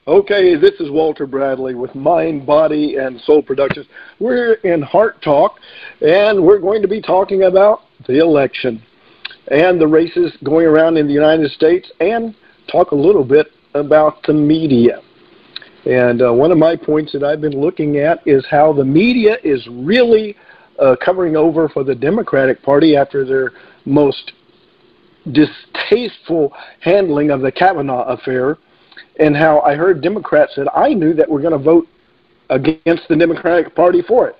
Okay, this is Walter Bradley with Mind, Body, and Soul Productions. We're in Heart Talk, and we're going to be talking about the election and the races going around in the United States, and talk a little bit about the media. And one of my points that I've been looking at is how the media is really covering over for the Democratic Party after their most distasteful handling of the Kavanaugh affair, and how I heard Democrats said, I knew that we're going to vote against the Democratic Party for it.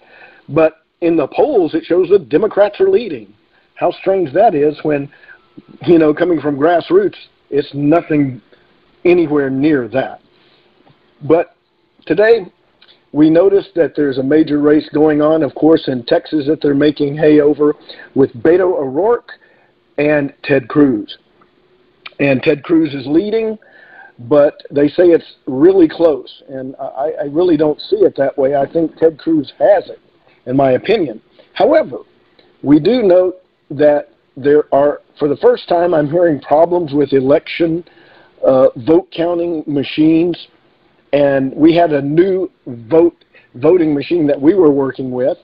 But in the polls, it shows the Democrats are leading. How strange that is when, you know, coming from grassroots, it's nothing anywhere near that. But today, we noticed that there's a major race going on, of course, in Texas that they're making hay over with Beto O'Rourke and Ted Cruz. And Ted Cruz is leading, but they say it's really close. And I really don't see it that way. I think Ted Cruz has it, in my opinion. However, we do note that there are, for the first time, I'm hearing problems with election vote counting machines. And we had a new voting machine that we were working with.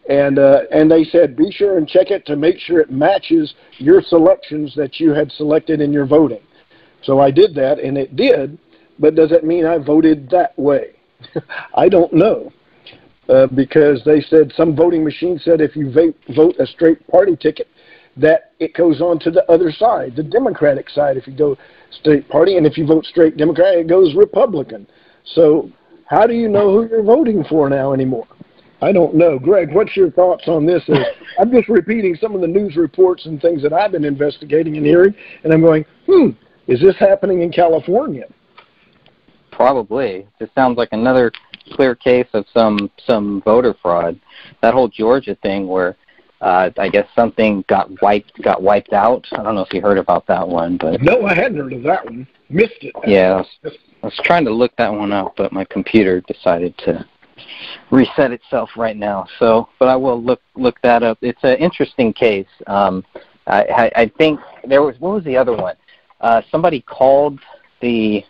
And they said, be sure and check it to make sure it matches your selections that you had selected in your voting. So I did that, and it did, but does it mean I voted that way? I don't know, because they said some voting machine said if you vote a straight party ticket, that it goes on to the other side, the Democratic side, if you go straight party, and if you vote straight Democrat, it goes Republican. So how do you know who you're voting for now anymore? I don't know. Greg, what's your thoughts on this? I'm just repeating some of the news reports and things that I've been investigating and hearing, and I'm going, is this happening in California? Probably. This sounds like another clear case of some voter fraud. That whole Georgia thing where I guess something got wiped out. I don't know if you heard about that one, but no, I hadn't heard of that one. Missed it. Yeah, I was trying to look that one up, but my computer decided to reset itself right now. So, but I will look that up. It's an interesting case. I think there was, what was the other one? Somebody called the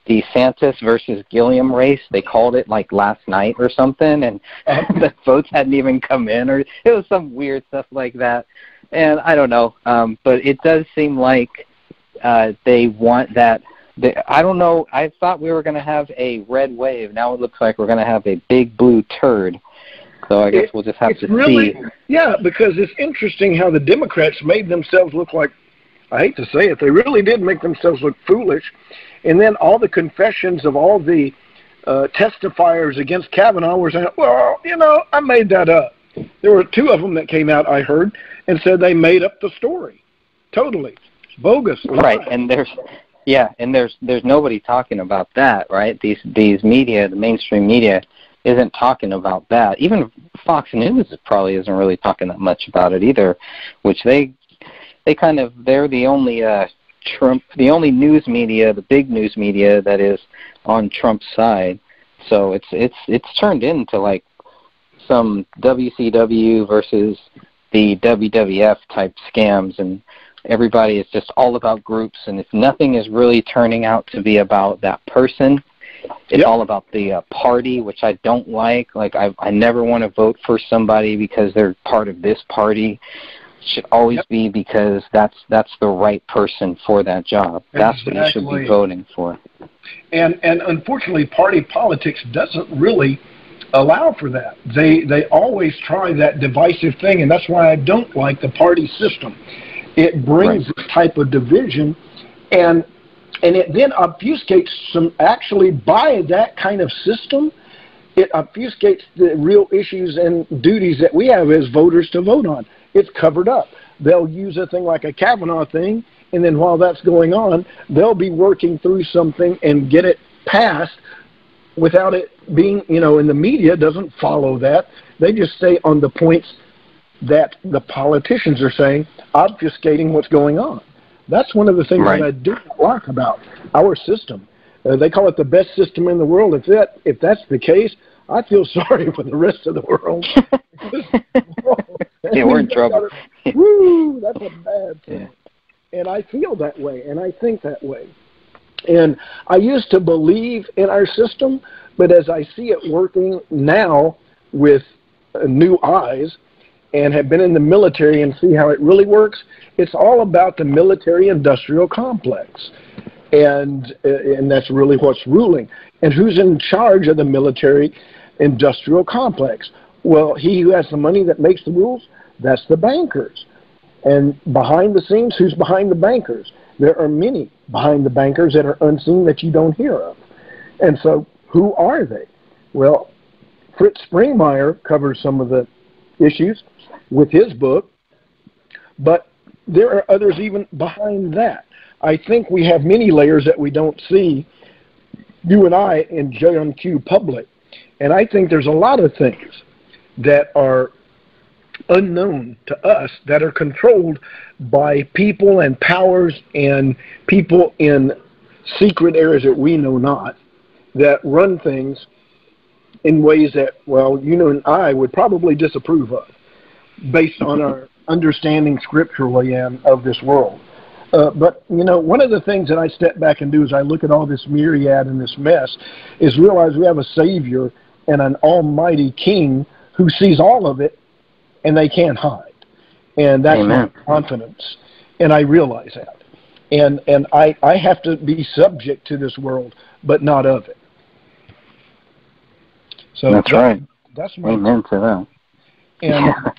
DeSantis versus Gilliam race. They called it like last night or something, and the votes hadn't even come in, or it was some weird stuff like that. And I don't know, but it does seem like they want that. I don't know. I thought we were going to have a red wave. Now it looks like we're going to have a big blue turd. So I guess we'll just have to see. Yeah, because it's interesting how the Democrats made themselves look like, I hate to say it, they really did make themselves look foolish. And then all the confessions of all the testifiers against Kavanaugh were saying, well, you know, I made that up. There were two of them that came out, I heard, and said they made up the story. Totally. It's bogus. Right, and there's nobody talking about that, right? These media, the mainstream media, isn't talking about that. Even Fox News probably isn't really talking that much about it either, which they're the only the only news media, the big news media that is on Trump's side. So it's turned into like some WCW versus the WWF type scams, and everybody is just all about groups, and if nothing is really turning out to be about that person, it's all about the party, which I don't like. Like I never want to vote for somebody because they're part of this party. It should always be because that's the right person for that job. That's what you should be voting for. And unfortunately, party politics doesn't really allow for that. They always try that divisive thing, and that's why I don't like the party system. It brings this type of division, and it then obfuscates actually by that kind of system, it obfuscates the real issues and duties that we have as voters to vote on. It's covered up. They'll use a thing like a Kavanaugh thing, and then while that's going on, they'll be working through something and get it passed without it being, and the media doesn't follow that. They just stay on the points that the politicians are saying, obfuscating what's going on. That's one of the things that I do not like about our system. They call it the best system in the world. If that's the case, I feel sorry for the rest of the world. Yeah, we're in trouble. Woo, that's a bad thing. And I feel that way, and I think that way. And I used to believe in our system, but as I see it working now with new eyes and have been in the military and see how it really works, it's all about the military-industrial complex. And that's really what's ruling. And who's in charge of the military-industrial complex? Well, he who has the money that makes the rules, that's the bankers. And behind the scenes, who's behind the bankers? There are many behind the bankers that are unseen that you don't hear of. And so, who are they? Well, Fritz Springmeier covers some of the issues with his book, but there are others even behind that. I think we have many layers that we don't see, you and I, in John Q. Public. And I think there's a lot of things that are unknown to us that are controlled by people and powers and people in secret areas that we know not, that run things in ways that, well, you and I would probably disapprove of, based on our understanding scripturally and of this world. But, one of the things that I step back and do as I look at all this myriad and this mess is realize we have a Savior and an almighty King who sees all of it, and they can't hide. And that's Amen. my confidence. And I realize that. And I have to be subject to this world, but not of it. So that's right. That's my Amen to that.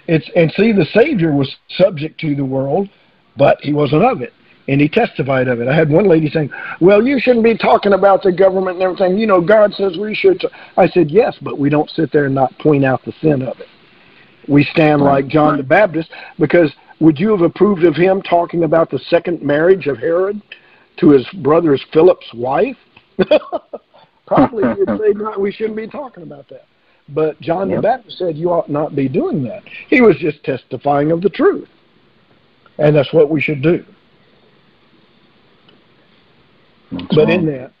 And see, the Savior was subject to the world, but he wasn't of it. And he testified of it. I had one lady saying, well, you shouldn't be talking about the government and everything. God says we should. I said, yes, but we don't sit there and not point out the sin of it. We stand like John the Baptist, because would you have approved of him talking about the second marriage of Herod to his brother Philip's wife? Probably you'd say, no, we shouldn't be talking about that. But John the Baptist said you ought not be doing that. He was just testifying of the truth. And that's what we should do. But in that,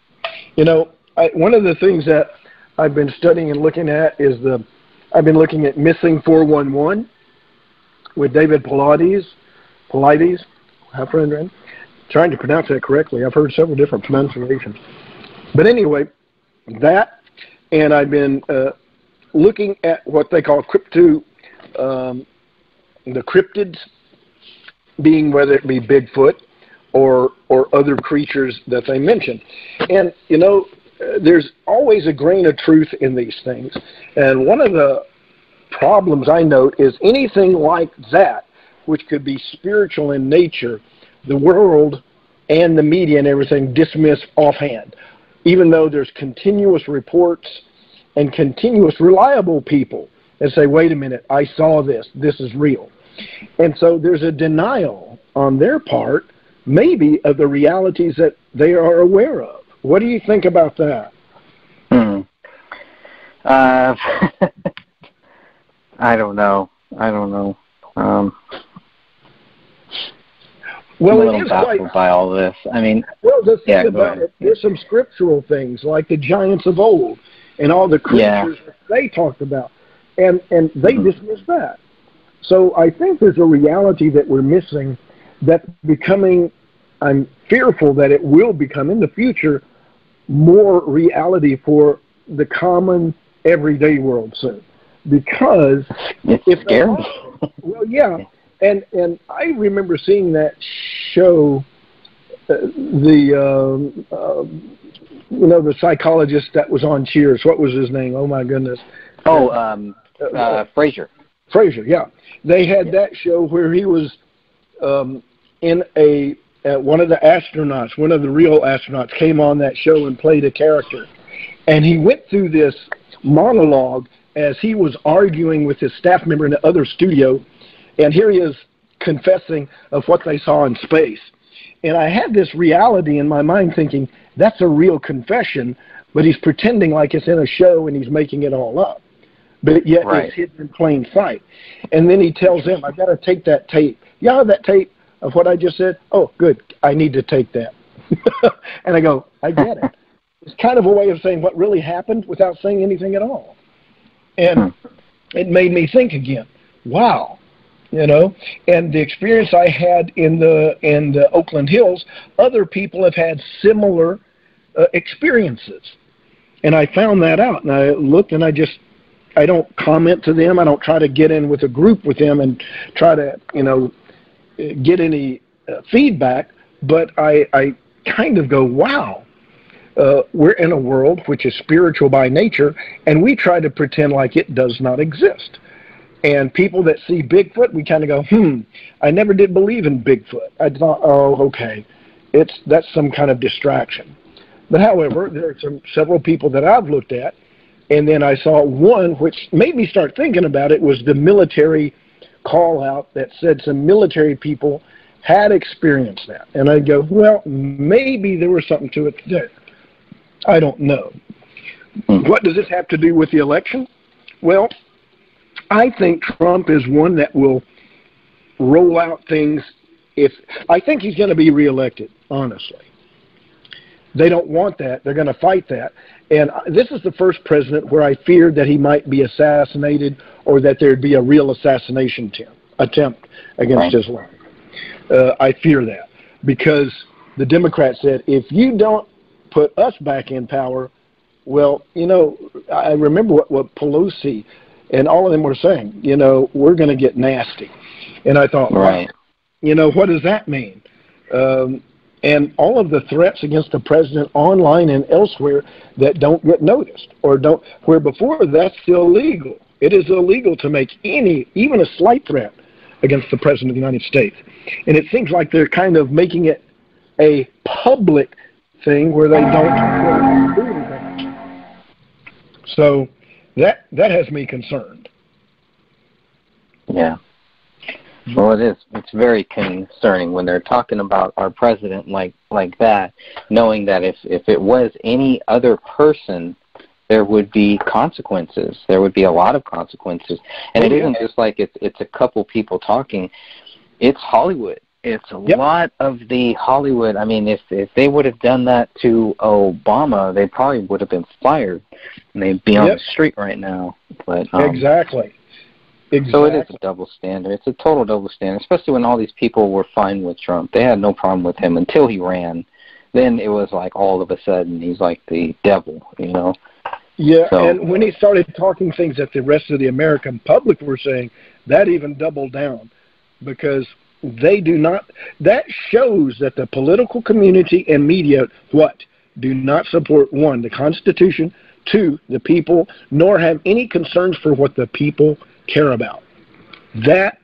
one of the things that I've been studying and looking at is I've been looking at Missing 411 with David Paulides. Trying to pronounce that correctly. I've heard several different pronunciations. But anyway, that, and I've been looking at what they call the cryptids, being whether it be Bigfoot or other creatures that they mention. And, there's always a grain of truth in these things. And one of the problems I note is anything like that, which could be spiritual in nature, the world and the media and everything dismiss offhand, even though there's continuous reports and continuous reliable people that say, wait a minute, I saw this is real. And so there's a denial on their part, maybe, of the realities that they are aware of. What do you think about that? I don't know. Well, I'm a little baffled by all this. I mean, well, the thing about it, there's some scriptural things like the giants of old and all the creatures that they talked about, and they dismiss that. So I think there's a reality that we're missing that's becoming, I'm fearful that it will become in the future, more reality for the common everyday world soon. Because it's scary. Well, yeah. And I remember seeing that show, the psychologist that was on Cheers. What was his name? Oh my goodness. Frasier. Frasier, yeah. They had that show where he was in one of the astronauts, one of the real astronauts, came on that show and played a character. And he went through this monologue as he was arguing with his staff member in the other studio. And here he is confessing of what they saw in space. And I had this reality in my mind thinking, that's a real confession, but he's pretending like it's in a show and he's making it all up. But yet it's hidden in plain sight. And then he tells them, I've got to take that tape. You have that tape of what I just said? Oh, good. I need to take that. And I go, I get it. It's kind of a way of saying what really happened without saying anything at all. And it made me think again, wow. you know. And the experience I had in the Oakland Hills, other people have had similar experiences. And I found that out, and I looked, and I don't comment to them. I don't try to get in with a group with them and try to, you know, get any feedback. But I kind of go, wow, we're in a world which is spiritual by nature, and we try to pretend like it does not exist. And people that see Bigfoot, we kind of go, I never did believe in Bigfoot. I thought, oh, okay, that's some kind of distraction. But however, there are several people that I've looked at, and then I saw one which made me start thinking about it, was the military call out that said some military people had experienced that. And I go, well, maybe there was something to it there. I don't know. What does this have to do with the election? Well, I think Trump is one that will roll out things. I think he's going to be reelected, honestly. They don't want that. They're going to fight that. And this is the first president where I feared that he might be assassinated, or that there'd be a real assassination attempt against Islam. I fear that, because the Democrats said, if you don't put us back in power, well, you know, I remember what Pelosi and all of them were saying, you know, we're going to get nasty. And I thought, wow, you know, what does that mean? And all of the threats against the president online and elsewhere that don't get noticed, or don't, where before that's illegal. It is illegal to make even a slight threat against the president of the United States. And it seems like they're kind of making it a public thing where they don't do anything. So that has me concerned. Yeah. Well, it is. It's very concerning when they're talking about our president like that, knowing that if it was any other person, there would be consequences. There would be a lot of consequences. And it isn't just like it's a couple people talking. It's Hollywood. It's a lot of the Hollywood. I mean, if they would have done that to Obama, they probably would have been fired, and they'd be on the street right now. But Exactly. So it is a double standard. It's a total double standard, especially when all these people were fine with Trump. They had no problem with him until he ran. Then it was like all of a sudden he's like the devil, you know? Yeah, so, and when he started talking things that the rest of the American public were saying, that even doubled down, because they do not, that shows that the political community and media, do not support, one, the Constitution, two, the people, nor have any concerns for what the people care about. That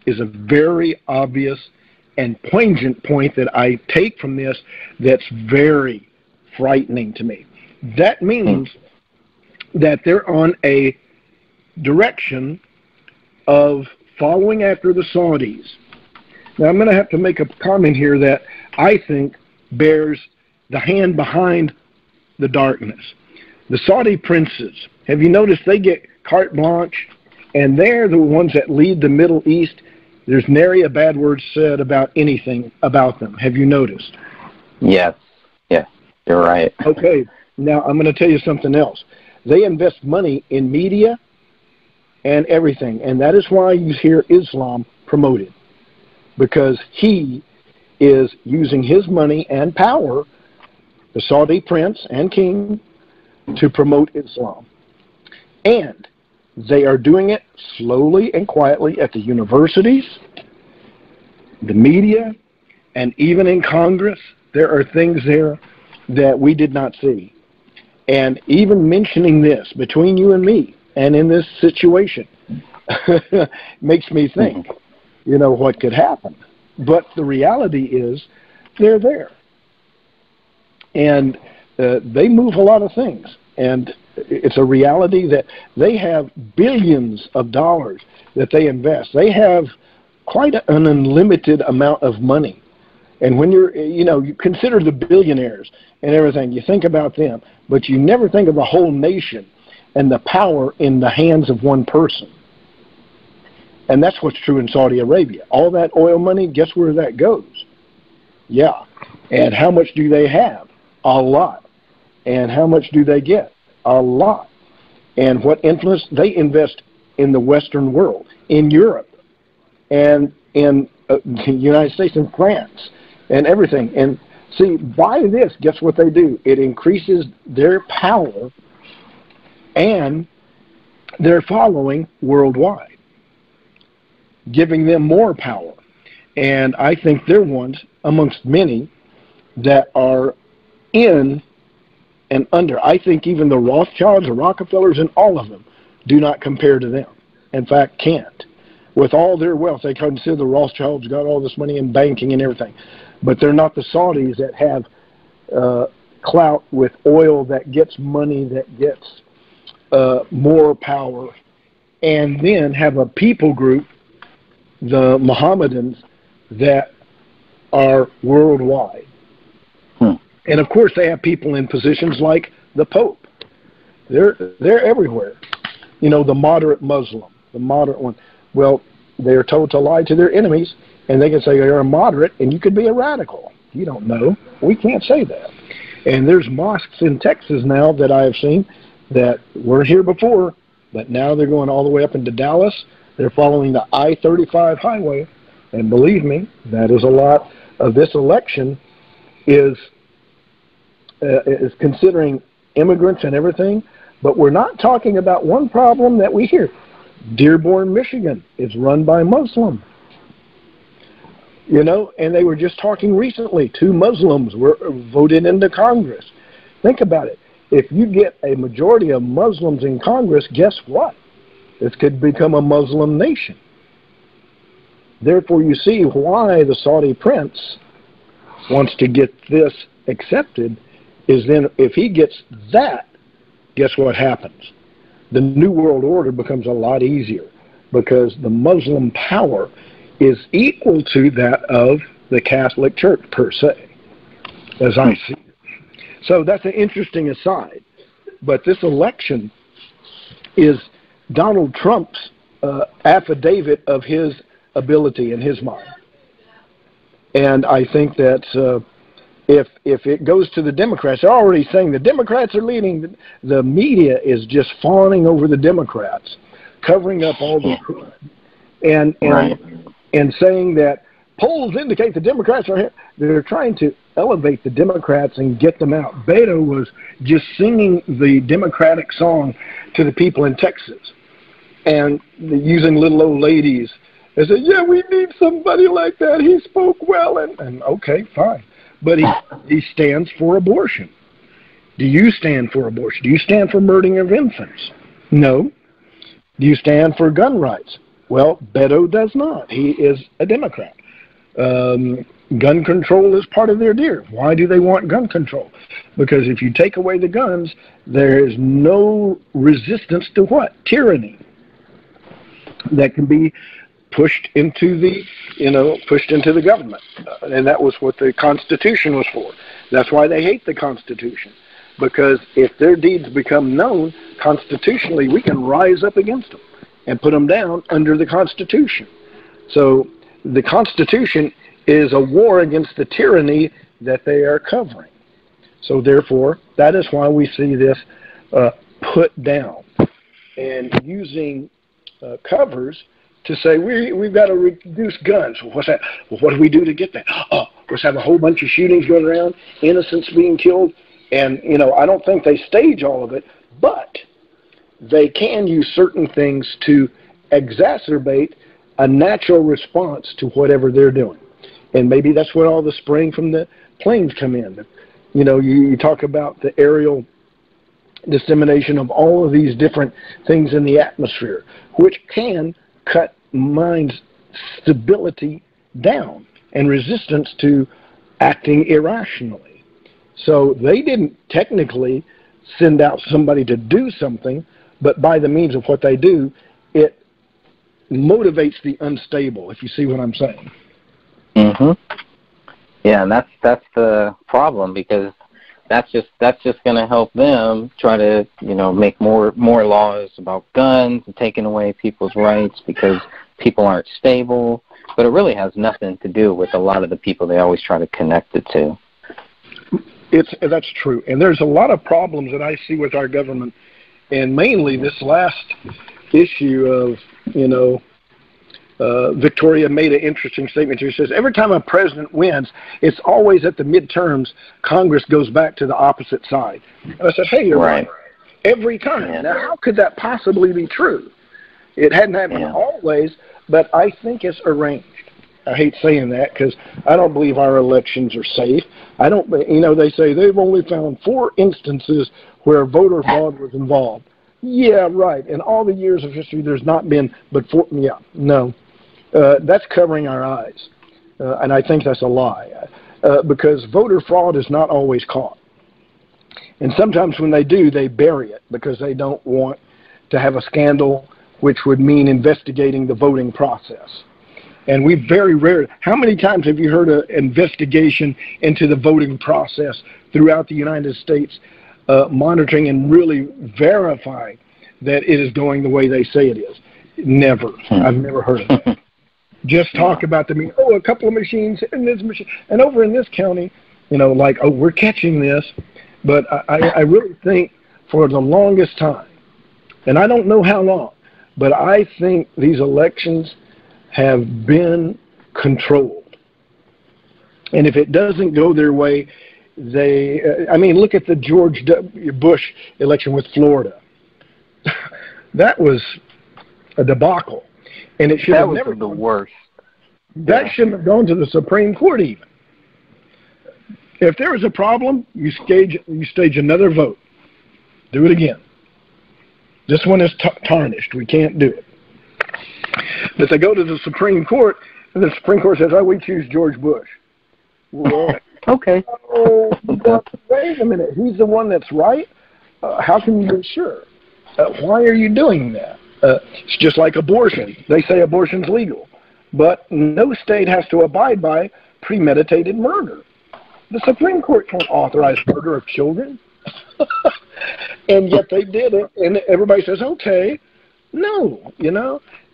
is a very obvious and poignant point that I take from this that's very frightening to me. That means that they're on a direction of following after the Saudis. Now, I'm going to have to make a comment here that I think bears the hand behind the darkness. The Saudi princes, have you noticed they get carte blanche? And they're the ones that lead the Middle East. There's nary a bad word said about anything about them. Have you noticed? Yes. Yeah, you're right. Okay. Now, I'm going to tell you something else. They invest money in media and everything. And that is why you hear Islam promoted. Because he is using his money and power, the Saudi prince and king, to promote Islam. And they are doing it slowly and quietly at the universities, the media, and even in Congress. There are things there that we did not see. And even mentioning this between you and me and in this situation makes me think, you know, what could happen. But the reality is they're there. And they move a lot of things. And it's a reality that they have billions of dollars that they invest. They have quite an unlimited amount of money. And when you're, you know, you consider the billionaires and everything, you think about them, but you never think of the whole nation and the power in the hands of one person. And that's what's true in Saudi Arabia. All that oil money, guess where that goes? Yeah. And how much do they have? A lot. And how much do they get? A lot. And what influence? They invest in the Western world, in Europe. and in the United States and France and everything. And see, by this, guess what they do? It increases their power and their following worldwide, giving them more power. And I think they're ones amongst many that are in and under. I think even the Rothschilds, the Rockefellers, and all of them do not compare to them. In fact, can't. With all their wealth, they consider the Rothschilds got all this money in banking and everything. But they're not the Saudis that have clout with oil, that gets money, that gets more power, and then have a people group, the Mohammedans, that are worldwide. And of course, they have people in positions like the Pope. They're everywhere. You know, the moderate Muslim, the moderate one. Well, they're told to lie to their enemies, and they can say you're a moderate, and you could be a radical. You don't know. We can't say that. And there's mosques in Texas now that I have seen that weren't here before, but now they're going all the way up into Dallas. They're following the I-35 highway, and believe me, that is a lot of this election is considering immigrants and everything, but we're not talking about one problem that we hear. Dearborn, Michigan is run by Muslims. You know, and they were just talking recently, 2 Muslims were voted into Congress. Think about it. If you get a majority of Muslims in Congress, guess what? This could become a Muslim nation. Therefore, you see why the Saudi prince wants to get this accepted, is then if he gets that, guess what happens? The New World Order becomes a lot easier because the Muslim power is equal to that of the Catholic Church, per se, as I see it. So that's an interesting aside. But this election is Donald Trump's affidavit of his ability in his mind. And I think that if it goes to the Democrats, they're already saying the Democrats are leading. The media is just fawning over the Democrats, covering up all the crime, and saying that polls indicate the Democrats are here. They're trying to elevate the Democrats and get them out. Beto was just singing the Democratic song to the people in Texas, and using little old ladies. They said, yeah, we need somebody like that. He spoke well, and okay, fine. But he stands for abortion. Do you stand for abortion? Do you stand for murdering of infants? No. Do you stand for gun rights? Well, Beto does not. He is a Democrat. Gun control is part of their deal. Why do they want gun control? Because if you take away the guns, there is no resistance to what? Tyranny. That can be pushed into the government. And that was what the Constitution was for. That's why they hate the Constitution. Because if their deeds become known, constitutionally, we can rise up against them and put them down under the Constitution. So the Constitution is a war against the tyranny that they are covering. So therefore, that is why we see this put down. And using covers to say, we've got to reduce guns. Well, what's that? Well, what do we do to get that? Oh, let's have a whole bunch of shootings going around, innocents being killed. And, I don't think they stage all of it, but they can use certain things to exacerbate a natural response to whatever they're doing. And maybe that's where all the spraying from the planes come in. You talk about the aerial dissemination of all of these different things in the atmosphere, which can cut mind's stability down and resistance to acting irrationally. So they didn't technically send out somebody to do something, but by the means of what they do, it motivates the unstable, if you see what I'm saying. Yeah, and that's the problem, because that's just going to help them try to make more laws about guns and taking away people's rights because people aren't stable. But it really has nothing to do with a lot of the people they always try to connect it to. That's true, and there's a lot of problems that I see with our government, and mainly this last issue of Victoria made an interesting statement. She says, every time a president wins, it's always at the midterms, Congress goes back to the opposite side. And I said, hey, you're right. Every time. Yeah. Now, how could that possibly be true? It hadn't happened always, but I think it's arranged. I hate saying that because I don't believe our elections are safe. I don't, they say they've only found 4 instances where voter fraud was involved. Yeah, right. In all the years of history, there's not been but 4. Yeah, no. That's covering our eyes. And I think that's a lie. Because voter fraud is not always caught. And sometimes when they do, they bury it because they don't want to have a scandal, which would mean investigating the voting process. And we very rarely, how many times have you heard an investigation into the voting process throughout the United States, monitoring and really verifying that it is going the way they say it is? Never. I've never heard of that. Just talk about a couple of machines in this machine. And over in this county, we're catching this. But I really think for the longest time, and I don't know how long, but I think these elections have been controlled. And if it doesn't go their way, look at the George W. Bush election with Florida. That was a debacle. And it should have never been the worst. That shouldn't have gone to the Supreme Court even. If there is a problem, you stage another vote. Do it again. This one is tarnished. We can't do it. But they go to the Supreme Court, and the Supreme Court says, we choose George Bush. Well, okay. Wait a minute. He's the one that's right? How can you be sure? Why are you doing that? It's just like abortion. They say abortion's legal. But no state has to abide by premeditated murder. The Supreme Court can't authorize murder of children. And yet they did it, and everybody says, okay. No,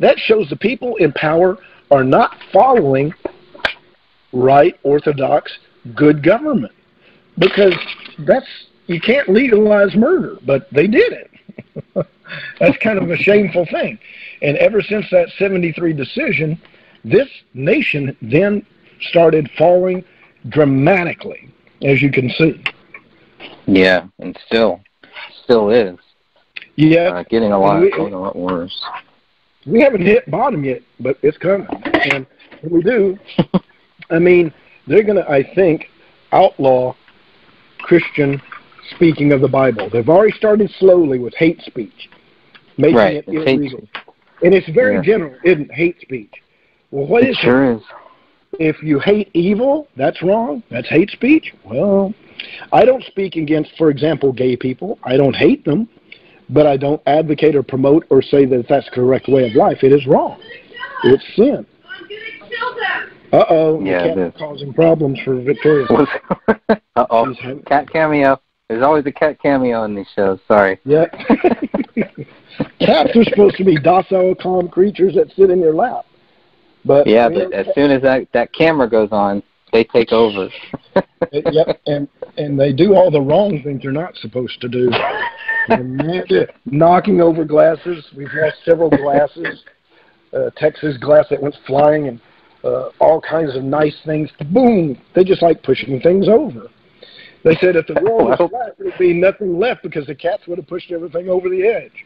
that shows the people in power are not following right, orthodox, good government. Because you can't legalize murder, but they did it. That's kind of a shameful thing. And ever since that 73 decision, this nation then started falling dramatically, as you can see. Yeah, and still is. Yeah, getting a lot worse. We haven't hit bottom yet, but it's coming. And when we do, they're going to, I think, outlaw Christian speaking of the Bible. They've already started slowly with hate speech, making it illegal. And it's very general, isn't hate speech? Well, what is it? Sure is. If you hate evil, that's wrong. That's hate speech. Well, I don't speak against, for example, gay people. I don't hate them. But I don't advocate or promote or say that that's the correct way of life. It is wrong. It's sin. Uh-oh. Yeah, the cat causing problems for Victoria. Uh-oh. Cat cameo. There's always a cat cameo in these shows. Sorry. Yeah. Cats are supposed to be docile, calm creatures that sit in your lap. But but as soon as that camera goes on, they take over. Yep, and they do all the wrong things they're not supposed to do. Knocking over glasses. We've lost several glasses. Texas glass that went flying, and all kinds of nice things. Boom! They just like pushing things over. They said if the world was flat, there would be nothing left because the cats would have pushed everything over the edge.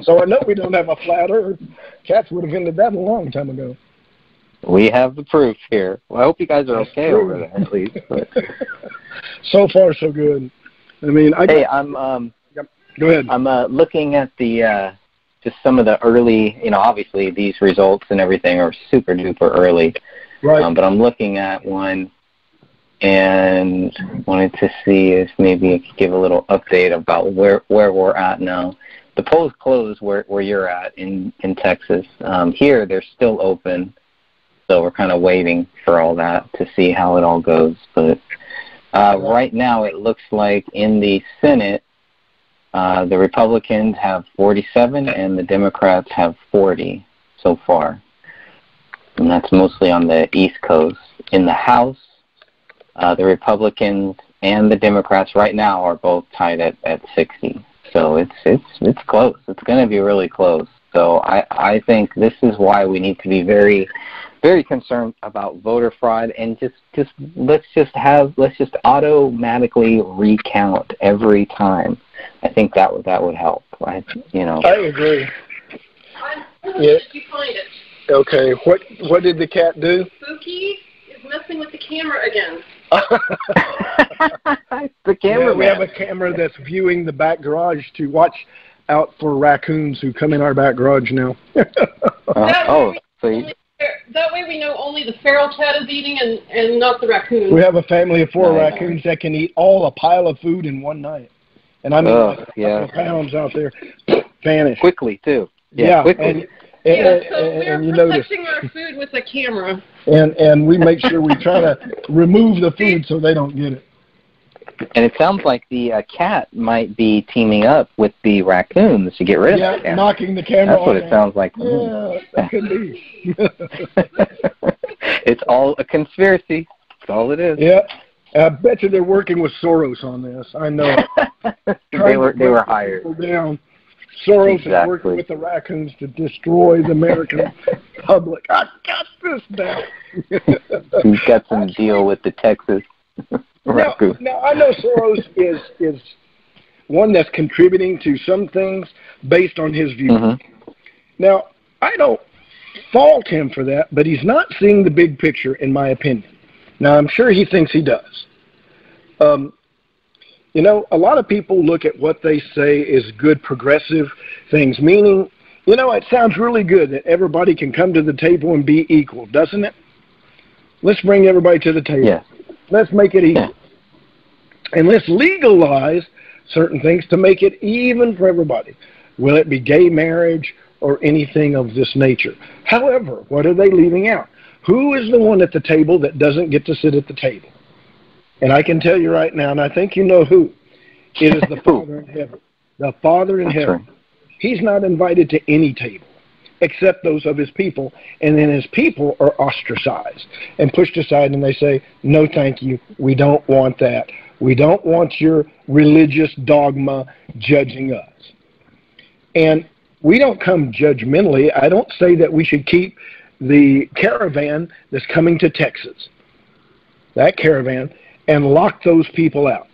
So I know we don't have a flat Earth. Cats would have ended that a long time ago. We have the proof here. Well, I hope you guys are okay over there, at least. But. So far, so good. I'm Go ahead. I'm looking at the just some of the early, obviously these results and everything are super duper early. Right. But I'm looking at one and wanted to see if maybe I could give a little update about where we're at now. The polls closed where you're at in Texas. Here they're still open, so we're kind of waiting for all that to see how it all goes. But right now it looks like in the Senate, the Republicans have 47 and the Democrats have 40 so far. And that's mostly on the East Coast. In the House, the Republicans and the Democrats right now are both tied at 60. So it's close. It's going to be really close. So I think this is why we need to be very, very concerned about voter fraud, and let's just automatically recount every time. I think that would help. I agree. Yeah. You find it. Okay. What did the cat do? Spooky is messing with the camera again. The camera. Yeah, we have a camera that's viewing the back garage to watch out for raccoons who come in our back garage now. That way we know only the feral cat is eating and not the raccoon. We have a family of 4 raccoons that can eat all a pile of food in one night. And I mean, a couple of pounds out there, vanish. Quickly, too. Yeah, quickly. So we're protecting our food with a camera. And we make sure we try to remove the food so they don't get it. And it sounds like the cat might be teaming up with the raccoons to get rid of the camera. Yeah, knocking the camera off. That's what it sounds like. Yeah, that could be. It's all a conspiracy. That's all it is. Yeah. I bet you they're working with Soros on this. I know. They were hired. Down. Soros is working with the raccoons to destroy the American public. I got this down. He's got some deal with the Texas raccoon. Now, I know Soros is one that's contributing to some things based on his views. Mm-hmm. Now, I don't fault him for that, but he's not seeing the big picture, in my opinion. Now, I'm sure he thinks he does. A lot of people look at what they say is good progressive things, meaning, it sounds really good that everybody can come to the table and be equal, doesn't it? Let's bring everybody to the table. Yeah. Let's make it equal. Yeah. And let's legalize certain things to make it even for everybody. Will it be gay marriage or anything of this nature? However, what are they leaving out? Who is the one at the table that doesn't get to sit at the table? And I can tell you right now, and I think you know who. It is the Father in heaven. The Father in heaven. Right. He's not invited to any table except those of his people. And then his people are ostracized and pushed aside, and they say, no, thank you. We don't want that. We don't want your religious dogma judging us. And we don't come judgmentally. I don't say that we should keep the caravan that's coming to Texas, that caravan, and lock those people out,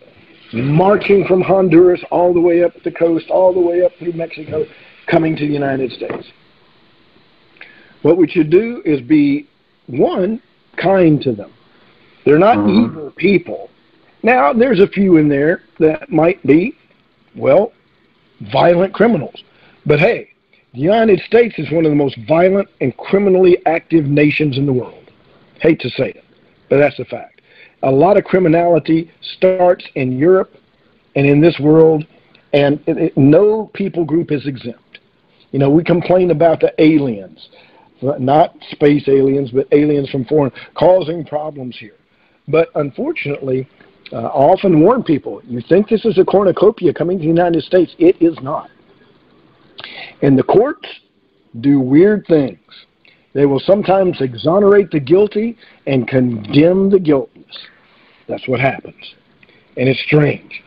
marching from Honduras all the way up the coast, all the way up through Mexico, coming to the United States. What we should do is be, one, kind to them. They're not evil people. Now, there's a few in there that might be, violent criminals. But hey, the United States is one of the most violent and criminally active nations in the world. Hate to say it, but that's a fact. A lot of criminality starts in Europe and in this world, and no people group is exempt. We complain about the aliens, not space aliens, but aliens from foreign, causing problems here. But unfortunately, I often warn people, you think this is a cornucopia coming to the United States. It is not. And the courts do weird things. They will sometimes exonerate the guilty and condemn the guiltless. That's what happens. And it's strange.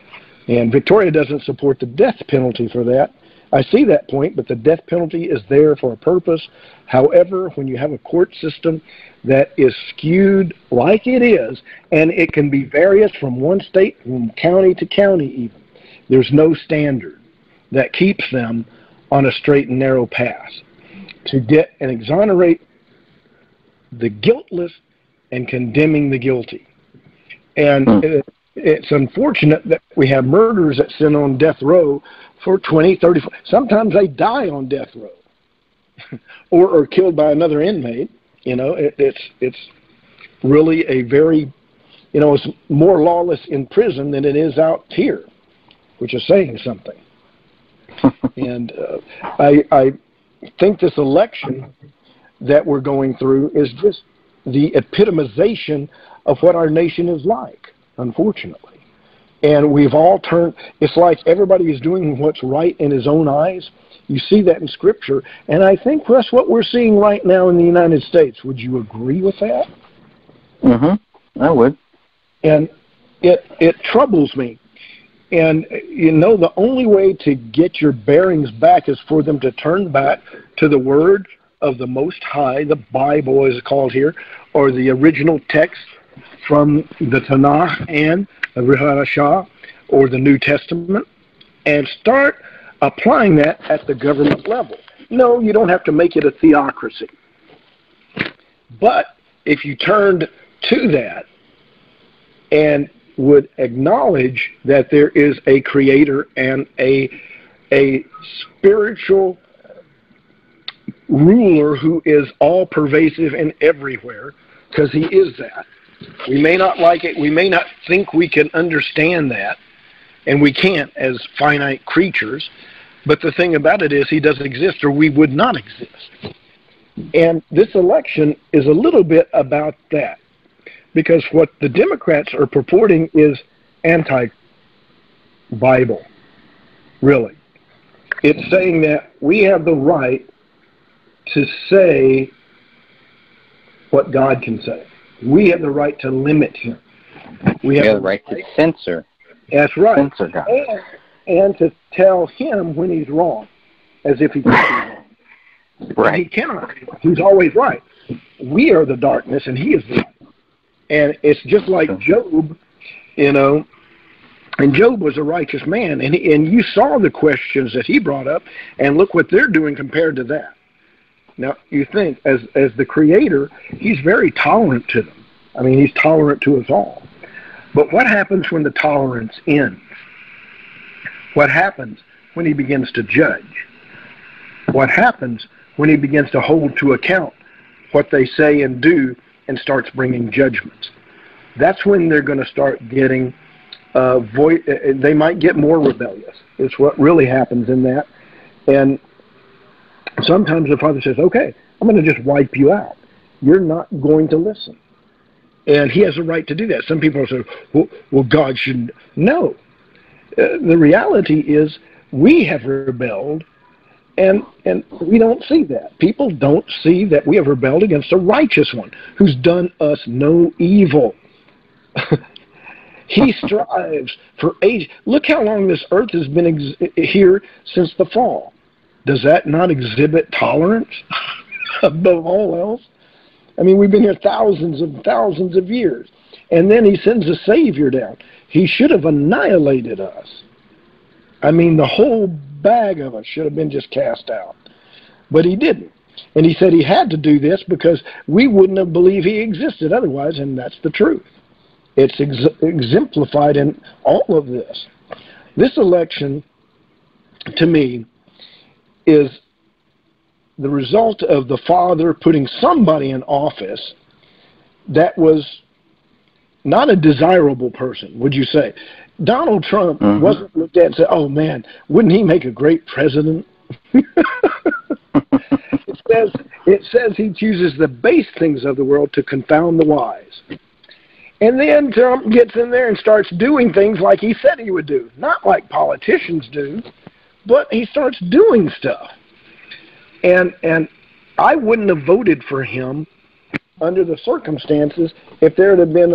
And Victoria doesn't support the death penalty for that. I see that point, but the death penalty is there for a purpose. However, when you have a court system that is skewed like it is, and it can be various from one state, from county to county even, there's no standard that keeps them on a straight and narrow path to get and exonerate the guiltless and condemning the guilty. And it's unfortunate that we have murderers that sit on death row for 20, 30, sometimes they die on death row or are killed by another inmate. It's really a very, it's more lawless in prison than it is out here, which is saying something. And I think this election that we're going through is just the epitomization of what our nation is like, unfortunately. And we've all turned, it's like everybody is doing what's right in his own eyes. You see that in Scripture. And I think that's what we're seeing right now in the United States. Would you agree with that? I would. And it troubles me. And, you know, the only way to get your bearings back is for them to turn back to the word of the Most High, the Bible is called here, or the original text from the Tanakh and the Rihashah, or the New Testament, and start applying that at the government level. No, you don't have to make it a theocracy. But if you turned to that and would acknowledge that there is a creator and a spiritual ruler who is all pervasive and everywhere, because he is that. We may not like it, we may not think we can understand that, and we can't as finite creatures, but the thing about it is he doesn't exist or we would not exist. And this election is a little bit about that, because what the Democrats are purporting is anti-Bible, really. It's saying that we have the right to say what God can say. We have the right to limit him. We have the right to censor. That's right. Censor God. And to tell him when he's wrong, as if he can be wrong. Right. He cannot. He's always right. We are the darkness, and he is the light. And it's just like Job, you know, and Job was a righteous man, and you saw the questions that he brought up, and look what they're doing compared to that. Now, you think, as the Creator, he's very tolerant to them. I mean, he's tolerant to us all. But what happens when the tolerance ends? What happens when he begins to judge? What happens when he begins to hold to account what they say and do and starts bringing judgments? That's when they're going to start getting, they might get more rebellious. It's what really happens in that. And sometimes the Father says, okay, I'm going to just wipe you out. You're not going to listen. And he has a right to do that. Some people say, well God shouldn't. No. The reality is we have rebelled, and we don't see that. People don't see that we have rebelled against a righteous one who's done us no evil. He strives for age. Look how long this earth has been here since the fall. Does that not exhibit tolerance above all else? I mean, we've been here thousands and thousands of years. And then he sends a Savior down. He should have annihilated us. I mean, the whole bag of us should have been just cast out. But he didn't. And he said he had to do this because we wouldn't have believed he existed otherwise, and that's the truth. It's exemplified in all of this. This election, to me, is the result of the Father putting somebody in office that was not a desirable person, would you say? Donald Trump wasn't looked at and said, oh man, wouldn't he make a great president? It says he chooses the base things of the world to confound the wise. And then Trump gets in there and starts doing things like he said he would do. Not like politicians do, but he starts doing stuff. And I wouldn't have voted for him under the circumstances if there would have been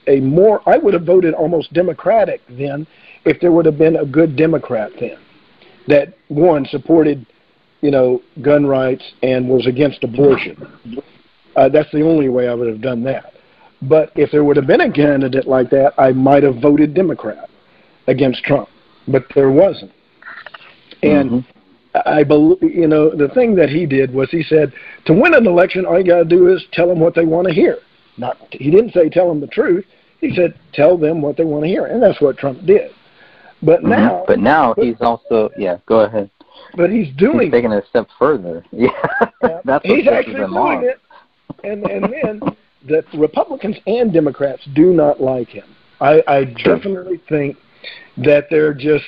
a more, I would have voted almost Democratic then if there would have been a good Democrat then that, one, supported, you know, gun rights and was against abortion. That's the only way I would have done that. But if there would have been a candidate like that, I might have voted Democrat against Trump. But there wasn't. And I believe, you know, the thing that he did was he said, to win an election, all you got to do is tell them what they want to hear. He didn't say tell them the truth. He said tell them what they want to hear, and that's what Trump did. But now he's also, go ahead. But he's doing. He's taking it a step further. Yeah, that's what he's actually doing it. And then the Republicans and Democrats do not like him. I definitely think that they're just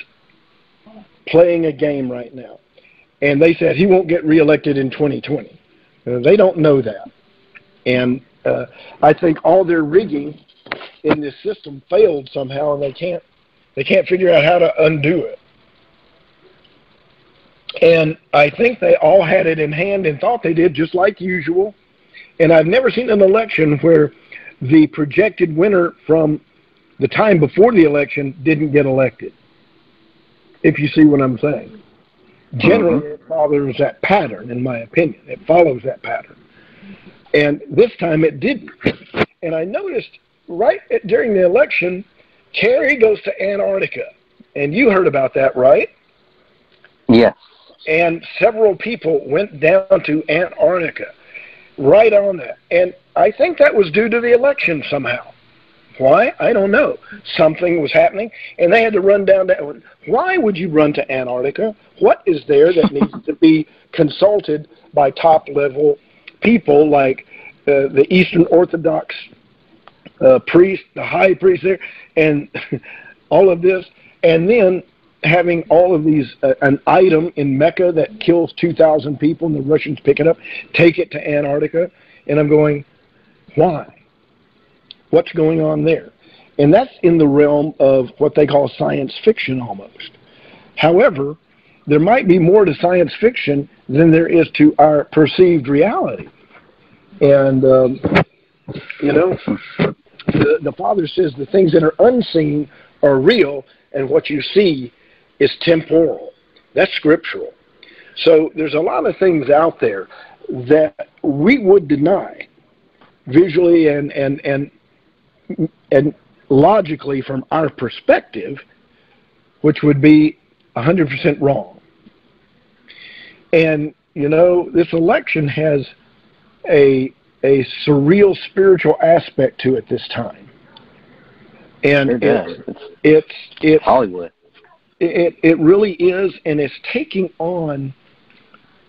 playing a game right now. And they said he won't get reelected in 2020. They don't know that. And I think all their rigging in this system failed somehow, and they can't figure out how to undo it. And I think they all had it in hand and thought they did, just like usual. And I've never seen an election where the projected winner from the time before the election didn't get elected, if you see what I'm saying. Generally, it follows that pattern, in my opinion. It follows that pattern. And this time it didn't. And I noticed during the election, Kerry goes to Antarctica. And you heard about that, right? Yes. And several people went down to Antarctica right on that. And I think that was due to the election somehow. Why? I don't know. Something was happening, and they had to run down that. Why would you run to Antarctica? What is there that needs to be consulted by top-level people like the Eastern Orthodox priest, the high priest there, and all of this, and then having all of these, an item in Mecca that kills 2,000 people, and the Russians pick it up, take it to Antarctica, and I'm going, why? What's going on there? And that's in the realm of what they call science fiction almost. However, there might be more to science fiction than there is to our perceived reality. And, you know, the Father says the things that are unseen are real, and what you see is temporal. That's scriptural. So there's a lot of things out there that we would deny visually and logically from our perspective, which would be 100% wrong. And, you know, this election has a surreal spiritual aspect to it this time. And it's Hollywood. It really is, and it's taking on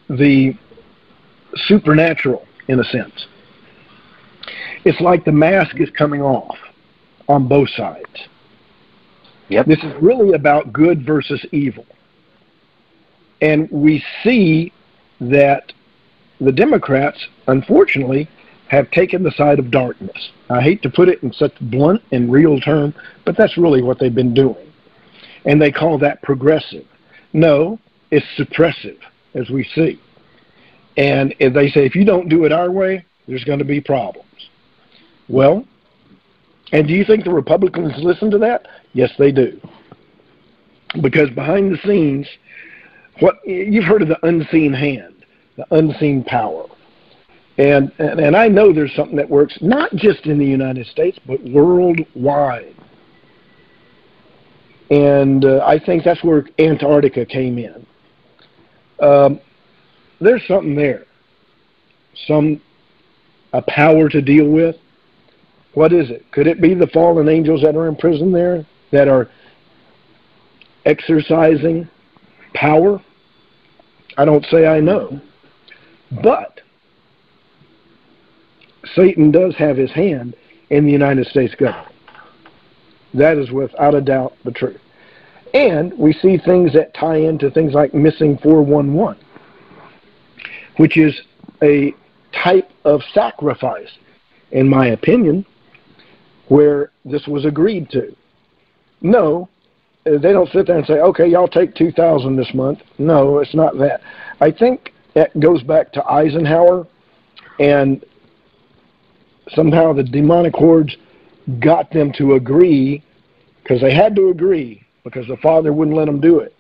the supernatural in a sense. It's like the mask is coming off on both sides. Yep. This is really about good versus evil. And we see that the Democrats, unfortunately, have taken the side of darkness. I hate to put it in such blunt and real term, but that's really what they've been doing. And they call that progressive. No, it's suppressive, as we see. And if they say, if you don't do it our way, there's going to be problems. Well, and do you think the Republicans listen to that? Yes, they do. Because behind the scenes, what you've heard of the unseen hand, the unseen power. And I know there's something that works not just in the United States, but worldwide. And I think that's where Antarctica came in. There's something there. A power to deal with. What is it? Could it be the fallen angels that are in prison there that are exercising power? I don't say I know. But Satan does have his hand in the United States government. That is without a doubt the truth. And we see things that tie into things like Missing 411, which is a type of sacrifice, in my opinion, where this was agreed to. No, they don't sit there and say, okay, y'all take 2,000 this month. No, it's not that. I think that goes back to Eisenhower, and somehow the demonic hordes got them to agree, because they had to agree, because the Father wouldn't let them do it.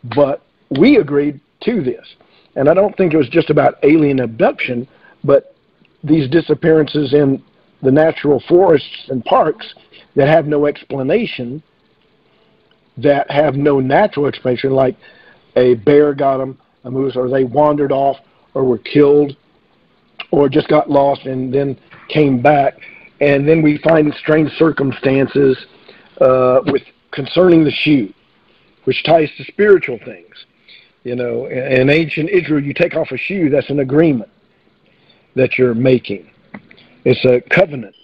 But we agreed to this. And I don't think it was just about alien abduction, but these disappearances in the natural forests and parks that have no explanation, that have no natural explanation, like a bear got them, a moose, or they wandered off, or were killed, or just got lost and then came back. And then we find strange circumstances with concerning the shoe, which ties to spiritual things. You know, in ancient Israel, you take off a shoe, that's an agreement that you're making. It's a covenant.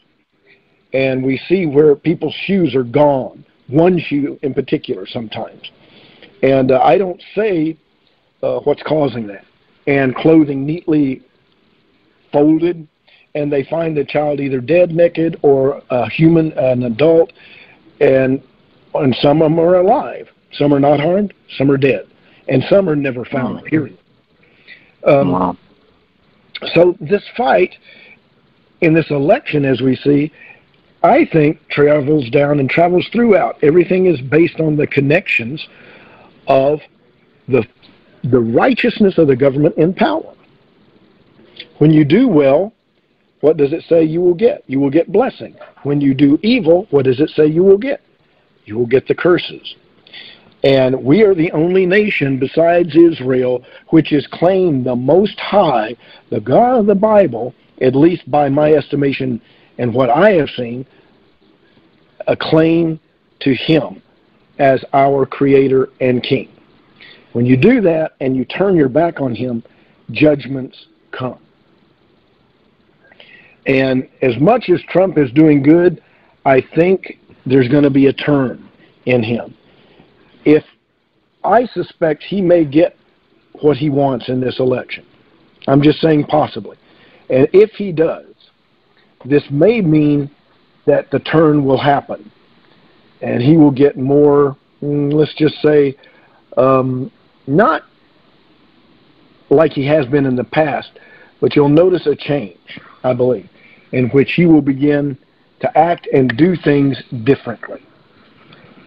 And we see where people's shoes are gone, one shoe in particular sometimes. And I don't say what's causing that. And clothing neatly folded, and they find the child either dead, naked, or a human, an adult, and some of them are alive. Some are not harmed, some are dead, and some are never found, period. Wow. So this fight in this election, as we see, I think, travels down and travels throughout. Everything is based on the connections of the righteousness of the government in power. When you do well, what does it say you will get? You will get blessing. When you do evil, what does it say you will get? You will get the curses. And we are the only nation besides Israel which has claimed the Most High, the God of the Bible, at least by my estimation and what I have seen, a claim to Him as our Creator and King. When you do that and you turn your back on Him, judgments come. And as much as Trump is doing good, I think there's going to be a turn in him. If I suspect he may get what he wants in this election. I'm just saying possibly. And if he does, this may mean that the turn will happen. And he will get more, let's just say, not like he has been in the past, but you'll notice a change, I believe, in which he will begin to act and do things differently.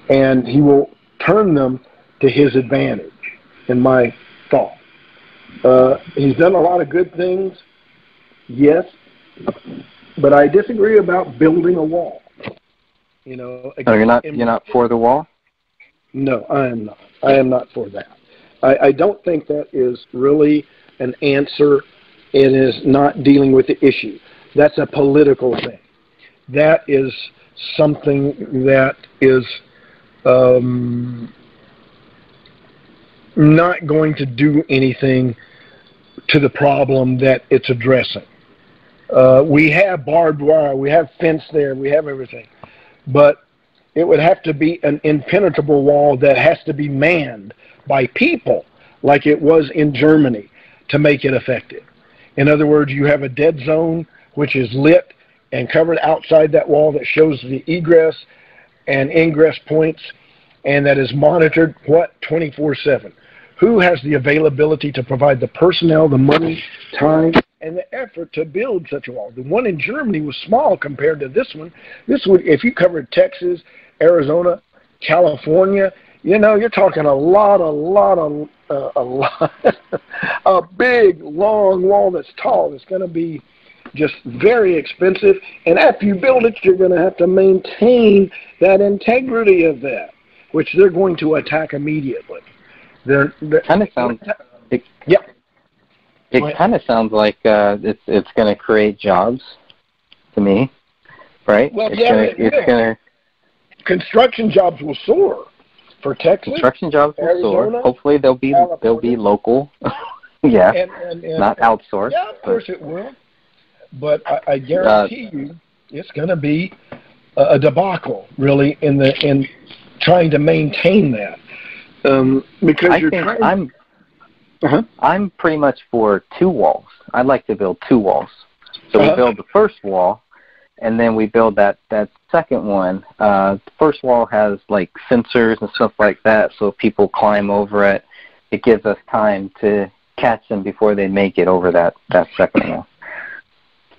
And he will turn them to his advantage, in my thought. He's done a lot of good things, yes, but I disagree about building a wall. You know, again, you're not for the wall? No, I am not. I am not for that. I don't think that is really an answer. It is not dealing with the issue. That's a political thing. That is something that is not going to do anything to the problem that it's addressing. We have barbed wire, we have fence there, we have everything. But it would have to be an impenetrable wall that has to be manned by people, like it was in Germany, to make it effective. In other words, you have a dead zone which is lit and covered outside that wall that shows the egress and ingress points, and that is monitored, 24/7. Who has the availability to provide the personnel, the money, time, and the effort to build such a wall? The one in Germany was small compared to this one. This would, if you covered Texas, Arizona, California, you know, you're talking a big, long wall that's tall. It's going to be just very expensive. And after you build it, you're going to have to maintain that integrity of that, which they're going to attack immediately. It kind of sounds like it's going to create jobs to me, right? Well, construction jobs will soar for Texas. Construction jobs will Arizona, soar. Hopefully they'll be local. Yeah, and not outsourced. Yeah, of course it will. But I guarantee you, it's going to be a debacle, really, in trying to maintain that. Because I'm pretty much for two walls. I'd like to build two walls. So we build the first wall, and then we build that second one. The first wall has like sensors and stuff like that, so if people climb over it, it gives us time to catch them before they make it over that second wall.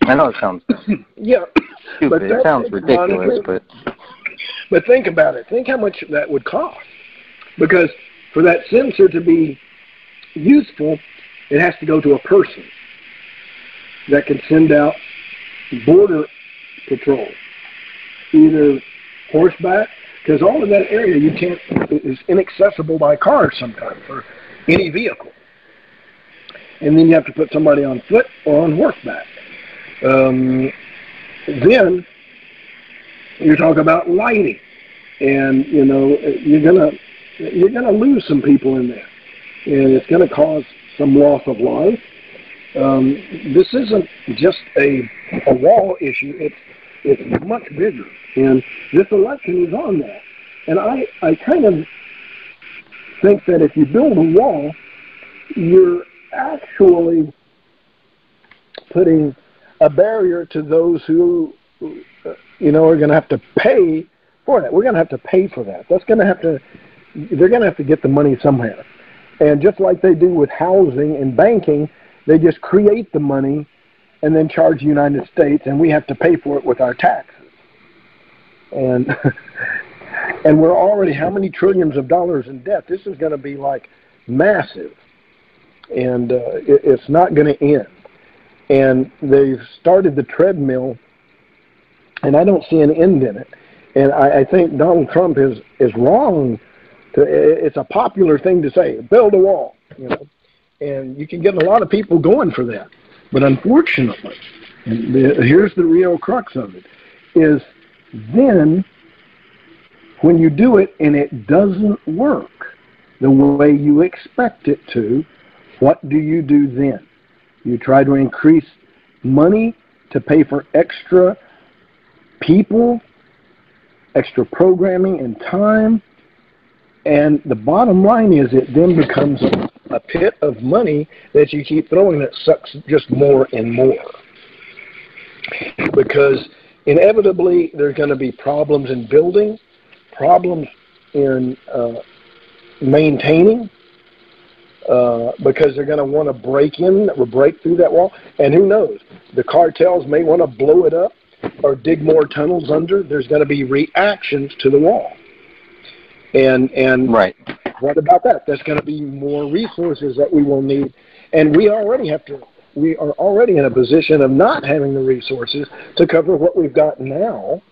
I know it sounds stupid. It sounds ridiculous, but think about it. Think how much that would cost. Because for that sensor to be useful, it has to go to a person that can send out border patrol, either horseback, because all of that area is inaccessible by car sometimes or any vehicle. And then you have to put somebody on foot or on horseback. Then you're talking about lighting, and you know you're gonna lose some people in there, and it's gonna cause some loss of life. This isn't just a wall issue; it's much bigger, and this election is on that. And I kind of think that if you build a wall, you're actually putting a barrier to those who, you know, are going to have to pay for that. We're going to have to pay for that. They're going to have to get the money somewhere. And just like they do with housing and banking, they just create the money and then charge the United States, and we have to pay for it with our taxes. and and we're already how many trillions of dollars in debt? This is going to be like massive, and it's not going to end. And they've started the treadmill, and I don't see an end in it. And I think Donald Trump is wrong. It's a popular thing to say, build a wall, you know, and you can get a lot of people going for that. But unfortunately, and here's the real crux of it, is then when you do it and it doesn't work the way you expect it to, what do you do then? You try to increase money to pay for extra people, extra programming and time, and the bottom line is it then becomes a pit of money that you keep throwing that sucks just more and more. Because inevitably there's going to be problems in building, problems in maintaining, because they're going to want to break in or break through that wall. And who knows, the cartels may want to blow it up or dig more tunnels under. There's going to be reactions to the wall. And right. What about that? There's going to be more resources that we will need. And we are already in a position of not having the resources to cover what we've got now.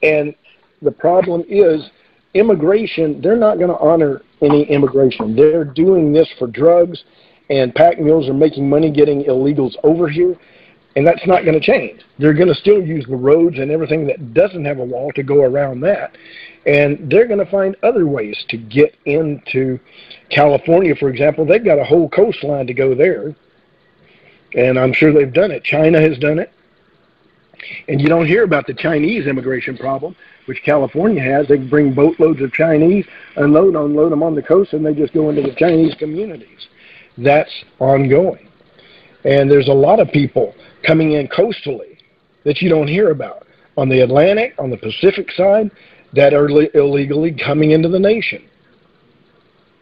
And the problem is immigration, they're not going to honor any immigration. They're doing this for drugs, and pack mules are making money getting illegals over here, and that's not going to change. They're going to still use the roads and everything that doesn't have a wall to go around that, and they're going to find other ways to get into California, for example. They've got a whole coastline to go there, and I'm sure they've done it. China has done it, and you don't hear about the Chinese immigration problem, which California has. They bring boatloads of Chinese, unload them on the coast, and they just go into the Chinese communities. That's ongoing. And there's a lot of people coming in coastally that you don't hear about on the Atlantic, on the Pacific side, that are illegally coming into the nation.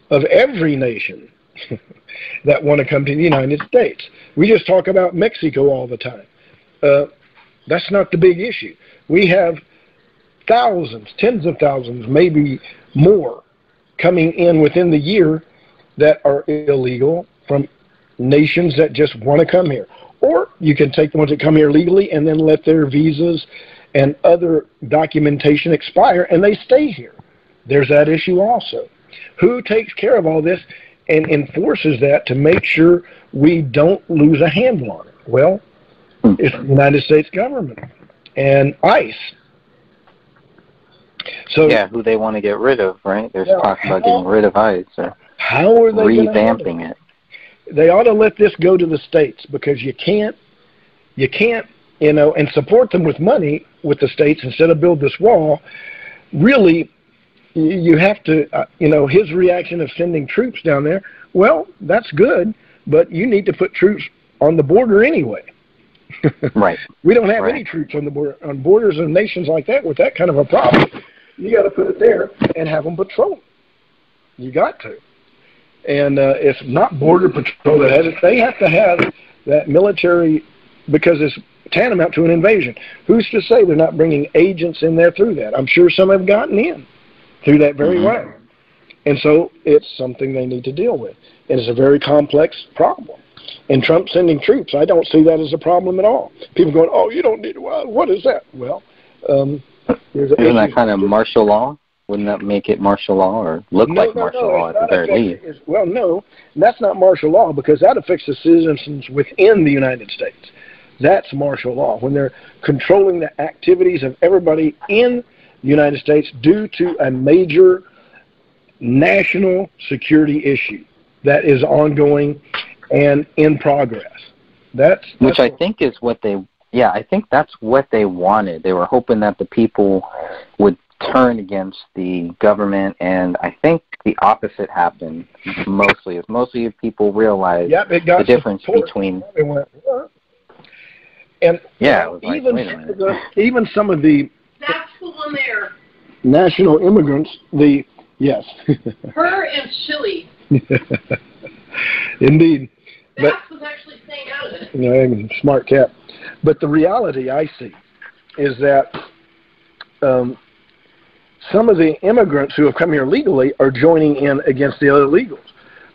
Of every nation that want to come to the United States. We just talk about Mexico all the time. That's not the big issue. We have thousands, tens of thousands, maybe more, coming in within the year that are illegal from nations that just want to come here. Or you can take the ones that come here legally and then let their visas and other documentation expire and they stay here. There's that issue also. Who takes care of all this and enforces that to make sure we don't lose a handle on it? Well, it's the United States government and ICE. So, yeah, who they want to get rid of, right? There's talk about getting rid of ICE or how are they revamping it. They ought to let this go to the states, because you can't, you know, and support them with money with the states instead of build this wall. Really, you have to, you know, his reaction of sending troops down there, well, that's good, but you need to put troops on the border anyway. Right. We don't have any troops on the border, on borders of nations like that with that kind of a problem. You got to put it there and have them patrol. You got to. And it's not Border Patrol that has it. They have to have that military, because it's tantamount to an invasion. Who's to say they're not bringing agents in there through that? I'm sure some have gotten in through that very way. And so it's something they need to deal with. And it's a very complex problem. And Trump sending troops, I don't see that as a problem at all. People going, oh, you don't need to, what is that? Well, isn't that kind of martial law? Wouldn't that make it martial law, or look like martial law at the very least? Well, no, that's not martial law, because that affects the citizens within the United States. That's martial law, when they're controlling the activities of everybody in the United States due to a major national security issue that is ongoing and in progress. Which I think is what they, I think that's what they wanted. They were hoping that the people would turn against the government, and I think the opposite happened mostly. As mostly people realized the difference between. And it was like, wait a minute. Even some of the that's the one there. National immigrants, yes. Her and Chile. Indeed. That was actually staying out of it. Smart cat. But the reality I see is that some of the immigrants who have come here legally are joining in against the illegals,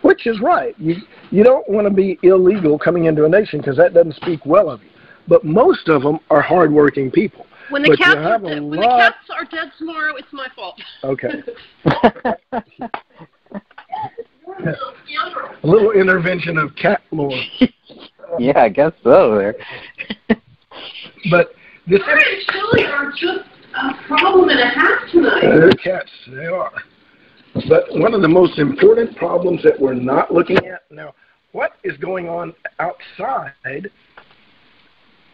which is right. You don't want to be illegal coming into a nation because that doesn't speak well of you. But most of them are hardworking people. When the cats are dead tomorrow, it's my fault. Okay. A little intervention of cat lore. Yeah, I guess so. There. But this Larry and Shelley are just a problem and a half tonight. They're cats. They are. But one of the most important problems that we're not looking at now, what is going on outside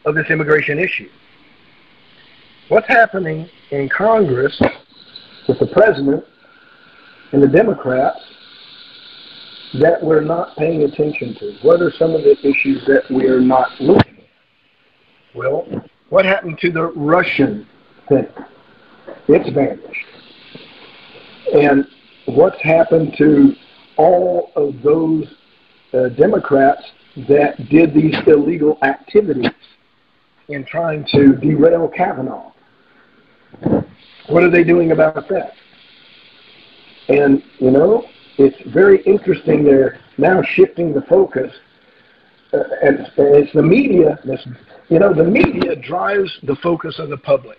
of this immigration issue? What's happening in Congress with the president and the Democrats that we're not paying attention to? What are some of the issues that we are not looking at? Well, what happened to the Russian thing? It's vanished. And what's happened to all of those Democrats that did these illegal activities in trying to derail Kavanaugh? What are they doing about that? And, you know, it's very interesting. They're now shifting the focus. And it's the media. The media drives the focus of the public,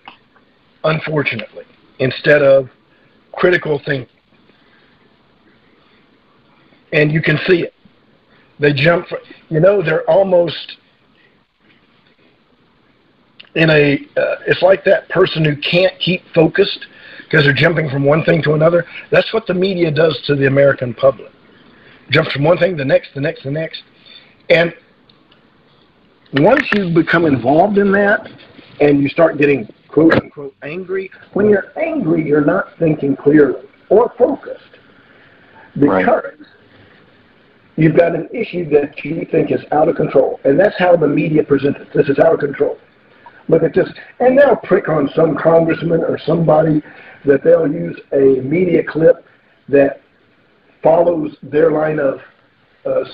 unfortunately, instead of critical thinking. And you can see it. They jump, they're almost in it's like that person who can't keep focused because they're jumping from one thing to another. That's what the media does to the American public. Jumps from one thing to the next, the next, the next. And once you become involved in that and you start getting quote unquote angry, when you're angry, you're not thinking clearly or focused because you've got an issue that you think is out of control. And that's how the media presents it. This is out of control. Look at this. And they'll prick on some congressman or somebody that they'll use a media clip that follows their line of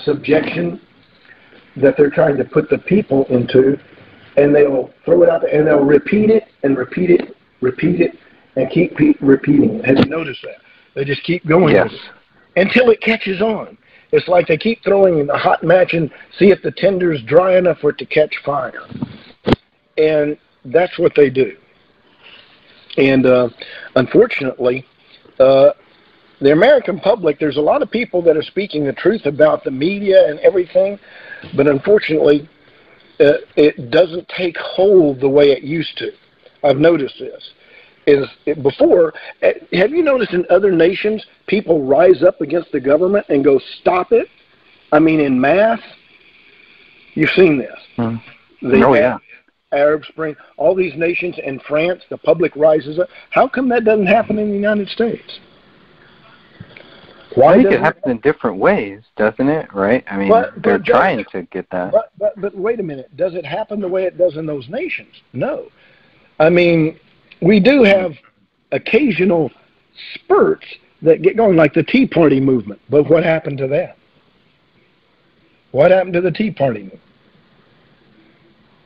subjection that they're trying to put the people into, and they'll throw it out there, and they'll repeat it and repeat it, and keep repeating it. Have you noticed that? They just keep going with it until it catches on. It's like they keep throwing a hot match and see if the tinder's dry enough for it to catch fire. And that's what they do. And unfortunately, the American public, there's a lot of people that are speaking the truth about the media and everything, but unfortunately, it doesn't take hold the way it used to. I've noticed this. Before, have you noticed in other nations, people rise up against the government and go, stop it? I mean, in mass? You've seen this. Yeah. Arab Spring, all these nations, in France, the public rises up. How come that doesn't happen in the United States? I think it happens in different ways, doesn't it? Right? I mean, they're trying to get that. But wait a minute. Does it happen the way it does in those nations? No. I mean, we do have occasional spurts that get going, like the Tea Party movement. But what happened to that? What happened to the Tea Party movement?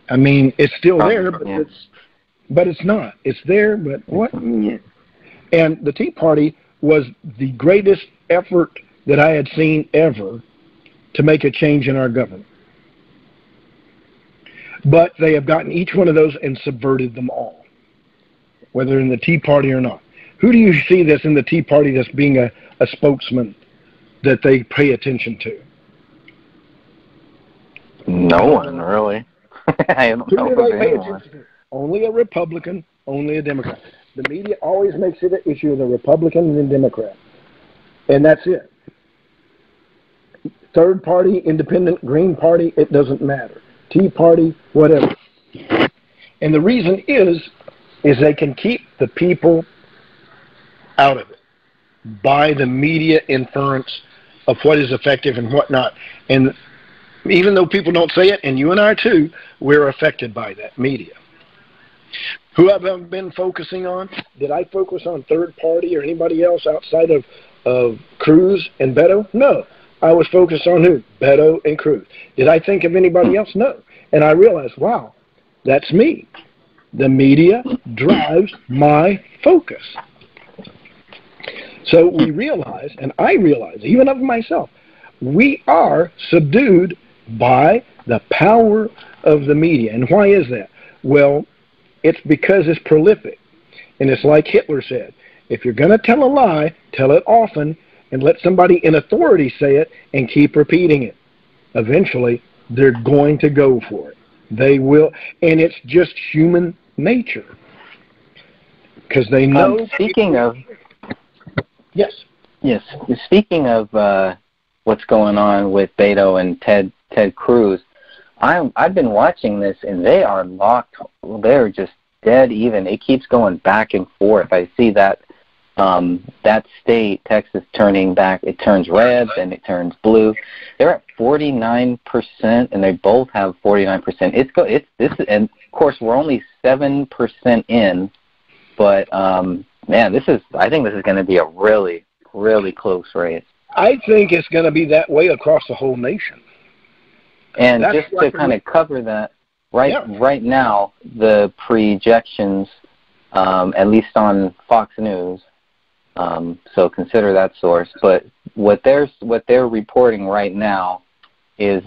I mean, it's still there, but it's not. It's there, but what? And the Tea Party was the greatest effort that I had seen ever to make a change in our government. But they have gotten each one of those and subverted them all, whether in the Tea Party or not. Who do you see that's in the Tea Party that's being a spokesman that they pay attention to? No one, really. I don't know of anyone. Only a Republican, only a Democrat. The media always makes it an issue of the Republican and the Democrat. And that's it. Third party, independent, Green Party, it doesn't matter. Tea Party, whatever. And the reason is they can keep the people out of it by the media inference of what is effective and what not. And even though people don't say it, and you and I too, we're affected by that media. Who have I been focusing on? Did I focus on third party or anybody else outside of Cruz and Beto? No. I was focused on who? Beto and Cruz. Did I think of anybody else? No. And I realized, wow, that's me. The media drives my focus. So we realize, and I realize, even of myself, we are subdued by the power of the media. And why is that? Well, it's because it's prolific. And it's like Hitler said, if you're going to tell a lie, tell it often and let somebody in authority say it and keep repeating it. Eventually, they're going to go for it. They will, and it's just human nature. Because they know... Speaking of... Yes. Yes. Speaking of what's going on with Beto and Ted Cruz, I've been watching this, and they are locked. They're just dead even. It keeps going back and forth. I see that that state, Texas, turning back. It turns red, then it turns blue. They're at 49%, and they both have 49%. And of course we're only 7% in, but man, I think this is going to be a really, really close race. I think it's going to be that way across the whole nation. And just to kind of cover that, right now, the projections, at least on Fox News, so consider that source. But what they're reporting right now is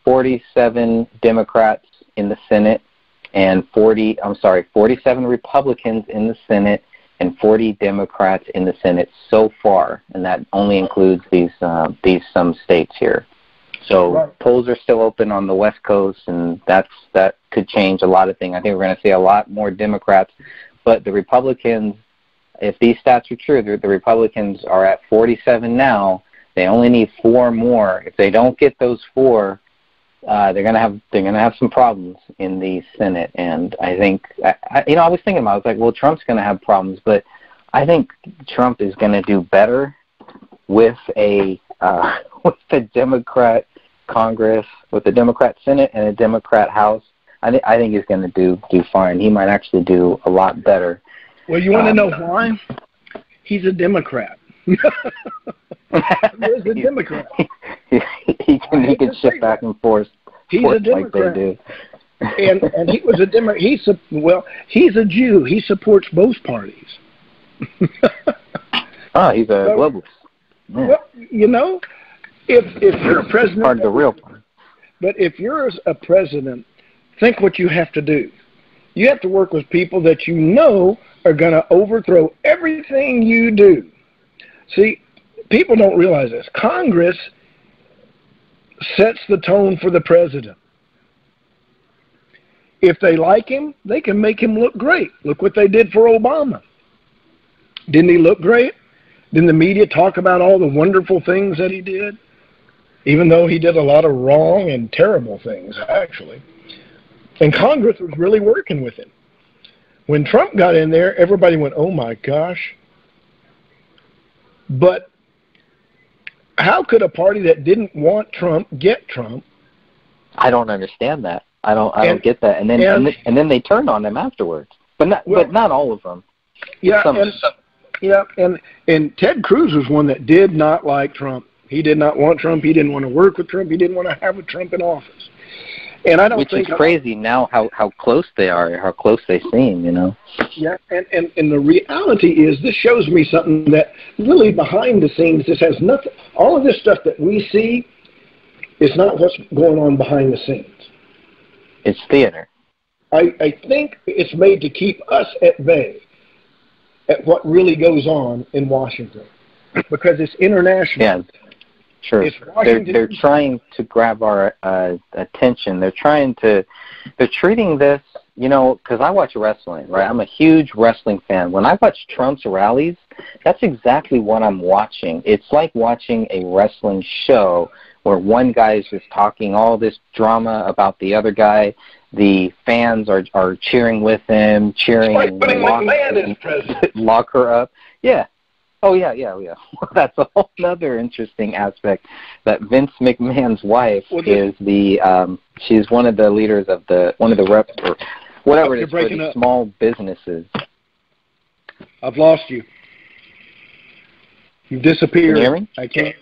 47 Democrats in the Senate and 47 Republicans in the Senate and 40 Democrats in the Senate so far, and that only includes these some states here. So polls are still open on the West Coast, and that could change a lot of things. I think we're going to see a lot more Democrats, but the Republicans, if these stats are true, the Republicans are at 47 now. They only need 4 more. If they don't get those 4, they're gonna have some problems in the Senate. And I think I was thinking about it. I was like, well, Trump's gonna have problems, but I think Trump is gonna do better with a Democrat Congress, with a Democrat Senate and a Democrat House. I think he's gonna do fine. He might actually do a lot better. Well, you want to know why? He's a Democrat. He's a Democrat. He can shift back and forth. He's a Democrat. Like they do. and he was a Democrat. He's a Jew. He supports both parties. He's a globalist. Yeah. Well, if you're a president, part of the real party. But if you're a president, think what you have to do. You have to work with people that you know are going to overthrow everything you do. See, people don't realize this. Congress sets the tone for the president. If they like him, they can make him look great. Look what they did for Obama. Didn't he look great? Didn't the media talk about all the wonderful things that he did? Even though he did a lot of wrong and terrible things, actually. And Congress was really working with him. When Trump got in there, everybody went, oh my gosh. But how could a party that didn't want Trump get Trump? I don't understand that. I don't get that. And then they turned on him afterwards. But not all of them. Yeah, and Ted Cruz was one that did not like Trump. He did not want Trump. He didn't want to work with Trump. He didn't want to have a Trump in office. And I don't think Which is crazy now how close they are, how close they seem, Yeah, and the reality is this shows me something that really behind the scenes, this has nothing, all of this stuff that we see is not what's going on behind the scenes. It's theater. I think it's made to keep us at bay at what really goes on in Washington because it's international. Yeah. Sure. They're trying to grab our attention. They're treating this, because I watch wrestling, right? I'm a huge wrestling fan. When I watch Trump's rallies, that's exactly what I'm watching. It's like watching a wrestling show where one guy is just talking all this drama about the other guy. The fans are cheering with him, cheering. It's like putting McMahon as president. Lock her up. Yeah. Oh, yeah. That's a whole other interesting aspect, that Vince McMahon's wife is she's one of the leaders of one of the reps, or whatever it is, for the small businesses. I've lost you. You've disappeared. Can you hear me? I can't.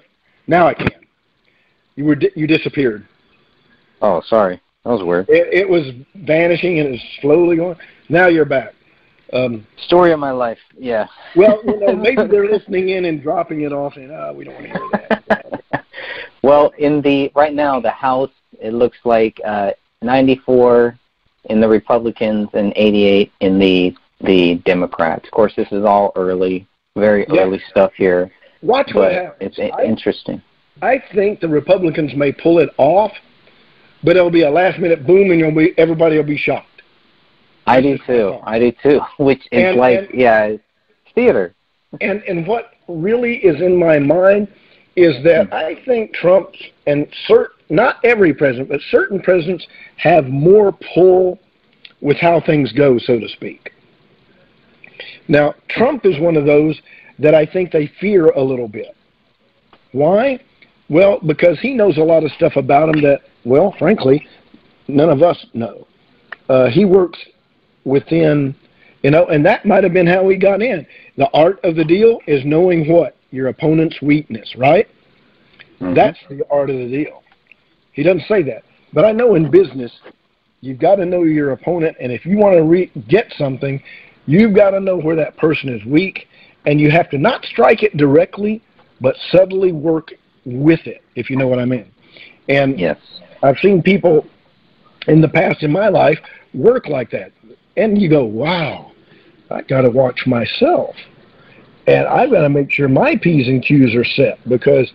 Now I can. You disappeared. Oh, sorry. That was weird. It was vanishing and it's slowly going. Now you're back. Story of my life, yeah. Well, maybe they're listening in and dropping it off, and we don't want to hear that. Well, right now, the House, it looks like 94 in the Republicans and 88 in the Democrats. Of course, this is all very early stuff here. Watch what happens. It's interesting. I think the Republicans may pull it off, but it'll be a last-minute boom, and everybody will be shocked. I do too. Which is it's theater. And what really is in my mind is that I think Trump and not every president, but certain presidents have more pull with how things go, so to speak. Now, Trump is one of those that I think they fear a little bit. Why? Well, because he knows a lot of stuff about him that, well, frankly, none of us know. He works within, and that might have been how he got in. The art of the deal is knowing what? Your opponent's weakness, right? Mm-hmm. That's the art of the deal. He doesn't say that. But I know in business, you've got to know your opponent, and if you want to get something, you've got to know where that person is weak, and you have to not strike it directly, but subtly work with it, if you know what I mean. And yes. I've seen people in the past in my life work like that. And you go, wow, I got to watch myself. And I've got to make sure my P's and Q's are set because,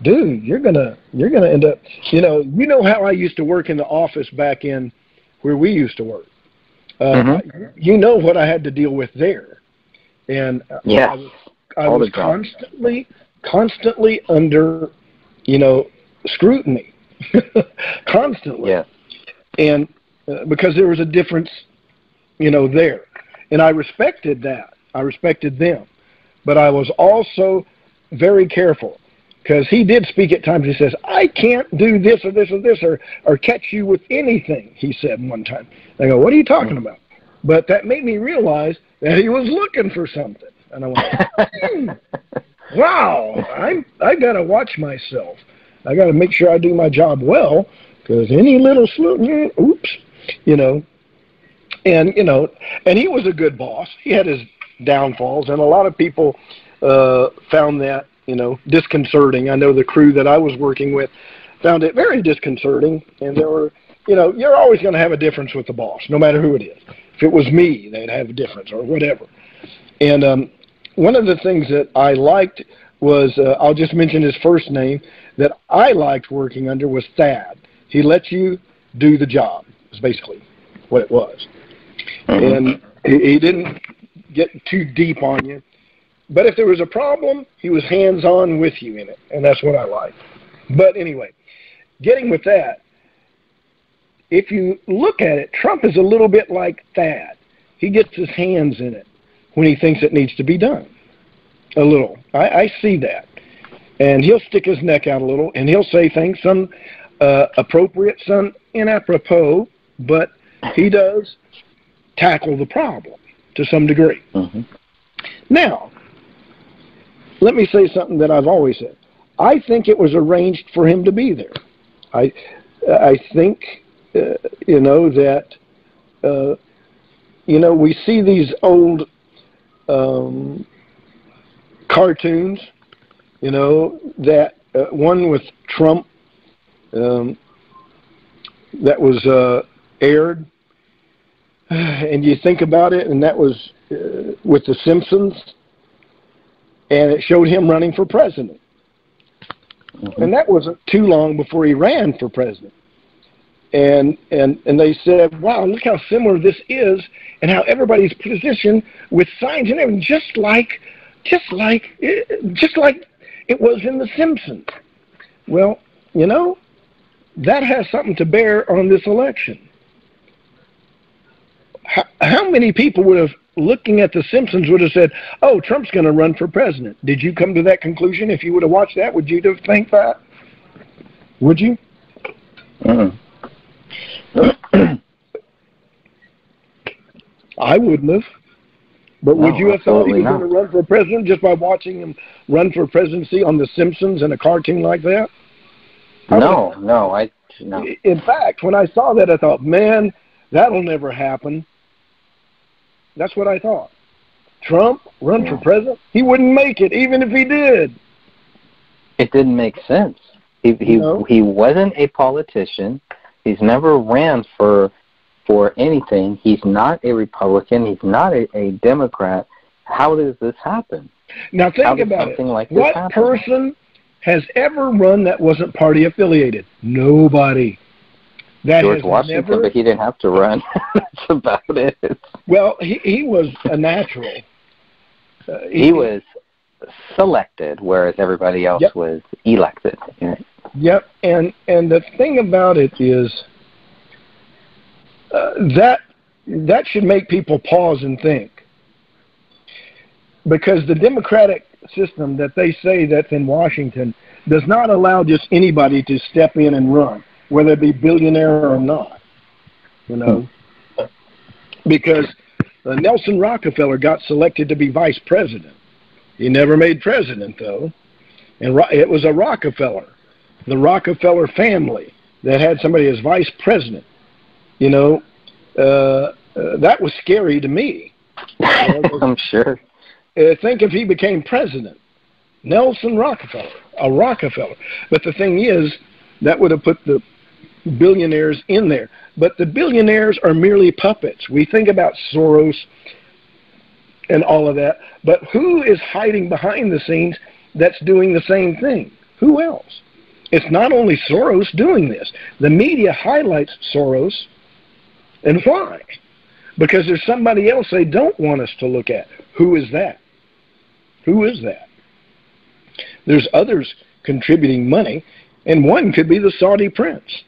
dude, you're gonna end up, you know how I used to work in the office back in where we used to work. You know what I had to deal with there. And I was constantly under, scrutiny. Constantly. Yeah. And because there was a difference, there. And I respected that. I respected them. But I was also very careful because he did speak at times. He says, I can't do this or this or this or catch you with anything, he said one time. I go, what are you talking about? But that made me realize that he was looking for something. And I went, wow, I got to watch myself. I got to make sure I do my job well because any little oops, And, and he was a good boss. He had his downfalls, and a lot of people found that, disconcerting. I know the crew that I was working with found it very disconcerting, and there were, you're always going to have a difference with the boss, no matter who it is. If it was me, they'd have a difference or whatever. And one of the things that I liked was, I'll just mention his first name, that I liked working under was Thad. He let you do the job, is basically what it was. And he didn't get too deep on you. But if there was a problem, he was hands-on with you in it, and that's what I like. But anyway, getting with that, if you look at it, Trump is a little bit like Thad. He gets his hands in it when he thinks it needs to be done. A little. I see that. And he'll stick his neck out a little, and he'll say things, some appropriate, some inapropos, but he does tackle the problem to some degree. Now, let me say something that I've always said. I think it was arranged for him to be there. I think, that, we see these old cartoons, that one with Trump that was aired, and you think about it, and that was with The Simpsons, and it showed him running for president. And that wasn't too long before he ran for president. And they said, wow, look how similar this is and how everybody's positioned with signs and everything, just like it was in The Simpsons. Well, that has something to bear on this election. How many people would have, looking at The Simpsons, would have said, oh, Trump's going to run for president? Did you come to that conclusion? If you would have watched that, would you have think that? Would you? I wouldn't have. But would you have thought he was going to run for president just by watching him run for presidency on The Simpsons and a cartoon like that? No. No. In fact, when I saw that, I thought, man, that'll never happen. That's what I thought. Trump run for president? He wouldn't make it, even if he did. It didn't make sense. He wasn't a politician. He's never ran for anything. He's not a Republican. He's not a Democrat. How does this happen? Now think about it. Like what person has ever run that wasn't party affiliated? Nobody. George Washington, but he didn't have to run. That's about it. Well, he was a natural. He was selected, whereas everybody else was elected. Yep, and the thing about it is that should make people pause and think, because the democratic system that they say that's in Washington does not allow just anybody to step in and run, whether it be billionaire or not, because Nelson Rockefeller got selected to be vice president. He never made president, though, and it was a Rockefeller, the Rockefeller family, that had somebody as vice president. That was scary to me. I'm sure. Think if he became president, Nelson Rockefeller, a Rockefeller. But the thing is, that would have put the billionaires in there. But the billionaires are merely puppets. We think about Soros and all of that, but who is hiding behind the scenes that's doing the same thing? Who else? It's not only Soros doing this. The media highlights Soros. And why? Because there's somebody else they don't want us to look at. Who is that? Who is that? There's others contributing money, and one could be the Saudi prince.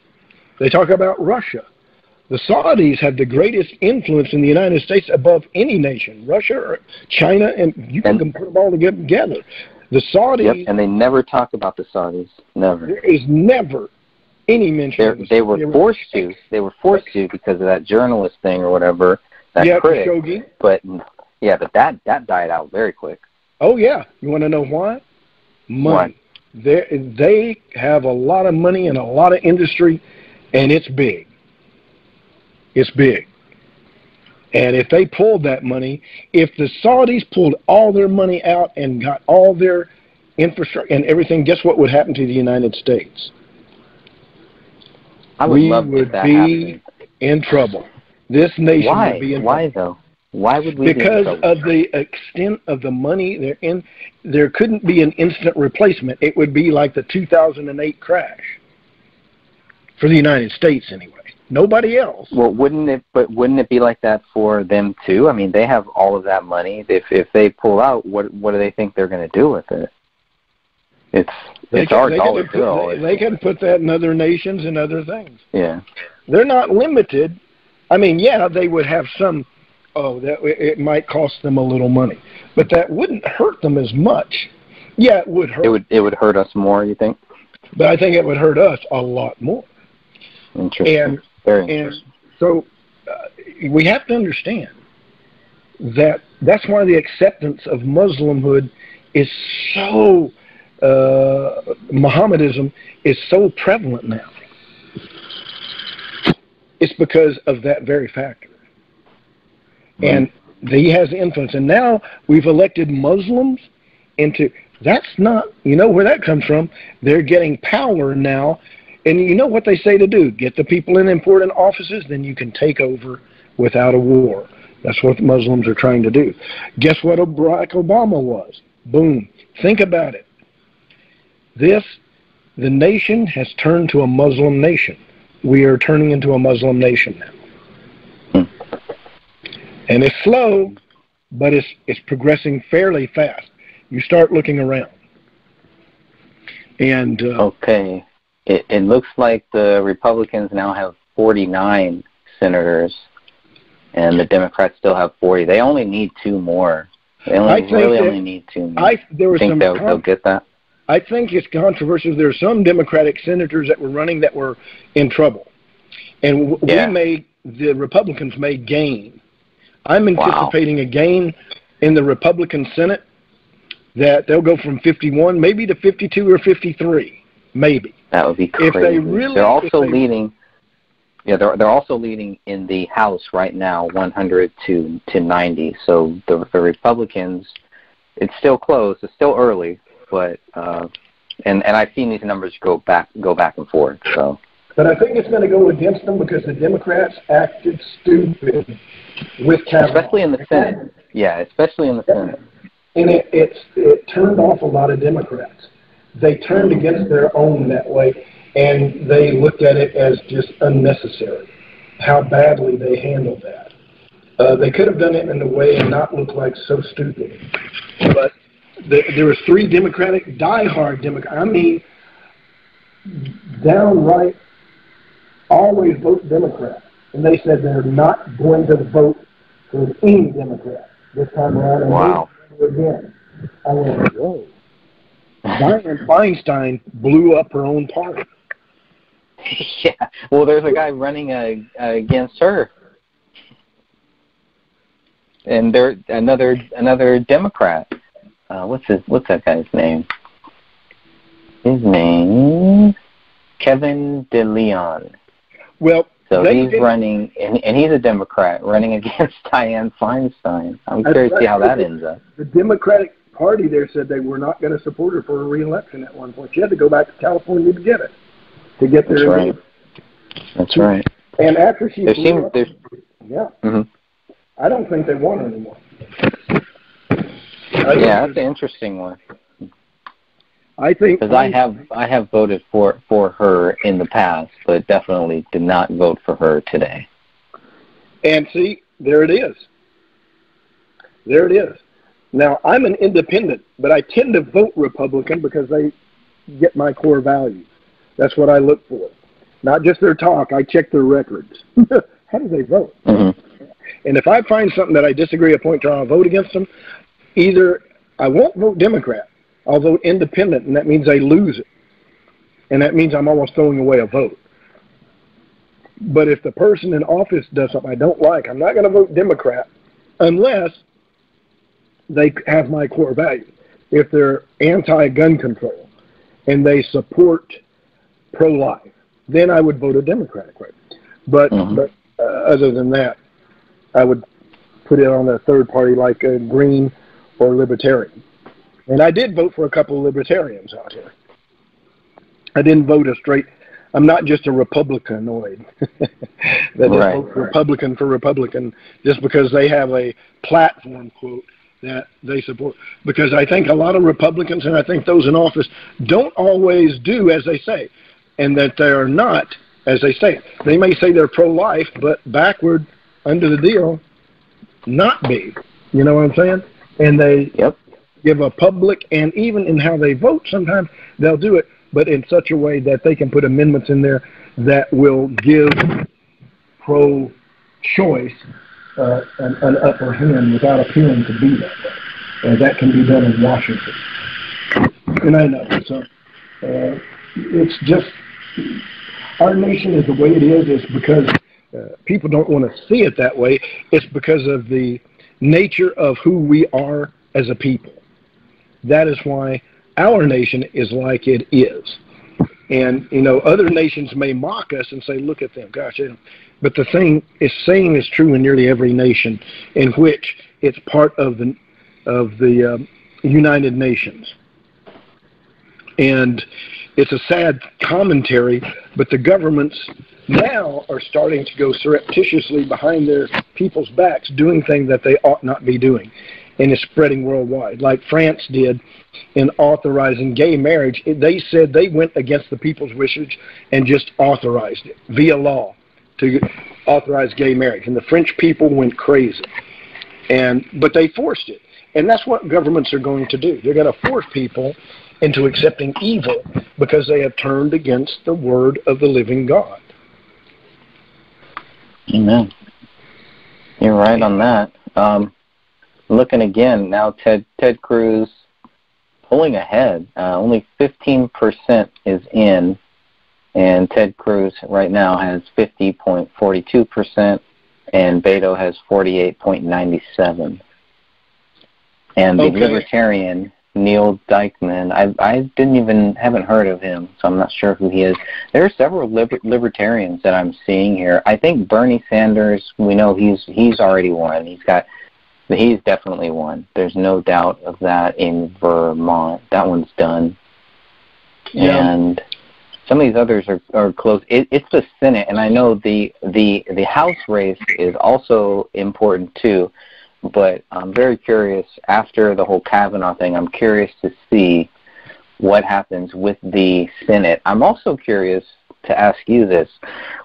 They talk about Russia. The Saudis have the greatest influence in the United States above any nation. Russia or China, and you can put them all together. The Saudis... Yep, and they never talk about the Saudis. Never. There is never any mention. They were forced to. They were forced to because of that journalist thing or whatever. That critic. Khashoggi. But that died out very quick. Oh yeah, you want to know why? Money. They have a lot of money and a lot of industry, and it's big. It's big. And if they pulled that money, if the Saudis pulled all their money out and got all their infrastructure and everything, guess what would happen to the United States? We would be in trouble. This nation would be in trouble. Why though? Why would we? Because of the extent of the money they're in. There couldn't be an instant replacement. It would be like the 2008 crash for the United States, anyway. Nobody else. Well, wouldn't it be like that for them too? I mean, they have all of that money. If they pull out, what do they think they're going to do with it? It's our dollar bill. They can put that in other nations and other things. Yeah. They're not limited. I mean, yeah, they would have some. It might cost them a little money, but that wouldn't hurt them as much. Yeah, it would hurt. It would hurt us more, you think? But I think it would hurt us a lot more. Interesting. Very interesting. And so we have to understand that's why the acceptance of Muslimhood is so, Mohammedanism is so prevalent now. It's because of that very factor. And he has influence. And now we've elected Muslims into, that's not, you know where that comes from? They're getting power now. And you know what they say to do? Get the people in important offices, then you can take over without a war. That's what the Muslims are trying to do. Guess what Barack Obama was? Boom. Think about it. The nation has turned to a Muslim nation. We are turning into a Muslim nation now. And it's slow, but it's progressing fairly fast. You start looking around. And okay. It looks like the Republicans now have 49 senators, and the Democrats still have 40. They only need 2 more. They only need 2 more. Think they'll get that? I think it's controversial. There are some Democratic senators that were running that were in trouble. And the Republicans may gain. I'm anticipating a gain in the Republican Senate, that they'll go from 51 maybe to 52 or 53. maybe. That would be crazy. If they really, they're also leading. Yeah, they're also leading in the House right now, 100 to 90. So the Republicans, it's still close. It's still early, but and I've seen these numbers go back and forth. So. But I think it's going to go against them because the Democrats acted stupid with Kavanaugh. Especially in the Senate. Yeah, especially in the Senate. And it turned off a lot of Democrats. They turned against their own that way, and they looked at it as just unnecessary, how badly they handled that. They could have done it in a way and not look like so stupid. But there was 3 Democratic, diehard Democrats. I mean, downright, always vote Democrat. And they said they're not going to vote for any Democrat this time around. And wow. Again. I went, whoa. Dianne Feinstein blew up her own party. Yeah. Well, there's a guy running against her. And there's another Democrat. What's that guy's name? His name Kevin DeLeon. Well, so he's running, and he's a Democrat running against Dianne Feinstein. I'm curious to see how that ends up. The Democratic Party there said they were not going to support her for a re-election at one point. She had to go back to California to get it, to get their. That's right. That's right. And after she, yeah. Mm-hmm. I don't think they want her anymore. Yeah, that's an interesting one. I think because I have voted for her in the past, but definitely did not vote for her today. And see, there it is. There it is. Now, I'm an independent, but I tend to vote Republican because they get my core values. That's what I look for. Not just their talk. I check their records. How do they vote? Mm-hmm. And if I find something that I disagree a point, I'll vote against them. Either I won't vote Democrat. I'll vote independent, and that means I lose it. And that means I'm almost throwing away a vote. But if the person in office does something I don't like, I'm not going to vote Democrat unless they have my core values. If they're anti-gun control and they support pro-life, then I would vote a Democratic way. But, other than that, I would put it on a third party like a Green or Libertarian. And I did vote for a couple of Libertarians out here. I didn't vote a straight. I'm not just a Republicanoid that just vote Republican for Republican just because they have a platform, quote, that they support. Because I think a lot of Republicans, and I think those in office, don't always do as they say, and that they are not as they say. They may say they're pro-life, but backward, under the deal, not be. You know what I'm saying? And they give a public, and even in how they vote, sometimes they'll do it, but in such a way that they can put amendments in there that will give pro-choice an upper hand without appearing to be that way. That can be done in Washington. And I know. So it's just, our nation is the way it is because people don't want to see it that way. It's because of the nature of who we are as a people. That is why our nation is like it is. And, you know, other nations may mock us and say, look at them, gosh. But the thing is, saying is true in nearly every nation in which it's part of the United Nations. And it's a sad commentary, but the governments now are starting to go surreptitiously behind their people's backs, doing things that they ought not be doing. And it's spreading worldwide, like France did in authorizing gay marriage. They said they went against the people's wishes and just authorized it via law to authorize gay marriage. And the French people went crazy. But they forced it. And that's what governments are going to do. They're going to force people into accepting evil because they have turned against the word of the living God. Amen. You're right on that. Looking again, now Ted Cruz pulling ahead. Only 15% is in, and Ted Cruz right now has 50.42%, and Beto has 48.97%. And the Libertarian Neil Dykeman. I haven't heard of him, so I'm not sure who he is. There are several libertarians that I'm seeing here. I think Bernie Sanders, we know he's already won. He's definitely won. There's no doubt of that in Vermont. That one's done. Yeah. And some of these others are close. It's the Senate, and I know the House race is also important too. But I'm very curious, after the whole Kavanaugh thing, I'm curious to see what happens with the Senate. I'm also curious to ask you this.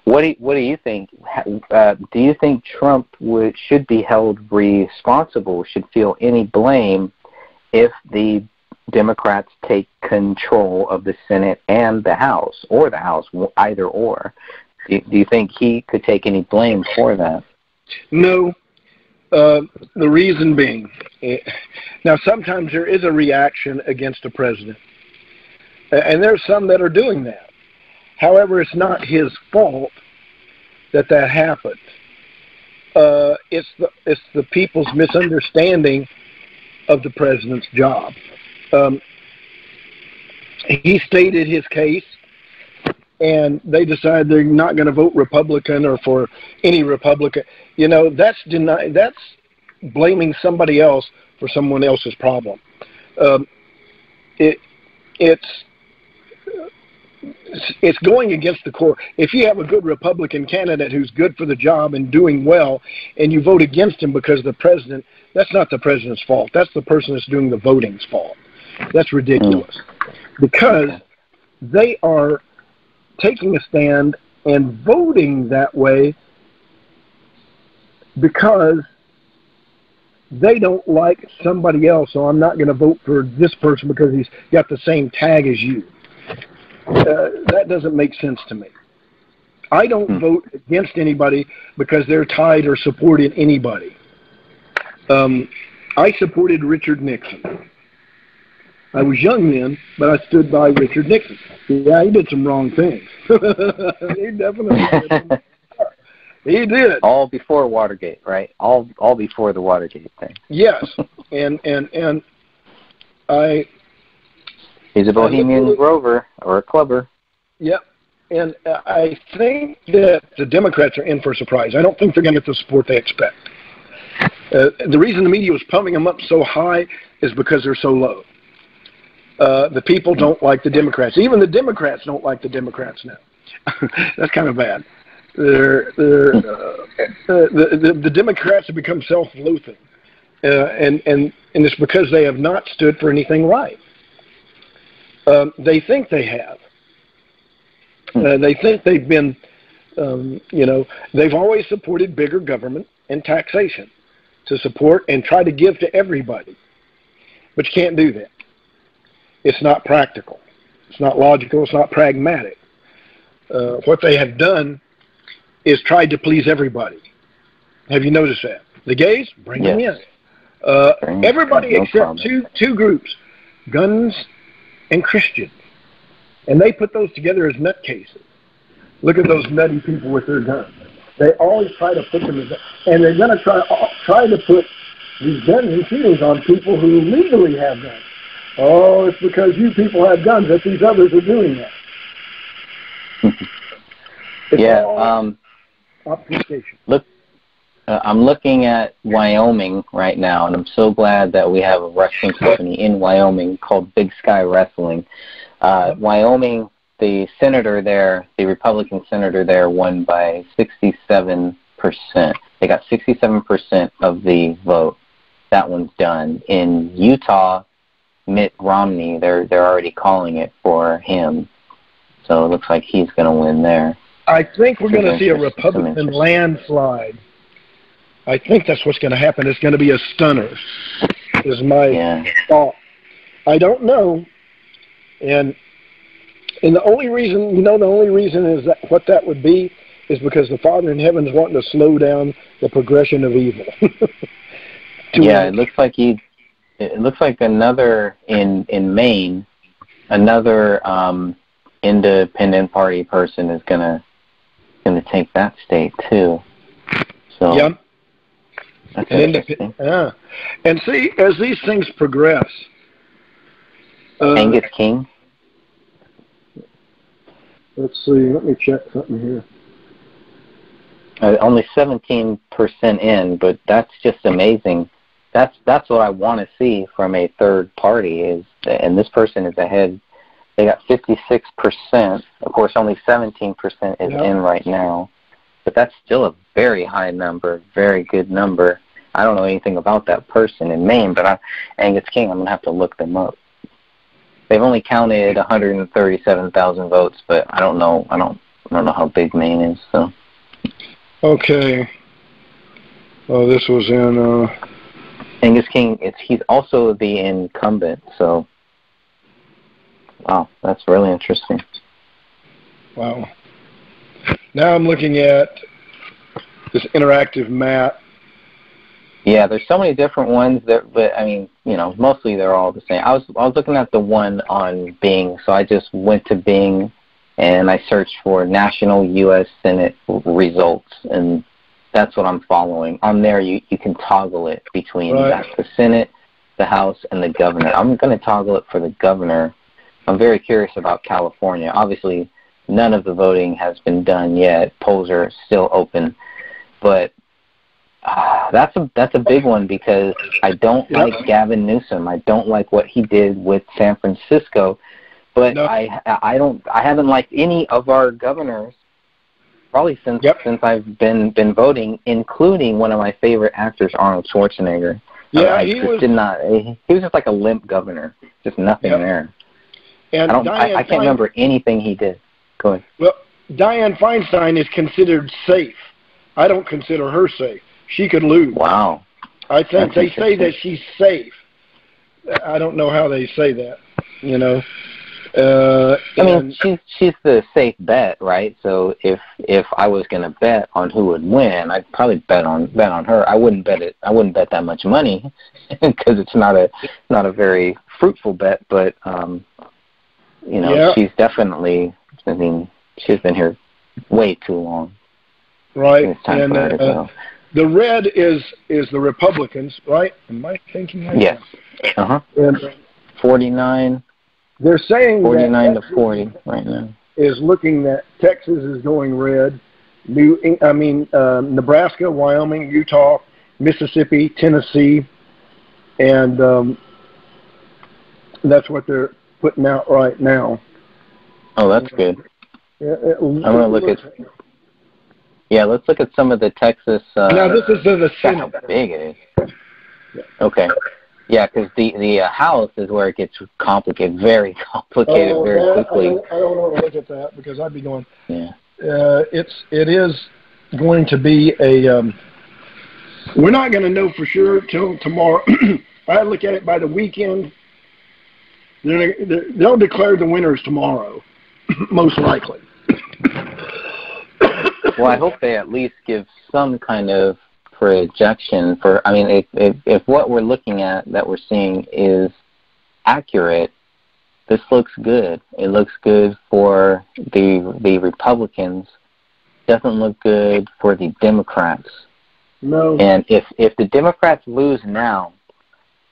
What do you think? Do you think Trump should be held responsible, should feel any blame if the Democrats take control of the Senate and the House, or the House, either or? Do you think he could take any blame for that? No. The reason being, now sometimes there is a reaction against a president, and there's some that are doing that. However, it's not his fault that happened. It's the people's misunderstanding of the president's job. He stated his case, and they decide they're not going to vote Republican or for any Republican. You know, that's blaming somebody else for someone else's problem. It's going against the core. If you have a good Republican candidate who's good for the job and doing well, and you vote against him because of the president, that's not the president's fault. That's the person that's doing the voting's fault. That's ridiculous. Because they are taking a stand and voting that way because they don't like somebody else, so I'm not going to vote for this person because he's got the same tag as you. That doesn't make sense to me. I don't vote against anybody because they're tied or supported anybody. I supported Richard Nixon. I was young then, but I stood by Richard Nixon. Yeah, he did some wrong things. He definitely did. He did. All before Watergate, right? All before the Watergate thing. Yes, and I. He's a Bohemian Grover or a clubber. Yep, and I think that the Democrats are in for a surprise. I don't think they're going to get the support they expect. The reason the media was pumping them up so high is because they're so low. The people don't like the Democrats. Even the Democrats don't like the Democrats now. That's kind of bad. The Democrats have become self-loathing, and it's because they have not stood for anything right. They think they have. They think they've been, they've always supported bigger government and taxation to support and try to give to everybody. But you can't do that. It's not practical. It's not logical. It's not pragmatic. What they have done is tried to please everybody. Have you noticed that? The gays, bring them in. Everybody except two groups, guns and Christians. And they put those together as nutcases. Look at those nutty people with their guns. They always try to put them in, and they're going to try to put these guns and shootings on people who legally have guns. Oh, it's because you people have guns that these others are doing that. Obfuscation. Look, I'm looking at Wyoming right now, and I'm so glad that we have a wrestling company in Wyoming called Big Sky Wrestling. Wyoming, the senator there, the Republican senator there, won by 67%. They got 67% of the vote. That one's done. In Utah, Mitt Romney, they're already calling it for him. So it looks like he's going to win there. I think we're going to see a Republican landslide. I think that's what's going to happen. It's going to be a stunner, is my thought. I don't know. And the only reason, is that what that would be is because the Father in heaven is wanting to slow down the progression of evil. It looks like another in Maine, another independent party person is gonna take that state too. So yeah, that's interesting. And see, as these things progress, Angus King. Let's see. Let me check something here. Only 17% in, but that's just amazing. That's what I want to see from a third party and this person is ahead. They got 56%. Of course, only 17% is in right now, but that's still a very high number, very good number. I don't know anything about that person in Maine, but Angus King, I'm gonna have to look them up. They've only counted 137,000 votes, but I don't know how big Maine is. So. Okay. Oh, this was in. Angus King. He's also the incumbent. So. Wow, that's really interesting. Wow. Now I'm looking at this interactive map. Yeah, there's so many different ones but I mean, mostly they're all the same. I was looking at the one on Bing, so I just went to Bing and I searched for National U.S. Senate results, and that's what I'm following. On there, you can toggle it between the Senate, the House, and the governor. I'm going to toggle it for the governor. I'm very curious about California. Obviously, none of the voting has been done yet. Polls are still open, but that's a big one because I don't like Gavin Newsom. I don't like what he did with San Francisco, but I haven't liked any of our governors probably since I've been voting, including one of my favorite actors, Arnold Schwarzenegger. Yeah, he was just like a limp governor, just nothing there. And I can't remember anything he did. Go ahead. Well, Dianne Feinstein is considered safe. I don't consider her safe. She could lose. Wow. I think they say that she's safe. I don't know how they say that, I mean, she's the safe bet, right? So if I was going to bet on who would win, I'd probably bet on her. I wouldn't bet that much money because it's not a very fruitful bet. But she's definitely. I mean, she's been here way too long. Right. It's time for her to go. The red is the Republicans, right? Am I thinking right? Yes. And 49. They're saying 49 to 40 right now. Is looking that Texas is going red. Nebraska, Wyoming, Utah, Mississippi, Tennessee, and that's what they're putting out right now. Oh, that's good. I'm gonna look at. Yeah, let's look at some of the Texas. Now this is the Senate. How big it is. Okay. Yeah, because the House is where it gets complicated, very complicated, very quickly. I don't want to look at that because I'd be going. Yeah. It is going to be a. We're not going to know for sure till tomorrow. I look at it by the weekend. They'll declare the winners tomorrow, most likely. Well, I hope they at least give some kind of projection for. I mean, if what we're looking at that we're seeing is accurate, this looks good. It looks good for the Republicans. Doesn't look good for the Democrats. No. And if the Democrats lose now,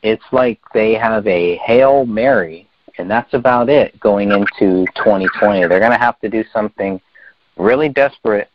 it's like they have a Hail Mary, and that's about it going into 2020. They're going to have to do something really desperate.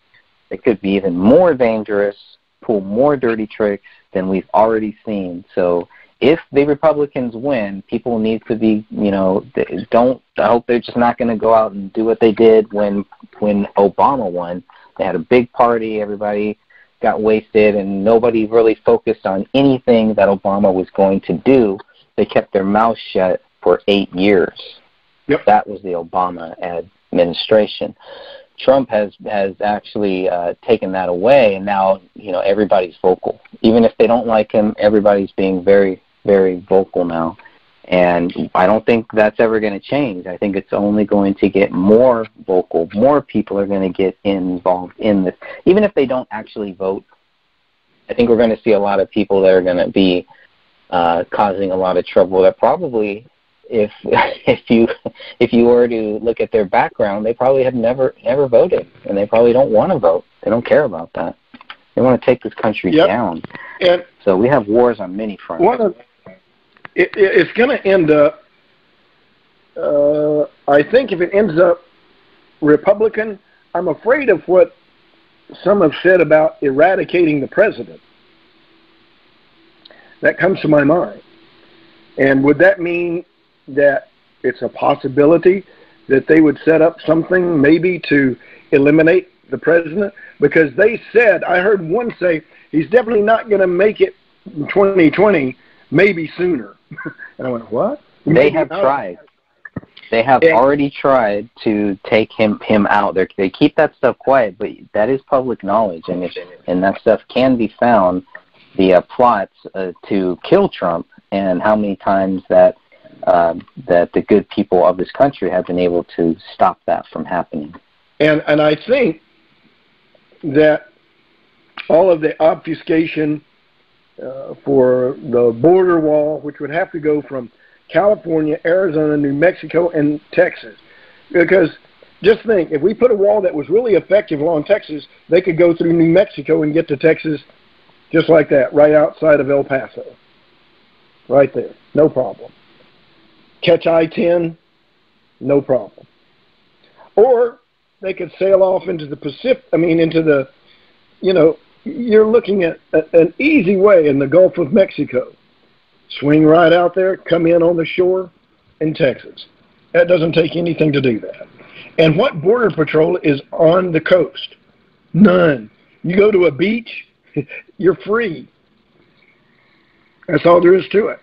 It could be even more dangerous, pull more dirty tricks than we've already seen. So if the Republicans win, people need to be, I hope they're just not going to go out and do what they did when Obama won. They had a big party, everybody got wasted, and nobody really focused on anything that Obama was going to do. They kept their mouth shut for 8 years. Yep. That was the Obama administration. Trump has actually taken that away, and now everybody's vocal. Even if they don't like him, everybody's being very, very vocal now. And I don't think that's ever going to change. I think it's only going to get more vocal. More people are going to get involved in this. Even if they don't actually vote, I think we're going to see a lot of people that are going to be causing a lot of trouble that probably, if you were to look at their background, they probably have never voted, and they probably don't want to vote. They don't care about that. They want to take this country down. And so we have wars on many fronts. It's going to end up I think if it ends up Republican, I'm afraid of what some have said about eradicating the president. That comes to my mind. And would that mean that it's a possibility that they would set up something maybe to eliminate the president? Because they said, I heard one say, he's definitely not going to make it in 2020, maybe sooner. And I went, what? They have tried. They have already tried to take him out. They keep that stuff quiet, but that is public knowledge, and that stuff can be found. The plots to kill Trump, and how many times that the good people of this country have been able to stop that from happening. And I think that all of the obfuscation for the border wall, which would have to go from California, Arizona, New Mexico, and Texas. Because just think, if we put a wall that was really effective along Texas, they could go through New Mexico and get to Texas just like that, right outside of El Paso. Right there. No problem. Catch I-10, no problem. Or they could sail off into the Pacific, you're looking at an easy way in the Gulf of Mexico. Swing right out there, come in on the shore in Texas. That doesn't take anything to do that. And what border patrol is on the coast? None. You go to a beach, you're free. That's all there is to it.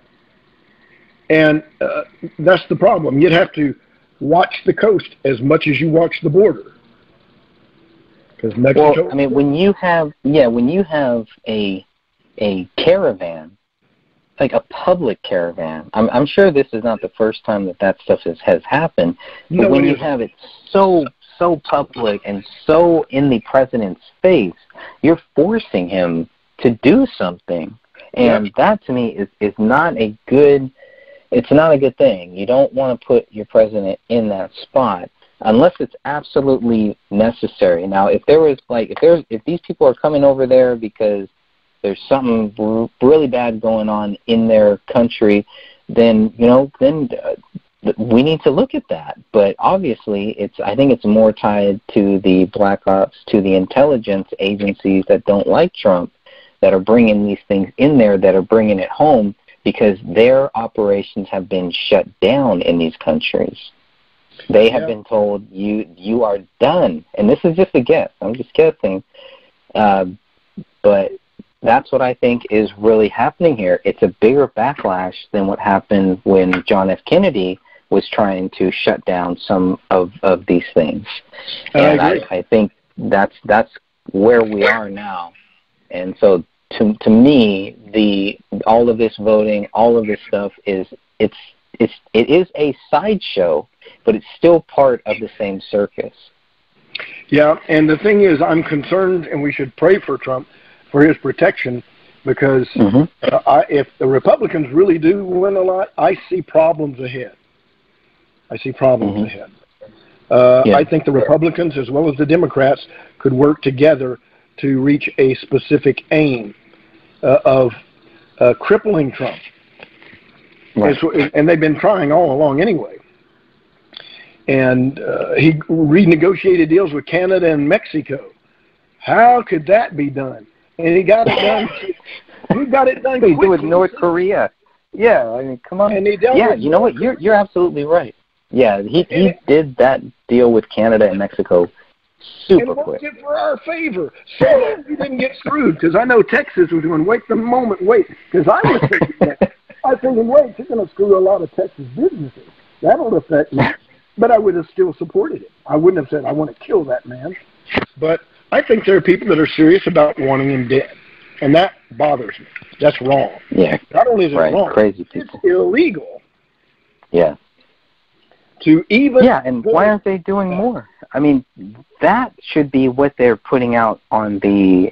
And that's the problem. You'd have to watch the coast as much as you watch the border. Because Mexico. Well, when you have a caravan, like a public caravan. I'm sure this is not the first time that stuff has happened. But no, when you have it so public and so in the president's face, you're forcing him to do something, and that to me is not a good. It's not a good thing. You don't want to put your president in that spot unless it's absolutely necessary. Now, if these people are coming over there because there's something really bad going on in their country, then we need to look at that. But obviously, I think it's more tied to the black ops, to the intelligence agencies that don't like Trump, that are bringing these things in there, that are bringing it home, because their operations have been shut down in these countries. They have been told, you are done. And this is just a guess. I'm just guessing. But that's what I think is really happening here. It's a bigger backlash than what happened when John F. Kennedy was trying to shut down some of these things. And I think that's where we are now. And so to me, all of this voting, all of this stuff it is a sideshow, but it's still part of the same circus. Yeah, and the thing is, I'm concerned, and we should pray for Trump for his protection, because if the Republicans really do win a lot, I see problems ahead. I think the Republicans, as well as the Democrats, could work together to reach a specific aim of crippling Trump. Right. And they've been trying all along anyway. And he renegotiated deals with Canada and Mexico. How could that be done? And he got it done. He got it done quickly. With North Korea. Yeah, come on. And you know what? You're absolutely right. Yeah, he did that deal with Canada and Mexico super quick. And worked it for our favor. So we didn't get screwed, because I know Texas was going, wait, because I was thinking that. I was thinking, wait, you're going to screw a lot of Texas businesses. That'll affect me. But I would have still supported it. I wouldn't have said, I want to kill that man. But I think there are people that are serious about wanting him dead. And that bothers me. That's wrong. Yeah. Not only is it wrong, crazy people. It's illegal. Yeah. And why aren't they doing more? That should be what they're putting out on the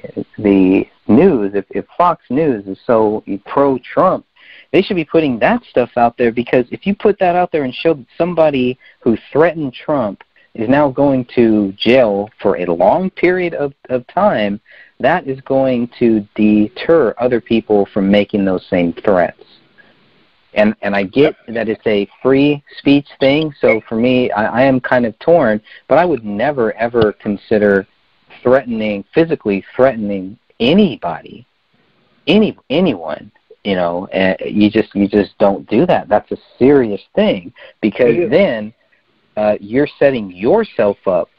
news. If Fox News is so pro-Trump, they should be putting that stuff out there, because if you put that out there and show that somebody who threatened Trump is now going to jail for a long period of time, that is going to deter other people from making those same threats. And I get that it's a free speech thing, so for me, I am kind of torn, but I would never, ever consider physically threatening anybody, anyone. You know, you just don't do that. That's a serious thing, because then you're setting yourself up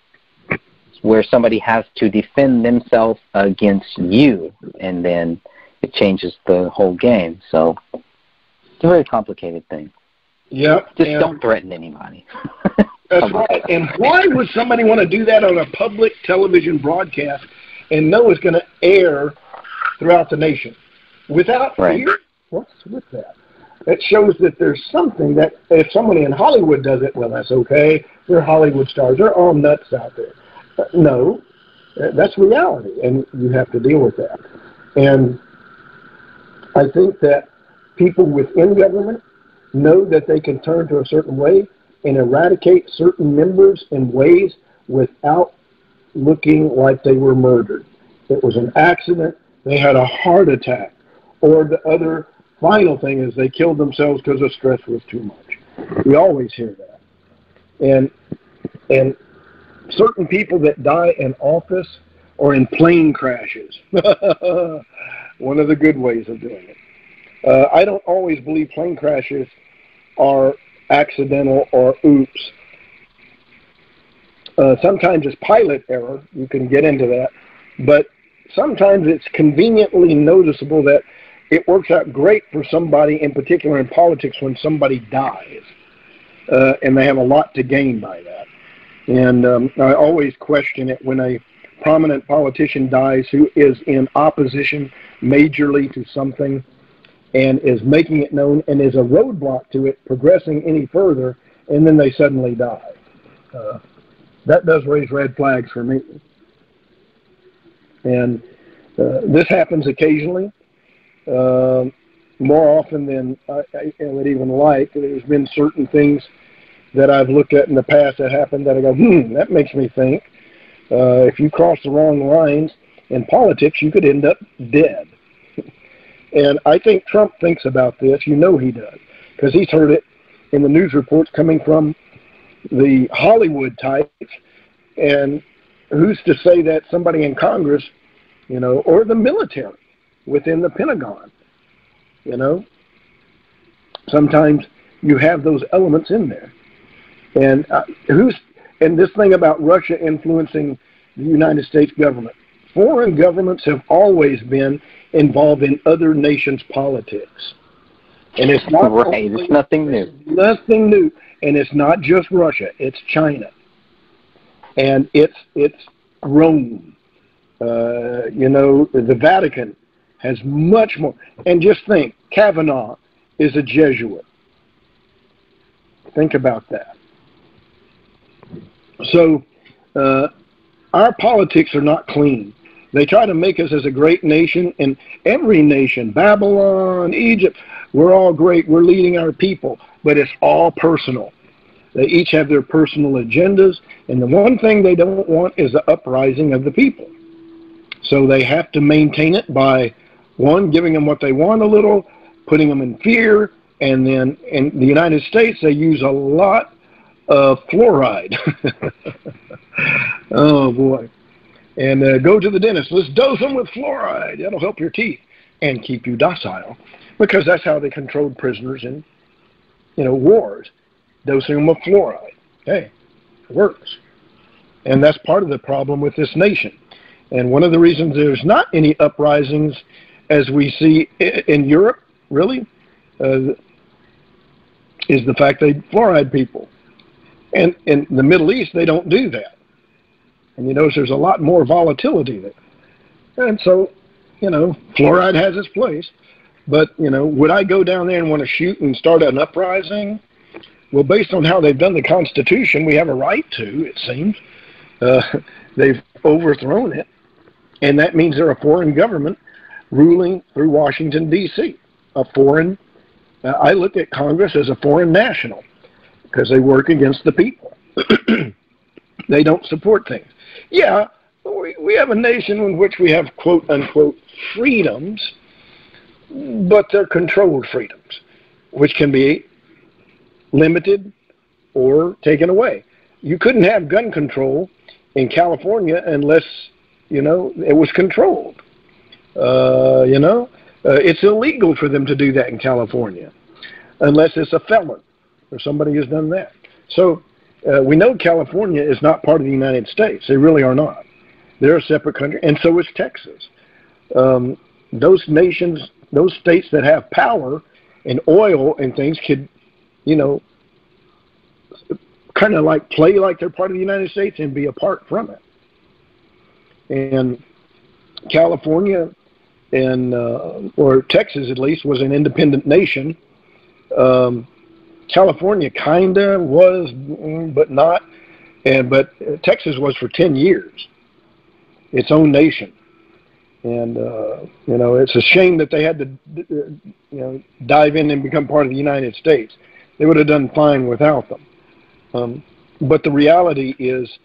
where somebody has to defend themselves against you, and then it changes the whole game. So it's a very complicated thing. Yeah. Just don't threaten anybody. That's right. And why would somebody want to do that on a public television broadcast and know it's going to air throughout the nation without fear? What's with that? It shows that there's something that if somebody in Hollywood does it, well, that's okay. They're Hollywood stars. They're all nuts out there. No, that's reality, and you have to deal with that. And I think that people within government know that they can turn to a certain way and eradicate certain members in ways without looking like they were murdered. It was an accident, they had a heart attack, or the other final thing is they killed themselves because the stress was too much. We always hear that. And certain people that die in office or in plane crashes. One of the good ways of doing it. I don't always believe plane crashes are accidental or oops. Sometimes it's pilot error. You can get into that. But sometimes it's conveniently noticeable that it works out great for somebody, in particular in politics, when somebody dies. And they have a lot to gain by that. And I always question it when a prominent politician dies who is in opposition majorly to something and is making it known and is a roadblock to it progressing any further, and then they suddenly die. That does raise red flags for me. And this happens occasionally, more often than I would even like. There's been certain things that I've looked at in the past that happened that I go, that makes me think. If you cross the wrong lines in politics, you could end up dead. And I think Trump thinks about this. You know he does, because he's heard it in the news reports coming from the Hollywood types. And who's to say that somebody in Congress, you know, or the military within the Pentagon, you know, sometimes you have those elements in there. And and this thing about Russia influencing the United States government. Foreign governments have always been involved in other nations' politics. And it's not right. It's nothing new. Nothing new. And it's not just Russia. It's China. And it's Rome. You know, the Vatican has much more. And just think, Kavanaugh is a Jesuit. Think about that. So our politics are not clean. They try to make us as a great nation, and every nation, Babylon, Egypt, we're all great. We're leading our people, but it's all personal. They each have their personal agendas, and the one thing they don't want is the uprising of the people. So they have to maintain it by, one, giving them what they want a little, putting them in fear, and then in the United States they use a lot of fluoride. Oh, boy. And go to the dentist. Let's dose them with fluoride. That'll help your teeth and keep you docile, because that's how they controlled prisoners in, you know, wars, dosing them with fluoride. Hey, it works. And that's part of the problem with this nation. And one of the reasons there's not any uprisings as we see in Europe, really, is the fact they fluoride people. And in the Middle East, they don't do that. And you notice there's a lot more volatility there. And so, you know, fluoride has its place. But, you know, would I go down there and want to shoot and start an uprising? Well, based on how they've done the Constitution, we have a right to, it seems. They've overthrown it. And that means they're a foreign government ruling through Washington, D.C. A foreign, I look at Congress as a foreign national, because they work against the people. They don't support things. Yeah, we have a nation in which we have quote-unquote freedoms, but they're controlled freedoms. which can be limited or taken away. You couldn't have gun control in California unless, it was controlled. It's illegal for them to do that in California unless it's a felon or somebody has done that. So we know California is not part of the United States. They really are not. They're a separate country, and so is Texas. Those nations, those states that have power and oil and things could, kind of like play like they're part of the United States and be apart from it. And California and or Texas at least was an independent nation. California kinda was, but not. But Texas was for 10 years, its own nation. And it's a shame that they had to dive in and become part of the United States. They would have done fine without them. But the reality is,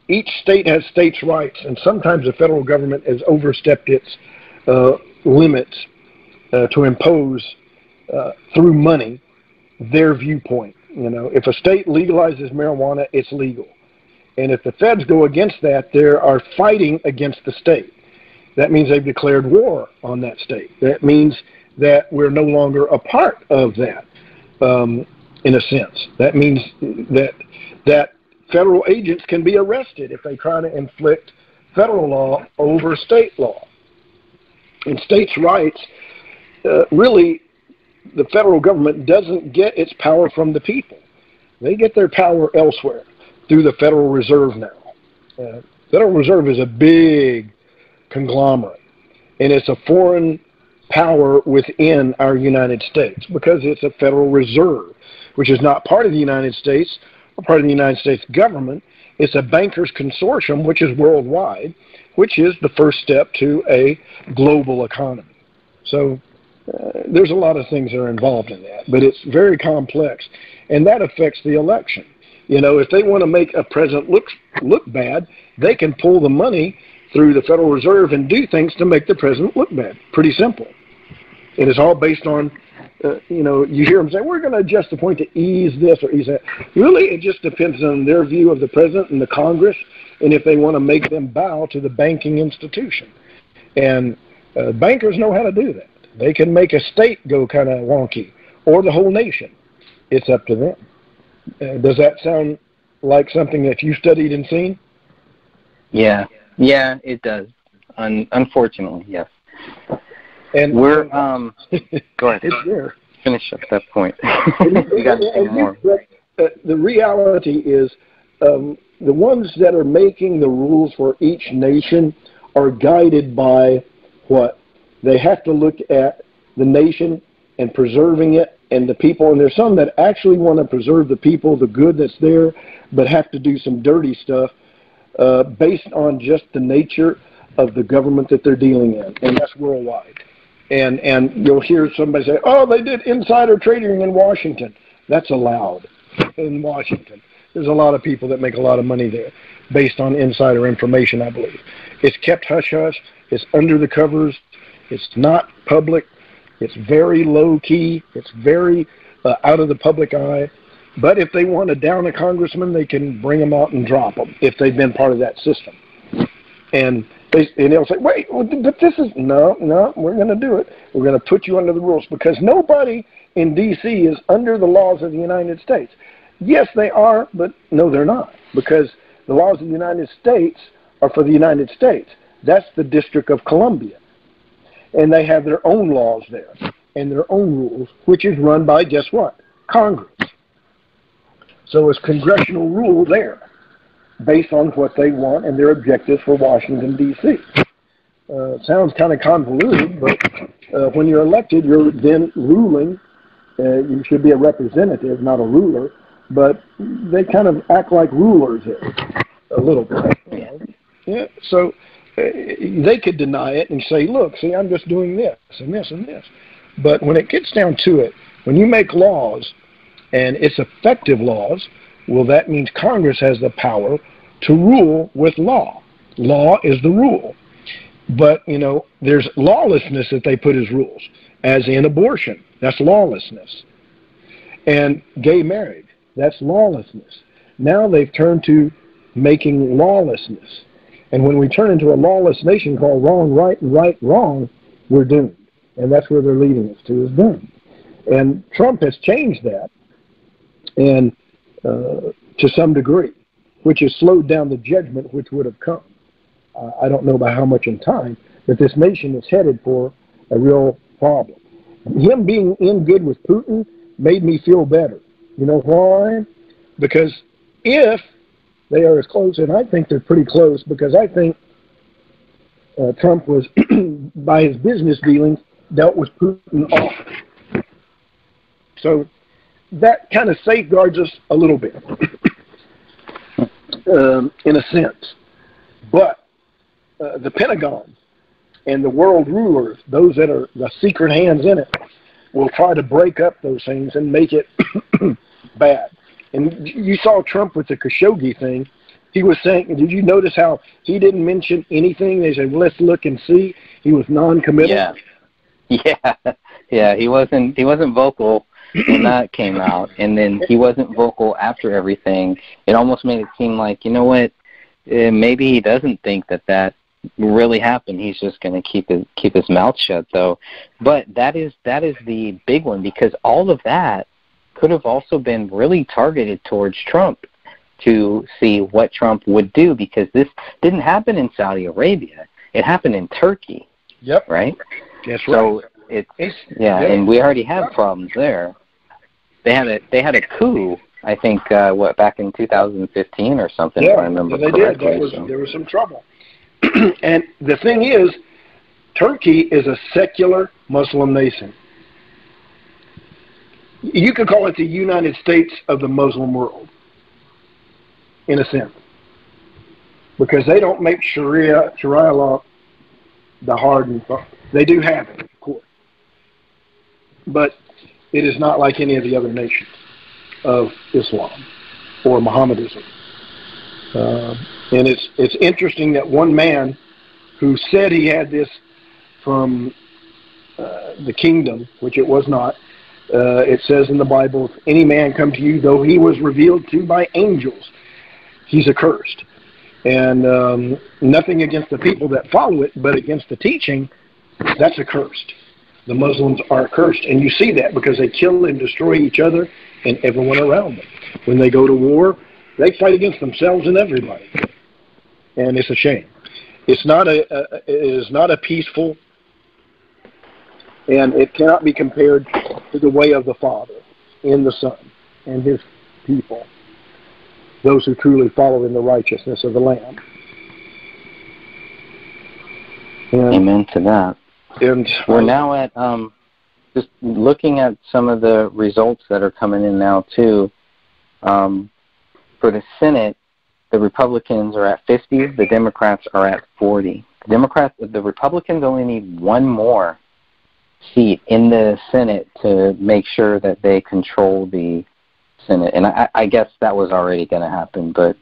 each state has states' rights, and sometimes the federal government has overstepped its limits to impose through money their viewpoint. If a state legalizes marijuana, it's legal, and if the feds go against that, they are fighting against the state. That means they've declared war on that state. That means that we're no longer a part of that, in a sense. That means that federal agents can be arrested if they try to inflict federal law over state law. And states' rights, really, the federal government doesn't get its power from the people. They get their power elsewhere through the Federal Reserve now. Federal Reserve is a big conglomerate, and it's a foreign power within our United States because it's a Federal Reserve, which is not part of the United States or part of the United States government. It's a bankers consortium, which is worldwide, which is the first step to a global economy. So there's a lot of things that are involved in that, but it's very complex, and that affects the election. If they want to make a president look bad, they can pull the money through the Federal Reserve and do things to make the president look bad. Pretty simple. And it's all based on, you hear them say, we're going to adjust the point to ease this or ease that. Really, it just depends on their view of the president and the Congress, and if they want to make them bow to the banking institution. And bankers know how to do that. They can make a state go kind of wonky, or the whole nation. It's up to them. Does that sound like something that you studied and seen? Yeah, it does. Unfortunately, yes. And we're go ahead. It's there. Finish up that point. You got to say more. The reality is, the ones that are making the rules for each nation are guided by what? They have to look at the nation and preserving it and the people. And there's some that actually want to preserve the people, the good that's there, but have to do some dirty stuff based on just the nature of the government that they're dealing in. And that's worldwide. And you'll hear somebody say, oh, they did insider trading in Washington. That's allowed in Washington. There's a lot of people that make a lot of money there based on insider information, I believe. It's kept hush-hush. It's under the covers. It's not public. It's very low-key. It's very out of the public eye. But if they want to down a congressman, they can bring them out and drop them if they've been part of that system. And they'll say, wait, but this is, no, we're going to do it. We're going to put you under the rules because nobody in D.C. is under the laws of the United States. Yes, they are, but no, they're not, because the laws of the United States are for the United States. That's the District of Columbia. And they have their own laws there and their own rules, which is run by, guess what? Congress. So it's congressional rule there based on what they want and their objectives for Washington, D.C. Sounds kind of convoluted, but when you're elected, you're then ruling. You should be a representative, not a ruler, but they kind of act like rulers there a little bit. Yeah. So they could deny it and say, look, see, I'm just doing this and this and this. But when it gets down to it, when you make laws and it's effective laws, well, that means Congress has the power to rule with law. Law is the rule. But, you know, there's lawlessness that they put as rules, as in abortion. That's lawlessness. And gay marriage, that's lawlessness. Now they've turned to making lawlessness. And when we turn into a lawless nation called wrong, right, and right, wrong, we're doomed. And that's where they're leading us to, is doomed. And Trump has changed that, and to some degree, which has slowed down the judgment which would have come. I don't know by how much in time, but this nation is headed for a real problem. Him being in good with Putin made me feel better. You know why? Because if they are as close, and I think they're pretty close, because I think Trump was, by his business dealings, dealt with Putin off. So that kind of safeguards us a little bit, in a sense. But the Pentagon and the world rulers, those that are the secret hands in it, will try to break up those things and make it bad. And you saw Trump with the Khashoggi thing. He was saying, did you notice how he didn't mention anything? They said, well, let's look and see. He was non-committal. Yeah. He wasn't vocal when that came out, and then he wasn't vocal after everything. It almost made it seem like, you know what? Maybe he doesn't think that really happened. He's just going to keep his mouth shut, though. But that is the big one, because all of that could have also been really targeted towards Trump to see what Trump would do, because this didn't happen in Saudi Arabia. It happened in Turkey. Yep. Right? That's so right. And we already had problems there. They had a coup, I think, back in 2015 or something, if I remember correctly. There was some trouble. And the thing is, Turkey is a secular Muslim nation. You could call it the United States of the Muslim world, in a sense, because they don't make Sharia law the hard and fast. They do have it, of course, but it is not like any of the other nations of Islam or Mohammedanism. And it's interesting that one man who said he had this from the kingdom, which it was not, it says in the Bible, if any man come to you, though he was revealed to by angels, he's accursed. And nothing against the people that follow it, but against the teaching, that's accursed. The Muslims are accursed. And you see that because they kill and destroy each other and everyone around them. When they go to war, they fight against themselves and everybody. And it's a shame. It is not a peaceful, and it cannot be compared to the way of the Father in the Son and his people, those who truly follow in the righteousness of the Lamb. And, amen to that. And we're now at just looking at some of the results that are coming in now too. For the Senate, the Republicans are at 50. The Democrats are at 40. The Republicans only need one more seat in the Senate to make sure that they control the Senate. And I guess that was already going to happen, but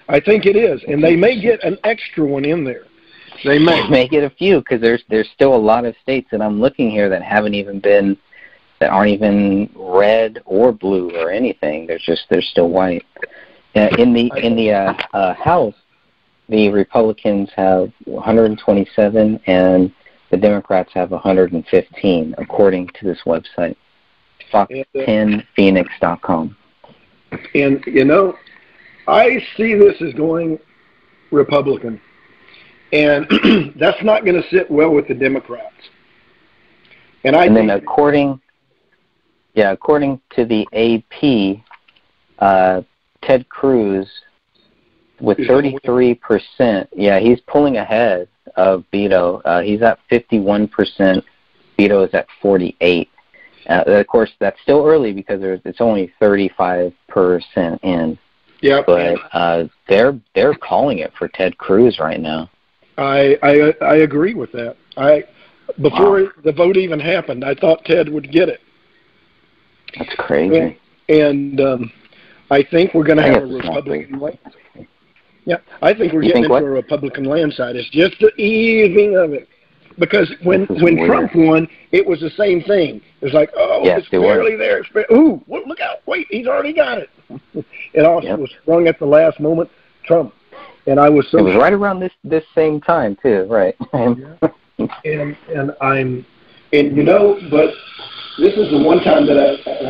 I think it is, and they may get an extra one in there. They may get a few, because there's still a lot of states that I'm looking here that aren't even red or blue or anything. They're still white. In the House, the Republicans have 127 and the Democrats have 115, according to this website, Fox10Phoenix.com. And you know, I see this as going Republican. And that's not going to sit well with the Democrats. And then according to the AP, Ted Cruz with 33%, he's pulling ahead of Beto. He's at 51%. Beto is at 48%. Of course, that's still early because it's only 35% in. Yeah. But they're calling it for Ted Cruz right now. I agree with that. Before the vote even happened, I thought Ted would get it. That's crazy. And I think we're going to have a Republican. Yeah, I think we're getting into a Republican landslide. It's just the easing of it. Because when Trump won, it was the same thing. It was like, oh, it's barely there. Ooh, look out. Wait, he's already got it. It also was sprung at the last moment, Trump. And I was so... It was right around this same time, too, right? And you know, but this is the one time that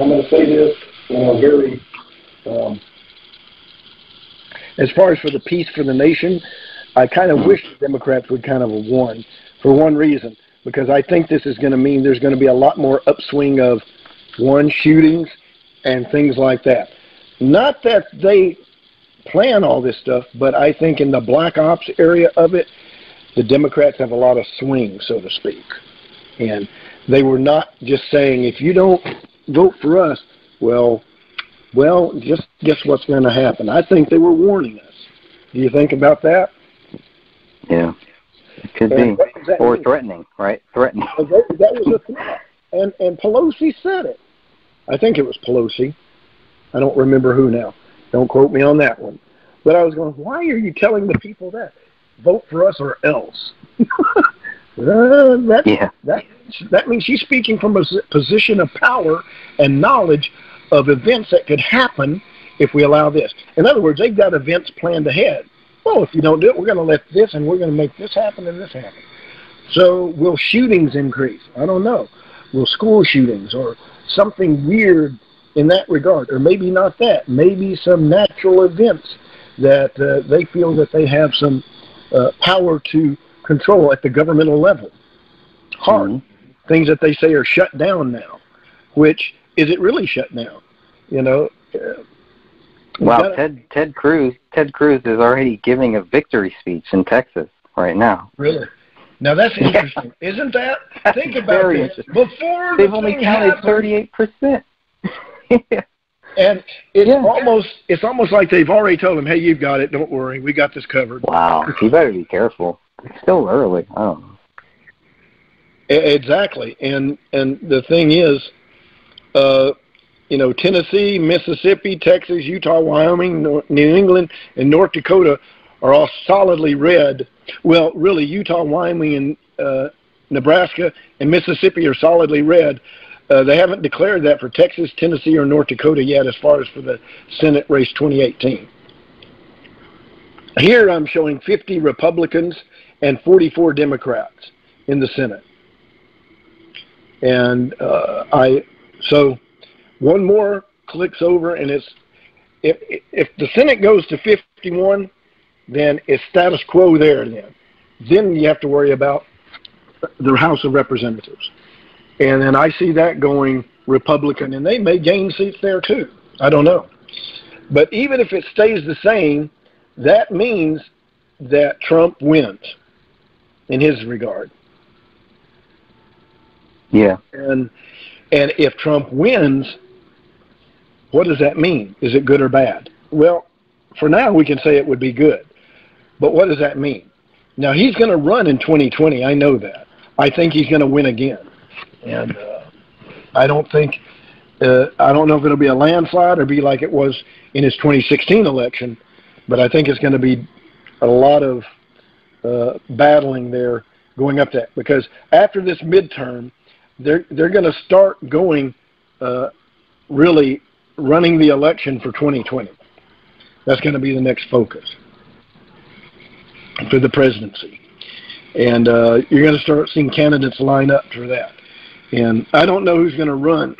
I'm going to say this in a very... as far as for the peace for the nation, I kind of wish the Democrats would kind of have won. For one reason, because I think this is going to mean there's going to be a lot more upswing of shootings and things like that. Not that they plan all this stuff, but I think in the black ops area of it, the Democrats have a lot of swing, so to speak. And they were not just saying, if you don't vote for us, well, just guess what's going to happen. I think they were warning us. Do you think about that? Yeah. It could be. Or threatening, right? Threatening. That was a threat. And Pelosi said it. I think it was Pelosi. I don't remember who now. Don't quote me on that one. But I was going, why are you telling the people that? Vote for us or else. That means she's speaking from a position of power and knowledge of events that could happen if we allow this. In other words, they've got events planned ahead. Well, if you don't do it, we're going to let this, and we're going to make this happen and this happen. So will shootings increase? I don't know. Will school shootings or something weird in that regard? Or maybe not that. Maybe some natural events that they feel that they have some power to control at the governmental level. Hard. Things that they say are shut down now. Which, is it really shut down? You know... Wow, Ted Cruz is already giving a victory speech in Texas right now. Really? Now that's interesting, isn't that? Think about this. Before they've only counted 38%. And it's almost like they've already told him, hey, you've got it. Don't worry, we got this covered. Wow, you better be careful. It's still early. I don't know. Exactly, and the thing is, you know, Tennessee, Mississippi, Texas, Utah, Wyoming, New England, and North Dakota are all solidly red. Well, really, Utah, Wyoming, and Nebraska and Mississippi are solidly red. They haven't declared that for Texas, Tennessee, or North Dakota yet as far as for the Senate race 2018. Here I'm showing 50 Republicans and 44 Democrats in the Senate. And so one more clicks over, and it's if the Senate goes to 51, then it's status quo there. Then you have to worry about the House of Representatives, and then I see that going Republican, and they may gain seats there too. I don't know, but even if it stays the same, that means that Trump wins in his regard. Yeah, and if Trump wins, what does that mean? Is it good or bad? Well, for now, we can say it would be good. But what does that mean? Now, he's going to run in 2020. I know that. I think he's going to win again. And I don't know if it'll be a landslide or be like it was in his 2016 election, but I think it's going to be a lot of battling there going up to that. Because after this midterm, they're going to start going really running the election for 2020. That's going to be the next focus for the presidency. And you're going to start seeing candidates line up for that. And I don't know who's going to run.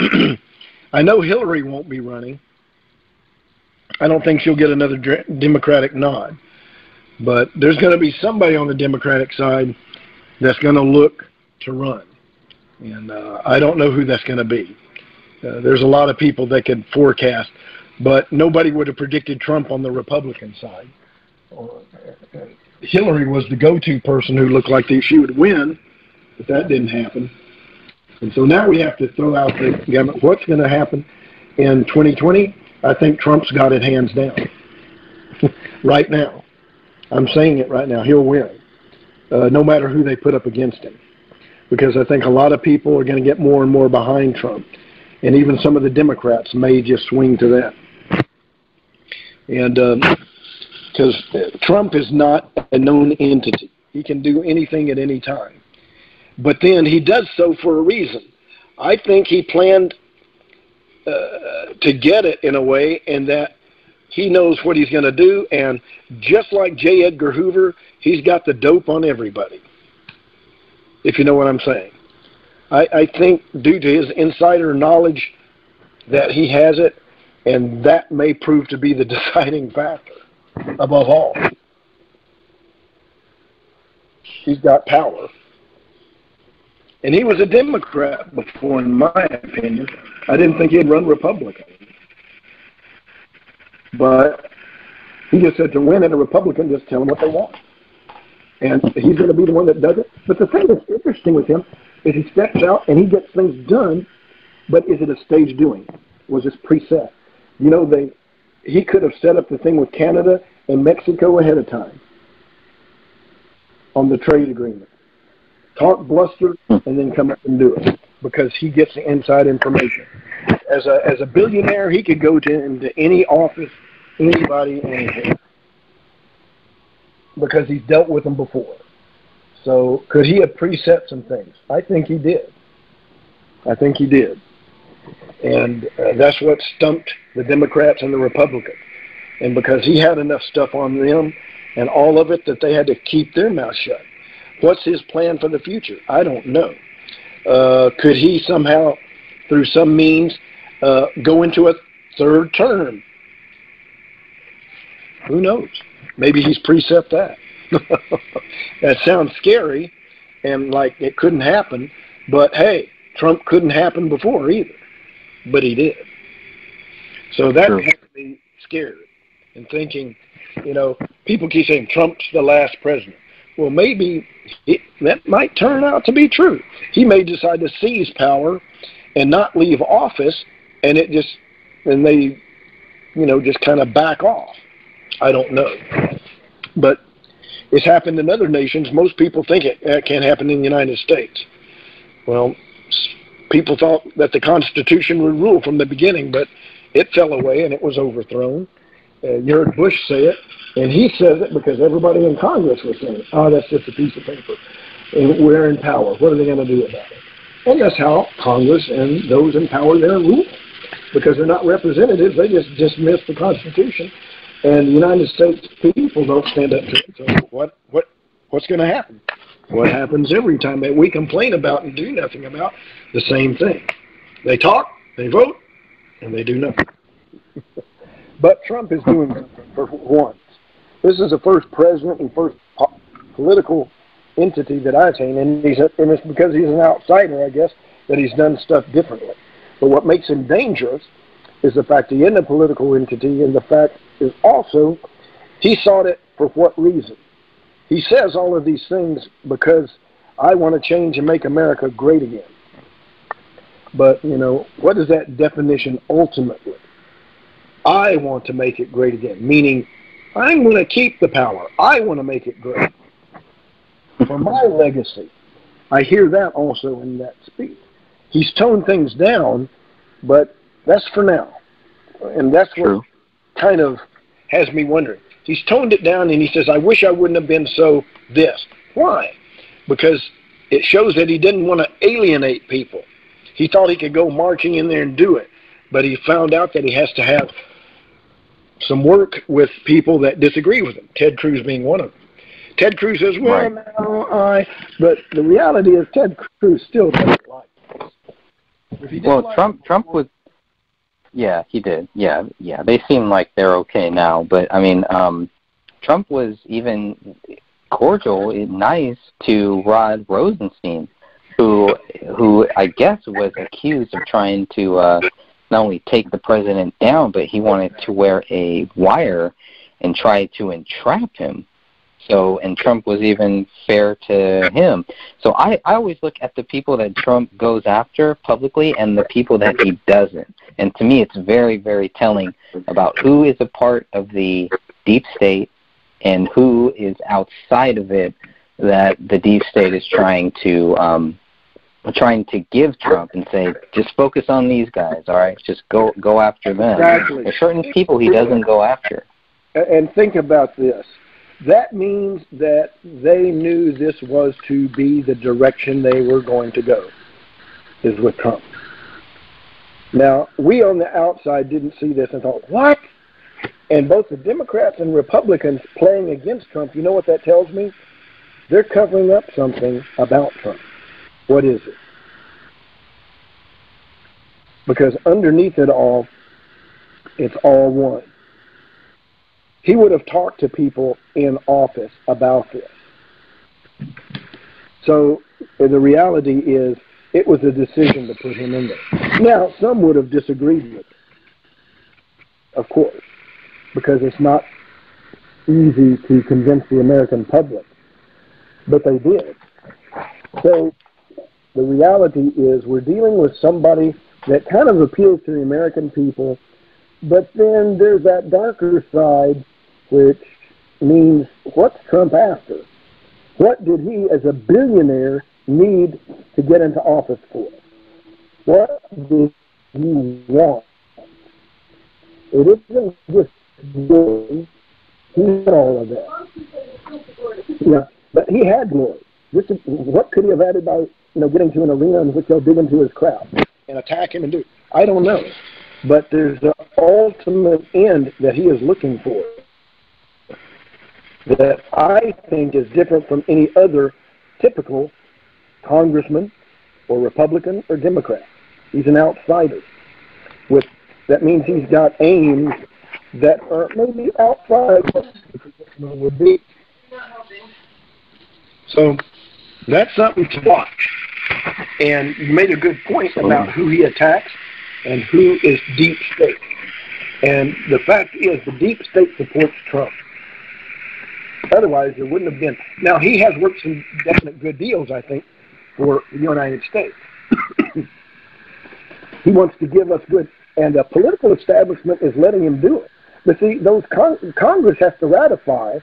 I know Hillary won't be running. I don't think she'll get another Democratic nod. But there's going to be somebody on the Democratic side that's going to look to run. And I don't know who that's going to be. There's a lot of people that could forecast, but nobody would have predicted Trump on the Republican side. Hillary was the go-to person who looked like she would win, but that didn't happen. And so now we have to throw out the government. What's going to happen in 2020? I think Trump's got it hands down. Right now. I'm saying it right now. He'll win, no matter who they put up against him. Because I think a lot of people are going to get more and more behind Trump. And even some of the Democrats may just swing to that. And because Trump is not a known entity. He can do anything at any time. But then he does so for a reason. I think he planned to get it in a way, and that he knows what he's going to do. And just like J. Edgar Hoover, he's got the dope on everybody, if you know what I'm saying. I think due to his insider knowledge that he has it, and that may prove to be the deciding factor above all. He's got power. And he was a Democrat before, in my opinion. I didn't think he'd run Republican. But he just said to win in a Republican, just tell them what they want. And he's going to be the one that does it. But the thing that's interesting with him is he steps out and he gets things done, but is it a stage doing? Was this preset? You know, he could have set up the thing with Canada and Mexico ahead of time on the trade agreement. Talk bluster and then come up and do it because he gets the inside information. As a billionaire, he could go into any office, anybody, anything, because he's dealt with them before. So could he have preset some things? I think he did. And that's what stumped the Democrats and the Republicans. And because he had enough stuff on them and all of it that they had to keep their mouth shut. What's his plan for the future? I don't know. Could he somehow, through some means, go into a third term? Who knows? Maybe he's preset that. That sounds scary and like it couldn't happen. But hey, Trump couldn't happen before either. But he did. So that has me scared and thinking, you know, people keep saying Trump's the last president. Well, maybe that might turn out to be true. He may decide to seize power and not leave office, and they, you know, just kind of back off. I don't know. But it's happened in other nations. Most people think it can't happen in the United States. Well, people thought that the Constitution would rule from the beginning, but it fell away and it was overthrown. You heard Bush say it, and he says it because everybody in Congress was saying, oh, that's just a piece of paper. And we're in power. What are they going to do about it? And that's how Congress and those in power there rule. Because they're not representatives, they just dismiss the Constitution. And the United States people don't stand up to it. So what's going to happen? What happens every time that we complain about and do nothing about? The same thing. They talk, they vote, and they do nothing. But Trump is doing something for once. This is the first president and first political entity that I've seen, and it's because he's an outsider, I guess, that he's done stuff differently. But what makes him dangerous is the fact he isn't a political entity, and the fact is also he sought it for what reason? He says all of these things because I want to change and make America great again. But, you know, what is that definition ultimately? I want to make it great again, meaning I'm going to keep the power. I want to make it great. For my legacy. I hear that also in that speech. He's toned things down, but that's for now. And that's what kind of has me wondering. He's toned it down and he says, I wish I wouldn't have been so this. Why? Because it shows that he didn't want to alienate people. He thought he could go marching in there and do it. But he found out that he has to have some work with people that disagree with him, Ted Cruz being one of them. Ted Cruz says, well, no, but the reality is Ted Cruz still doesn't like it. Well, Trump was, yeah, he did. Yeah. They seem like they're okay now. But, I mean, Trump was even cordial and nice to Rod Rosenstein, who I guess was accused of trying to not only take the president down, but he wanted to wear a wire and try to entrap him. So, and Trump was even fair to him. So I always look at the people that Trump goes after publicly and the people that he doesn't. And to me, it's very, very telling about who is a part of the deep state and who is outside of it that the deep state is trying to give Trump and say, just focus on these guys, all right? Just go after them. Exactly. There's certain people he doesn't go after. And think about this. That means that they knew this was to be the direction they were going to go, is with Trump. Now, we on the outside didn't see this and thought, what? And both the Democrats and Republicans playing against Trump, you know what that tells me? They're covering up something about Trump. What is it? Because underneath it all, it's all one. He would have talked to people in office about this. So the reality is, it was a decision to put him in there. Now, some would have disagreed with it, of course, because it's not easy to convince the American public. But they did. So the reality is we're dealing with somebody that kind of appeals to the American people, but then there's that darker side, which means, what's Trump after? What did he, as a billionaire, need to get into office for? What did he want? It isn't just glory. He had all of that. Yeah, but he had glory. What could he have added by getting to an arena in which they'll dig into his crowd and attack him and do? I don't know. But there's the ultimate end that he is looking for that I think is different from any other typical congressman or Republican or Democrat. He's an outsider. That means he's got aims that are maybe outside what would be. So that's something to watch. And you made a good point about who he attacks and who is deep state. And the fact is, the deep state supports Trump. Otherwise, there wouldn't have been. Now, he has worked some definite good deals, I think, for the United States. He wants to give us good, and the political establishment is letting him do it. But see, those Congress has to ratify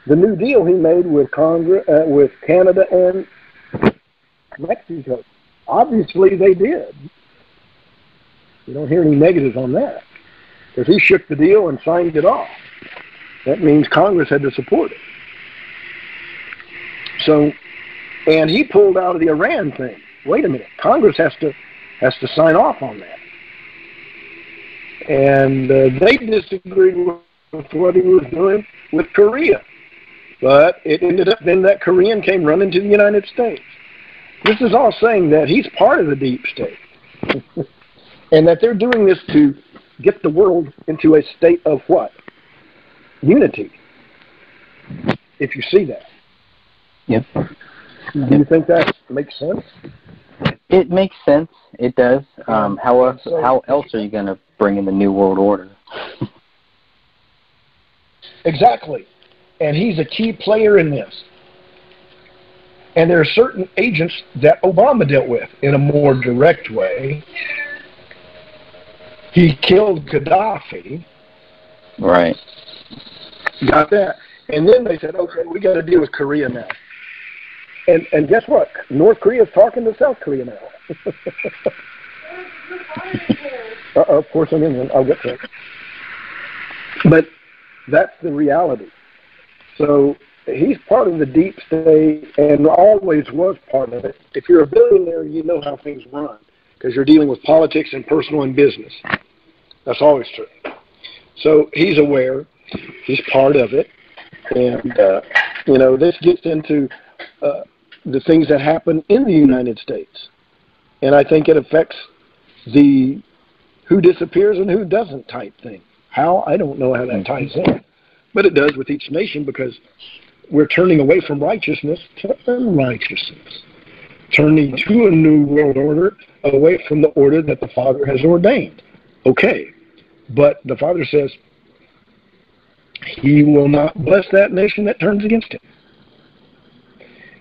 the New Deal he made with with Canada and Mexico. Obviously, they did. You don't hear any negatives on that, because he shook the deal and signed it off. That means Congress had to support it. So, and he pulled out of the Iran thing. Wait a minute, Congress has to sign off on that. And they disagreed with what he was doing with Korea. But it ended up then that Korean came running to the United States. This is all saying that he's part of the deep state. And that they're doing this to get the world into a state of what? Unity. If you see that. Yep. Do you think that makes sense? It makes sense. It does. How else are you going to bring in the New World Order? Exactly. And he's a key player in this. And there are certain agents that Obama dealt with in a more direct way. He killed Gaddafi. Right. Got that. And then they said, okay, we got to deal with Korea now. And guess what? North Korea is talking to South Korea now. Of course, I'll get to it. But that's the reality. So he's part of the deep state and always was part of it. If you're a billionaire, you know how things run because you're dealing with politics and personal and business. That's always true. So he's aware. He's part of it. And, this gets into the things that happen in the United States. And I think it affects the who disappears and who doesn't type thing. How? I don't know how that ties in. But it does with each nation because we're turning away from righteousness to unrighteousness. Turning to a new world order away from the order that the Father has ordained. Okay. But the Father says he will not bless that nation that turns against him.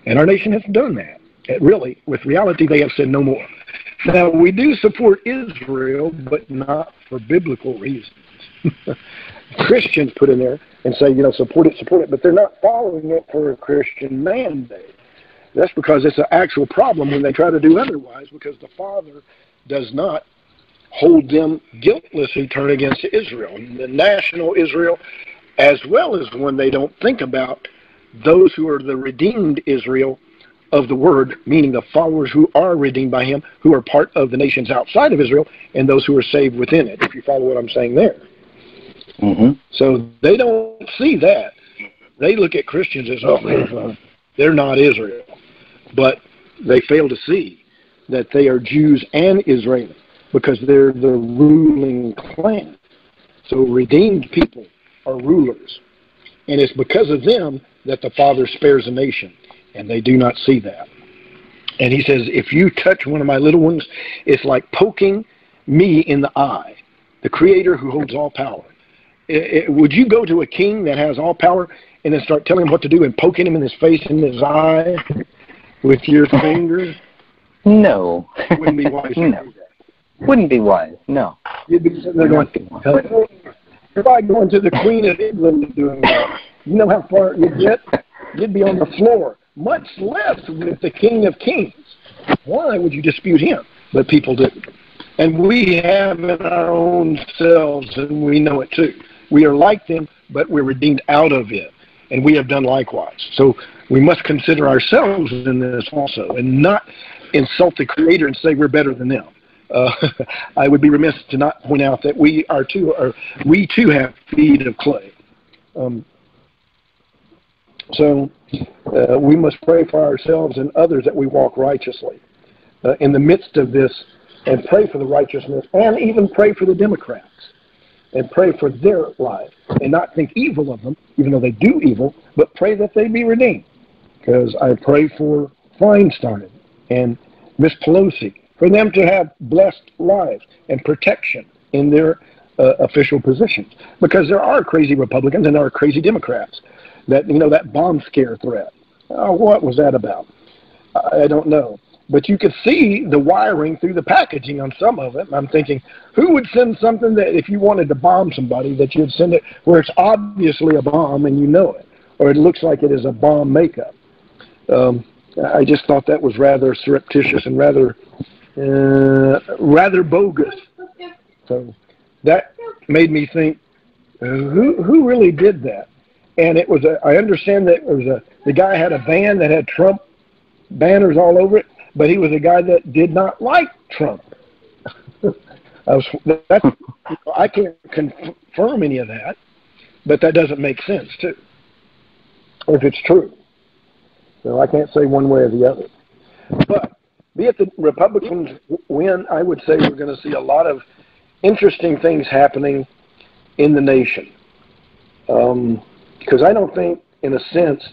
And our nation has done that. Really, with reality, they have said no more. Now, we do support Israel, but not for biblical reasons. Christians put in there and say, support it, but they're not following it for a Christian mandate. That's because it's an actual problem when they try to do otherwise, because the Father does not hold them guiltless who turn against Israel. The national Israel as well as when they don't think about those who are the redeemed Israel of the word, meaning the followers who are redeemed by him, who are part of the nations outside of Israel, and those who are saved within it, if you follow what I'm saying there. Mm-hmm. So they don't see that. They look at Christians as, oh, they're not Israel. But they fail to see that they are Jews and Israelis because they're the ruling clan. So redeemed people are rulers. And it's because of them that the Father spares a nation. And they do not see that. And he says, if you touch one of my little ones, it's like poking me in the eye, the Creator who holds all power. Would you go to a king that has all power and then start telling him what to do and poking him in his face and in his eye with your finger? No. Wouldn't be wise. No. Wouldn't be wise. No. You'd be sitting there going, if I go into the Queen of England doing that, you know how far you'd get? You'd be on the floor, much less with the King of Kings. Why would you dispute him? But people do. And we have in our own selves, and we know it too. We are like them, but we're redeemed out of it. And we have done likewise. So we must consider ourselves in this also, and not insult the Creator and say we're better than them. I would be remiss to not point out that we too have feet of clay. So we must pray for ourselves and others that we walk righteously in the midst of this, and pray for the righteousness, and even pray for the Democrats, and pray for their life, and not think evil of them, even though they do evil, but pray that they be redeemed. Because I pray for Feinstein and Miss Pelosi, for them to have blessed lives and protection in their official positions. Because there are crazy Republicans and there are crazy Democrats. That bomb scare threat. Oh, what was that about? I don't know. But you could see the wiring through the packaging on some of it. And I'm thinking, who would send something that if you wanted to bomb somebody, that you'd send it where it's obviously a bomb and you know it, or it looks like it is a bomb makeup? I just thought that was rather surreptitious and rather bogus. So that made me think, who really did that? And it was I understand that it was the guy had a van that had Trump banners all over it, but he was a guy that did not like Trump. I can't confirm any of that, but that doesn't make sense, too, if it's true. So I can't say one way or the other. But be it the Republicans win, I would say we're going to see a lot of interesting things happening in the nation. Because I don't think, in a sense,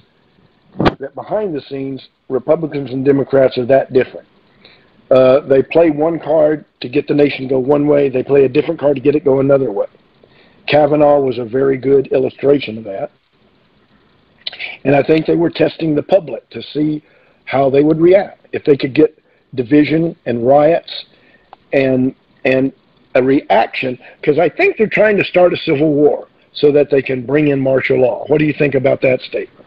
that behind the scenes, Republicans and Democrats are that different. They play one card to get the nation to go one way. They play a different card to get it go another way. Kavanaugh was a very good illustration of that. And I think they were testing the public to see how they would react. If they could get division and riots and a reaction, because I think they're trying to start a civil war so that they can bring in martial law. What do you think about that statement?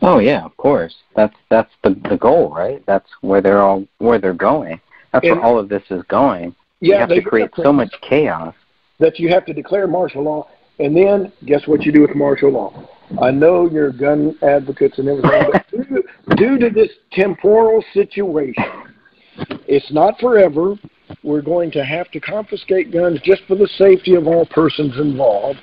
Oh yeah, of course. That's the goal, right? That's where they're going. That's where all of this is going. Yeah, you have to create so much chaos that you have to declare martial law, and then guess what you do with martial law? I know you're gun advocates and everything, but due to this temporal situation, it's not forever. We're going to have to confiscate guns just for the safety of all persons involved.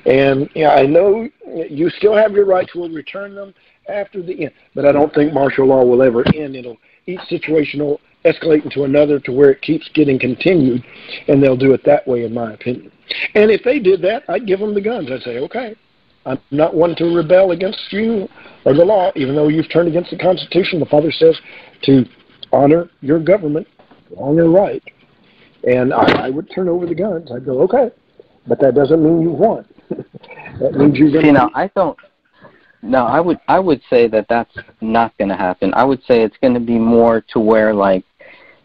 And I know you still have your rights. We'll return them after the end. But I don't think martial law will ever end. Each situation will escalate into another to where it keeps getting continued, and they'll do it that way, in my opinion. And if they did that, I'd give them the guns. I'd say, okay, I'm not one to rebel against you or the law, even though you've turned against the Constitution. The Father says to honor your government, on your right. And I would turn over the guns. I'd go, okay, but that doesn't mean you won. That means you're going to... See, now, I don't... No, I would say that that's not going to happen. I would say it's going to be more to where, like,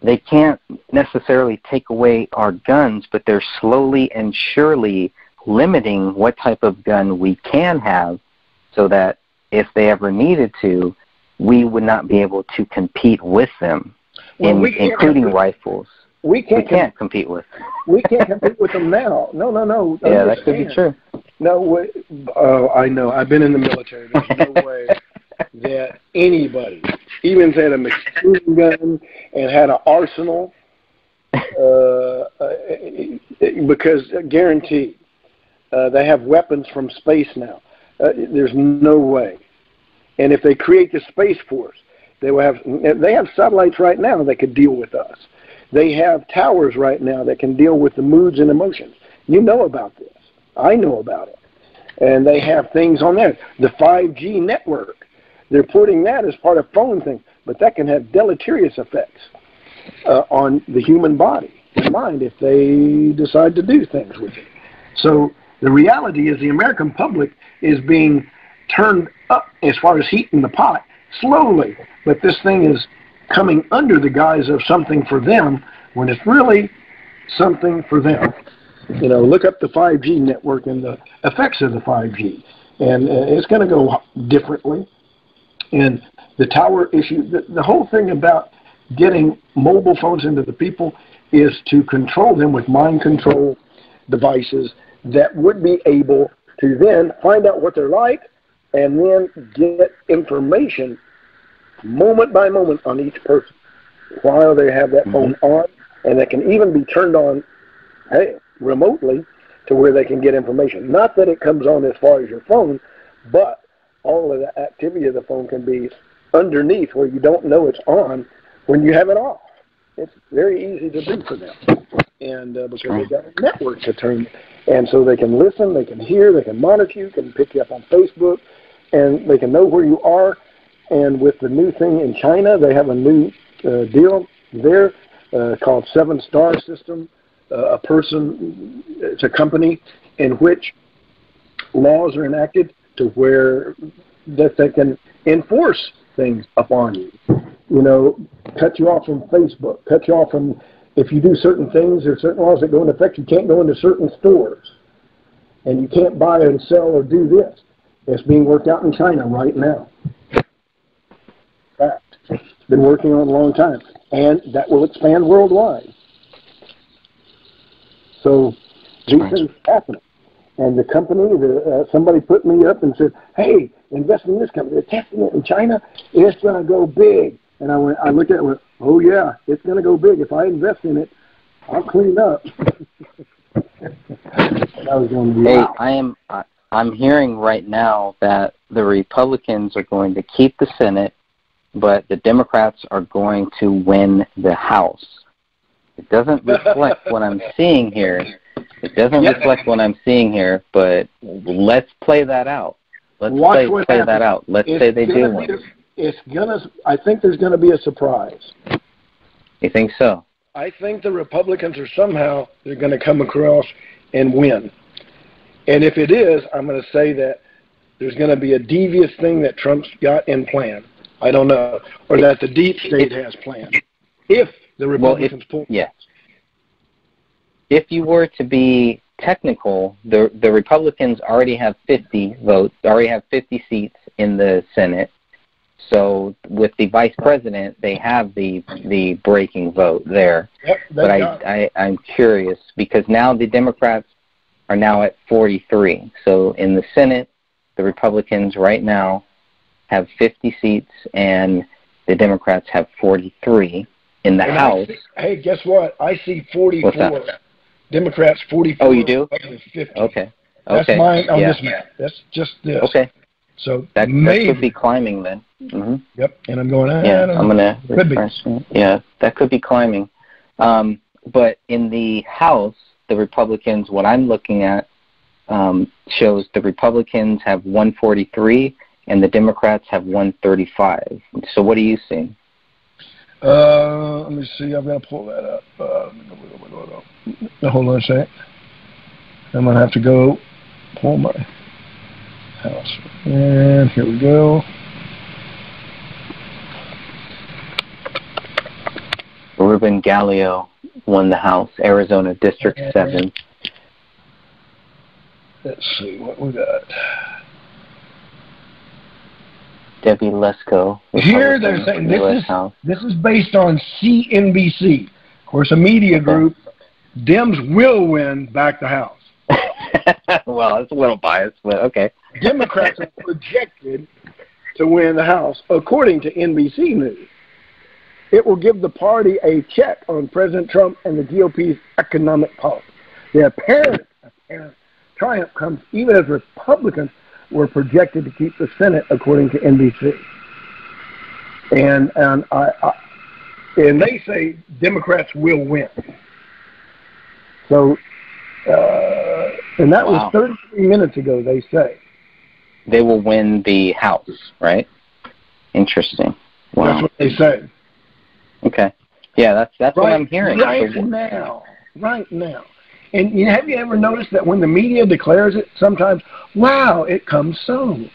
they can't necessarily take away our guns, but they're slowly and surely limiting what type of gun we can have so that if they ever needed to, we would not be able to compete with them, including rifles. We can't compete with. We can't compete with them now. No. Yeah, that could be true. No way. Oh, I know. I've been in the military. There's no way that anybody, even if they had a machine gun and had an arsenal, because guaranteed, they have weapons from space now. There's no way. And if they create the Space Force, they have satellites right now that could deal with us. They have towers right now that can deal with the moods and emotions. You know about this. I know about it. And they have things on there. The 5G network, they're putting that as part of phone thing, but that can have deleterious effects on the human body and mind if they decide to do things with it. So the reality is the American public is being turned up as far as heat in the pot slowly, but this thing is coming under the guise of something for them when it's really something for them. You know, look up the 5G network and the effects of the 5G, and it's going to go differently. And the tower issue, the whole thing about getting mobile phones into the people is to control them with mind control devices that would be able to then find out what they're like and then get information moment by moment on each person while they have that phone on, and that can even be turned on remotely to where they can get information. Not that it comes on as far as your phone, but all of the activity of the phone can be underneath where you don't know it's on when you have it off. It's very easy to do for them. And because they've got a network to turn, and so they can listen, they can hear, they can monitor you, can pick you up on Facebook, and they can know where you are. And with the new thing in China, they have a new deal there called 7-Star System. It's a company in which laws are enacted to where that they can enforce things upon you. You know, cut you off from Facebook, cut you off from, if you do certain things, there's certain laws that go into effect. You can't go into certain stores, and you can't buy and sell or do this. It's being worked out in China right now. Fact. It's been working on a long time, and that will expand worldwide. So these things happen. And the company, somebody put me up and said, hey, invest in this company. They're testing it in China. It's going to go big. And I looked at it and went, oh, yeah, it's going to go big. If I invest in it, I'll clean up. And I was going to be wow. I'm hearing right now that the Republicans are going to keep the Senate, but the Democrats are going to win the House. It doesn't reflect what I'm seeing here. It doesn't reflect what I'm seeing here, but let's play that out. Let's play that out. Let's say they do win. I think there's going to be a surprise. You think so? I think the Republicans are they're going to come across and win. And if it is, I'm going to say that there's going to be a devious thing that Trump's got in plan. I don't know. Or that the deep state has planned. If the Republicans pull. Yeah. If you were to be technical, the Republicans already have 50 votes, already have 50 seats in the Senate. So with the vice president, they have the breaking vote there. Yep, but I'm curious because now the Democrats are now at 43. So in the Senate, the Republicans right now have 50 seats and the Democrats have 43 in the House. Hey, guess what? I see 44. What's that? Democrats 44. Oh, you do? 50. Okay. That's mine on this map. That's just this. Okay. So that could be climbing then. Mm-hmm. Yep. And I'm going. I'm gonna. Could be. Yeah, that could be climbing. But in the House, the Republicans, what I'm looking at, shows the Republicans have 143 and the Democrats have 135. So what are you seeing? Let me see. I've got to pull that up. Hold on a second. I'm going to have to go pull my House. And here we go. Ruben Gallio won the House, Arizona District 7. Let's see what we got. Debbie Lesko. Here they're saying this is based on CNBC. Of course, a media group. Dems will win back the House. Well, it's a little biased, but okay. Democrats are projected to win the House, according to NBC News. It will give the party a check on President Trump and the GOP's economic policy. The apparent triumph comes even as Republicans were projected to keep the Senate, according to NBC. And they say Democrats will win. So, and that was 33 minutes ago, they say. They will win the House, right? Interesting. Wow. That's what they say. Okay. Yeah, that's right, what I'm hearing. Right now. And have you ever noticed that when the media declares it, sometimes, wow, it comes soon.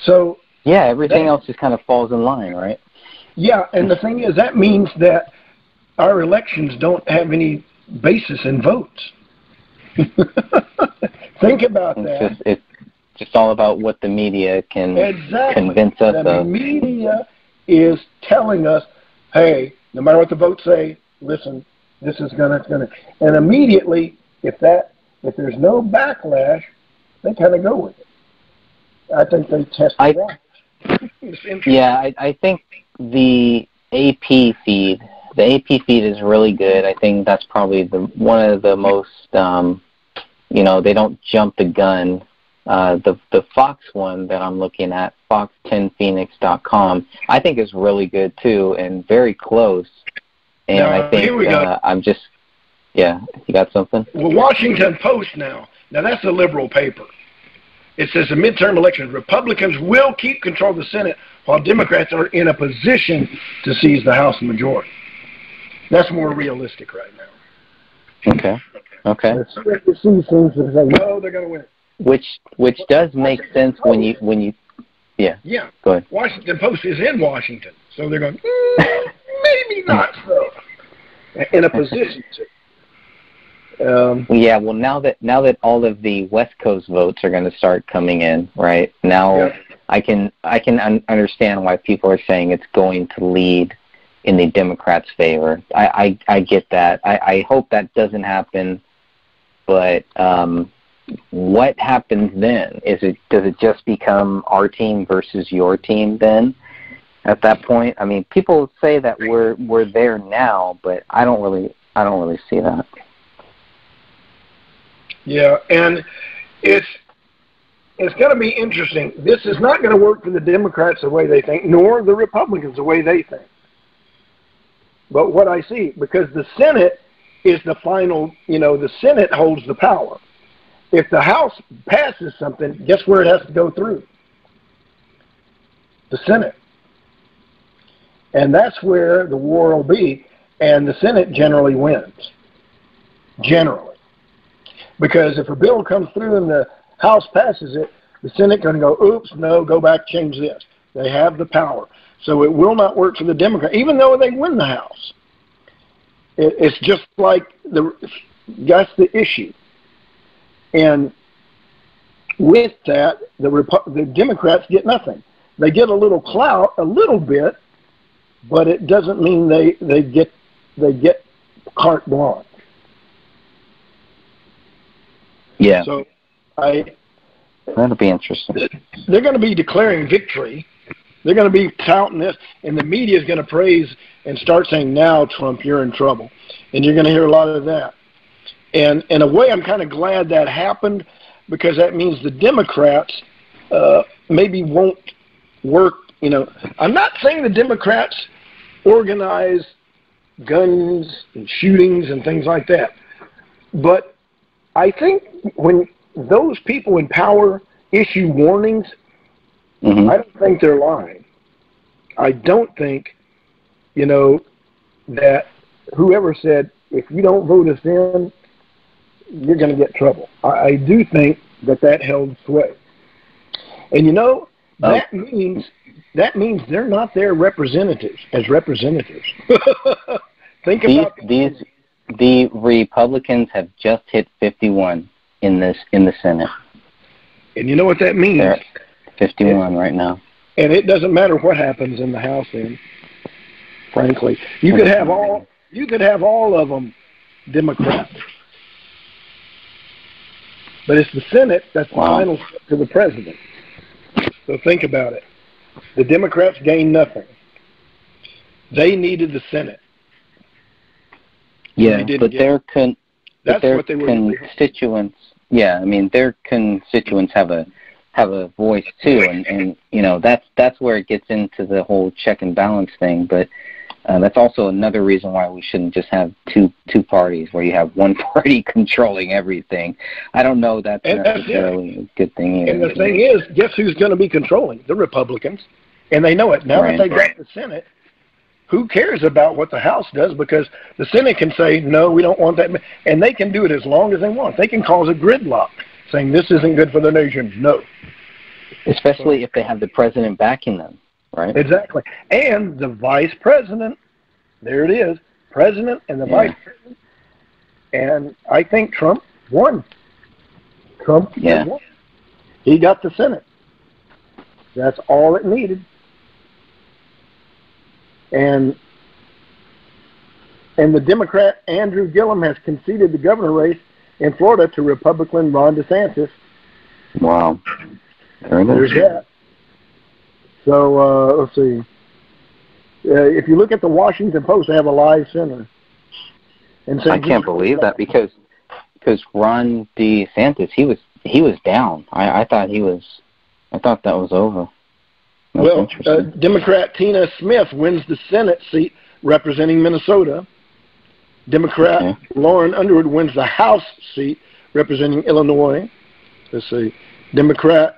So yeah, everything else just kind of falls in line, right? Yeah, and the thing is, that means that our elections don't have any basis in votes. Think about that. It's just all about what the media can convince us of. The media is telling us, hey, no matter what the votes say, listen, this is gonna, and immediately, if there's no backlash, they kind of go with it. I think they test it out. Yeah, I think the AP feed is really good. I think that's probably one of the most, they don't jump the gun. The Fox one that I'm looking at, fox10phoenix.com, I think is really good too and very close. And I think I'm just, you got something? Well, Washington Post now that's a liberal paper. It says the midterm elections, Republicans will keep control of the Senate while Democrats are in a position to seize the House majority. That's more realistic right now. Okay. The CNBC seems to say, no, they're going to win. Which does make sense when you Yeah. Go ahead. Washington Post is in Washington, so they're going, maybe not so. In a position to. Yeah, well, now that all of the West Coast votes are going to start coming in, right? Now I can understand why people are saying it's going to lead in the Democrats' favor. I get that. I hope that doesn't happen, but what happens then? Does it just become our team versus your team then? At that point, I mean, people say that we're there now, but I don't really see that. Yeah, and it's going to be interesting. This is not going to work for the Democrats the way they think, nor the Republicans the way they think. But what I see, because the Senate is the final, the Senate holds the power. If the House passes something, guess where it has to go through? The Senate. And that's where the war will be, and the Senate generally wins. Generally. Because if a bill comes through and the House passes it, the Senate going to go, oops, no, go back, change this. They have the power. So it will not work for the Democrats, even though they win the House. It's just like that's the issue. And with that, the Democrats get nothing. They get a little clout, a little bit, but it doesn't mean they get carte blanche. Yeah. So that'll be interesting. They're going to be declaring victory. They're going to be touting this, and the media is going to praise and start saying, now, Trump, you're in trouble. And you're going to hear a lot of that. And in a way, I'm kind of glad that happened, because that means the Democrats maybe won't work. I'm not saying the Democrats organize guns and shootings and things like that. But I think when those people in power issue warnings, I don't think they're lying. I don't think, that whoever said, if you don't vote us in, you're going to get trouble. I do think that held sway. And that means they're not their representatives as representatives. Think about the Republicans have just hit 51 in the Senate. And you know what that means? They're 51 right now. And it doesn't matter what happens in the House then. Frankly, you could have all of them Democrats. But it's the Senate that's the Wow. final step to the president. So think about it. The Democrats gained nothing. They needed the Senate. Yeah, They didn't but get their it. That's their what they were really constituents, yeah, I mean, their constituents have a voice too, and you know, that's where it gets into the whole check and balance thing. But that's also another reason why we shouldn't just have two parties where you have one party controlling everything. I don't know that's necessarily a good thing either. And the thing is, guess who's going to be controlling? The Republicans. And they know it. Now that they got the Senate, who cares about what the House does? Because the Senate can say, no, we don't want that. And they can do it as long as they want. They can cause a gridlock, saying this isn't good for the nation. No. Especially if they have the president backing them, right? Exactly. And the vice president, there it is, president and the vice president. And I think Trump won. Trump won. He got the Senate. That's all it needed. And the Democrat Andrew Gillum has conceded the governor race in Florida to Republican Ron DeSantis. Wow. There's that. So let's see. If you look at the Washington Post, they have a live center. And I can't believe that because Ron DeSantis, he was down. I thought that was over. That's Democrat Tina Smith wins the Senate seat representing Minnesota. Democrat Lauren Underwood wins the House seat representing Illinois. Let's see. Democrat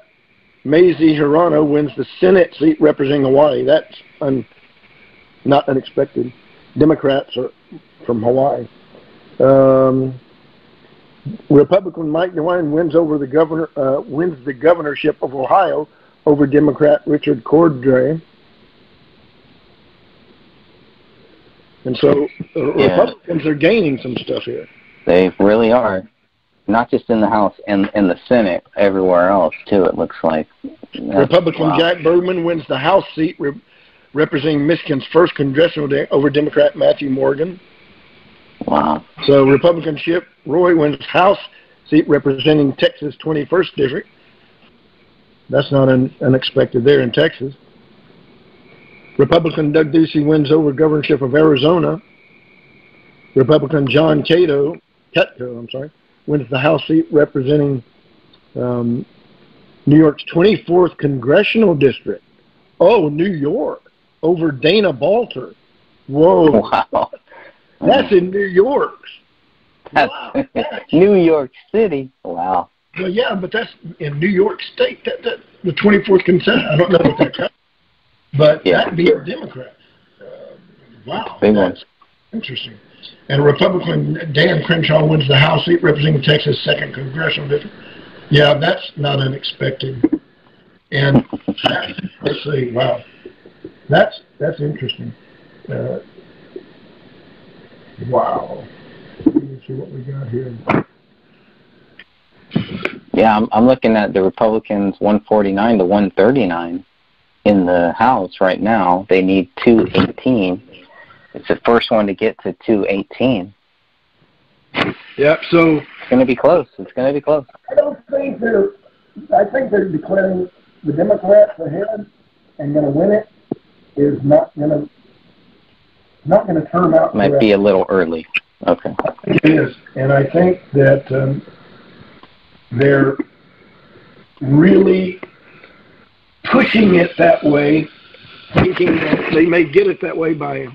Mazie Hirono wins the Senate seat representing Hawaii. That's not unexpected. Democrats are from Hawaii. Republican Mike DeWine wins the governorship of Ohio over Democrat Richard Cordray. And so Republicans are gaining some stuff here. They really are. Not just in the House and in the Senate, everywhere else, too, it looks like. Republican Jack Bergman wins the House seat representing Michigan's 1st congressional day over Democrat Matthew Morgan. Wow. So Republican Chip Roy wins House seat representing Texas' 21st district. That's not unexpected there in Texas. Republican Doug Ducey wins over governorship of Arizona. Republican John Katko, wins the House seat representing New York's 24th congressional district. Oh, New York over Dana Balter. Whoa. Wow. That's in New York. That's New York City. Wow. Well, yeah, but that's in New York State. That the 24th consent. I don't know what that counts. But that'd be a Democrat. Wow. That's interesting. And Republican Dan Crenshaw wins the House seat representing Texas' 2nd congressional district. Yeah, that's not unexpected. And let's see. Wow. That's interesting. Wow. Let me see what we got here. Yeah, I'm looking at the Republicans 149 to 139 in the House right now. They need 218. It's the first one to get to 218. Yep. So it's going to be close. It's going to be close. I think they're declaring the Democrats ahead and going to win it is not going to turn out. Might be a little early. Okay. It is, and I think that they're really pushing it that way, thinking that they may get it that way by,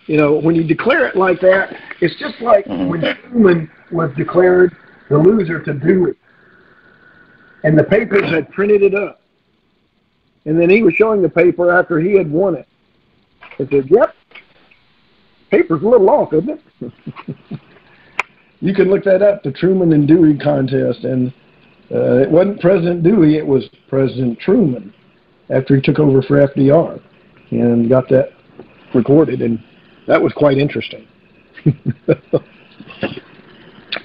when you declare it like that, it's just like when Truman was declared the loser to Dewey, and the papers had printed it up, and then he was showing the paper after he had won it. They said, "Yep, paper's a little off, isn't it?" You can look that up, the Truman and Dewey contest, and it wasn't President Dewey, it was President Truman after he took over for FDR and got that recorded, and that was quite interesting.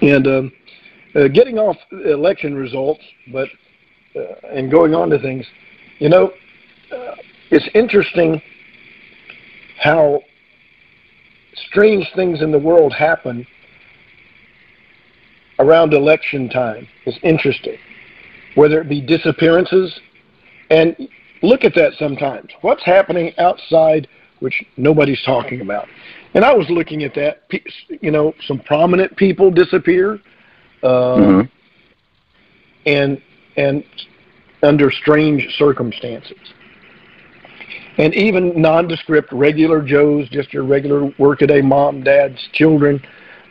And getting off election results, but and going on to things, it's interesting how strange things in the world happen around election time is interesting, whether it be disappearances. And look at that sometimes. What's happening outside which nobody's talking about? And I was looking at that. You know, some prominent people disappear, and under strange circumstances. And even nondescript, regular Joes, just your regular workaday mom, dads, children,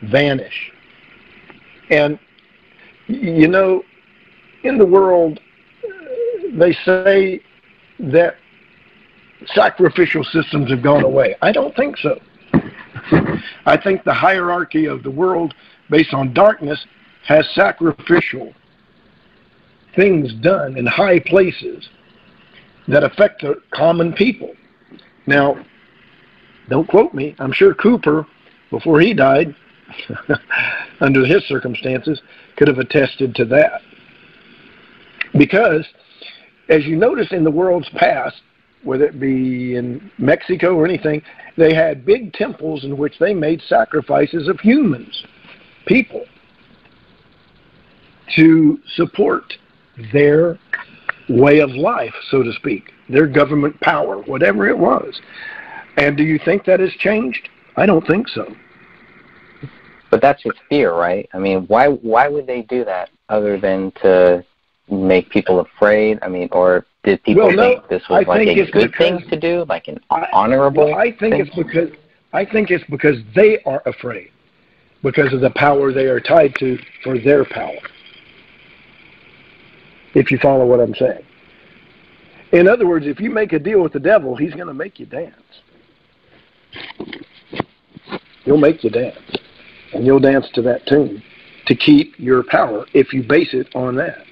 vanish. And, you know, in the world, they say that sacrificial systems have gone away. I don't think so. I think the hierarchy of the world based on darkness has sacrificial things done in high places that affect the common people. Now, don't quote me. I'm sure Cooper, before he died, under his circumstances, could have attested to that. Because, as you notice in the world's past, whether it be in Mexico or anything, they had big temples in which they made sacrifices of humans, people, to support their way of life, so to speak, their government power, whatever it was. And do you think that has changed? I don't think so. But that's just fear, right? I mean, why would they do that other than to make people afraid? I mean, or did people think this was like a good thing to do, like an honorable thing? I think it's because they are afraid, because of the power they are tied to for their power. If you follow what I'm saying. In other words, if you make a deal with the devil, he's going to make you dance. He'll make you dance. And you'll dance to that tune to keep your power if you base it on that.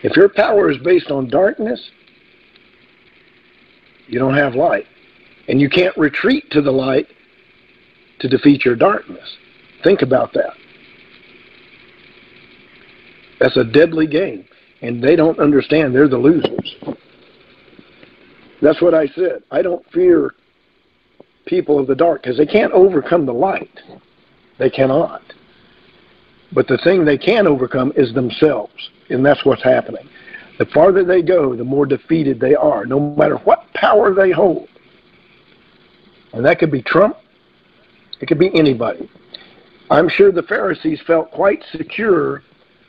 If your power is based on darkness, you don't have light. And you can't retreat to the light to defeat your darkness. Think about that. That's a deadly game. And they don't understand. They're the losers. That's what I said. I don't fear people of the dark because they can't overcome the light. They cannot. But the thing they can overcome is themselves. And that's what's happening. The farther they go, the more defeated they are, no matter what power they hold. And that could be Trump. It could be anybody. I'm sure the Pharisees felt quite secure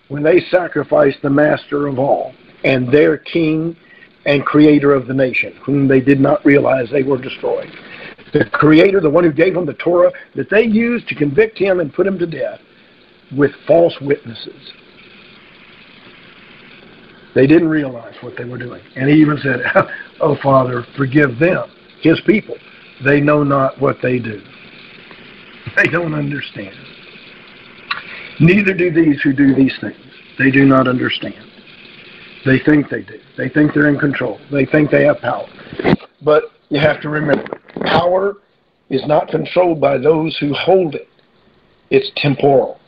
when they sacrificed the master of all and their king and creator of the nation, whom they did not realize they were destroying. The creator, the one who gave them the Torah that they used to convict him and put him to death with false witnesses. They didn't realize what they were doing. And he even said, "Oh, Father, forgive them," his people. "They know not what they do." They don't understand. Neither do these who do these things. They do not understand. They think they do. They think they're in control. They think they have power. But you have to remember, power is not controlled by those who hold it. It's temporal.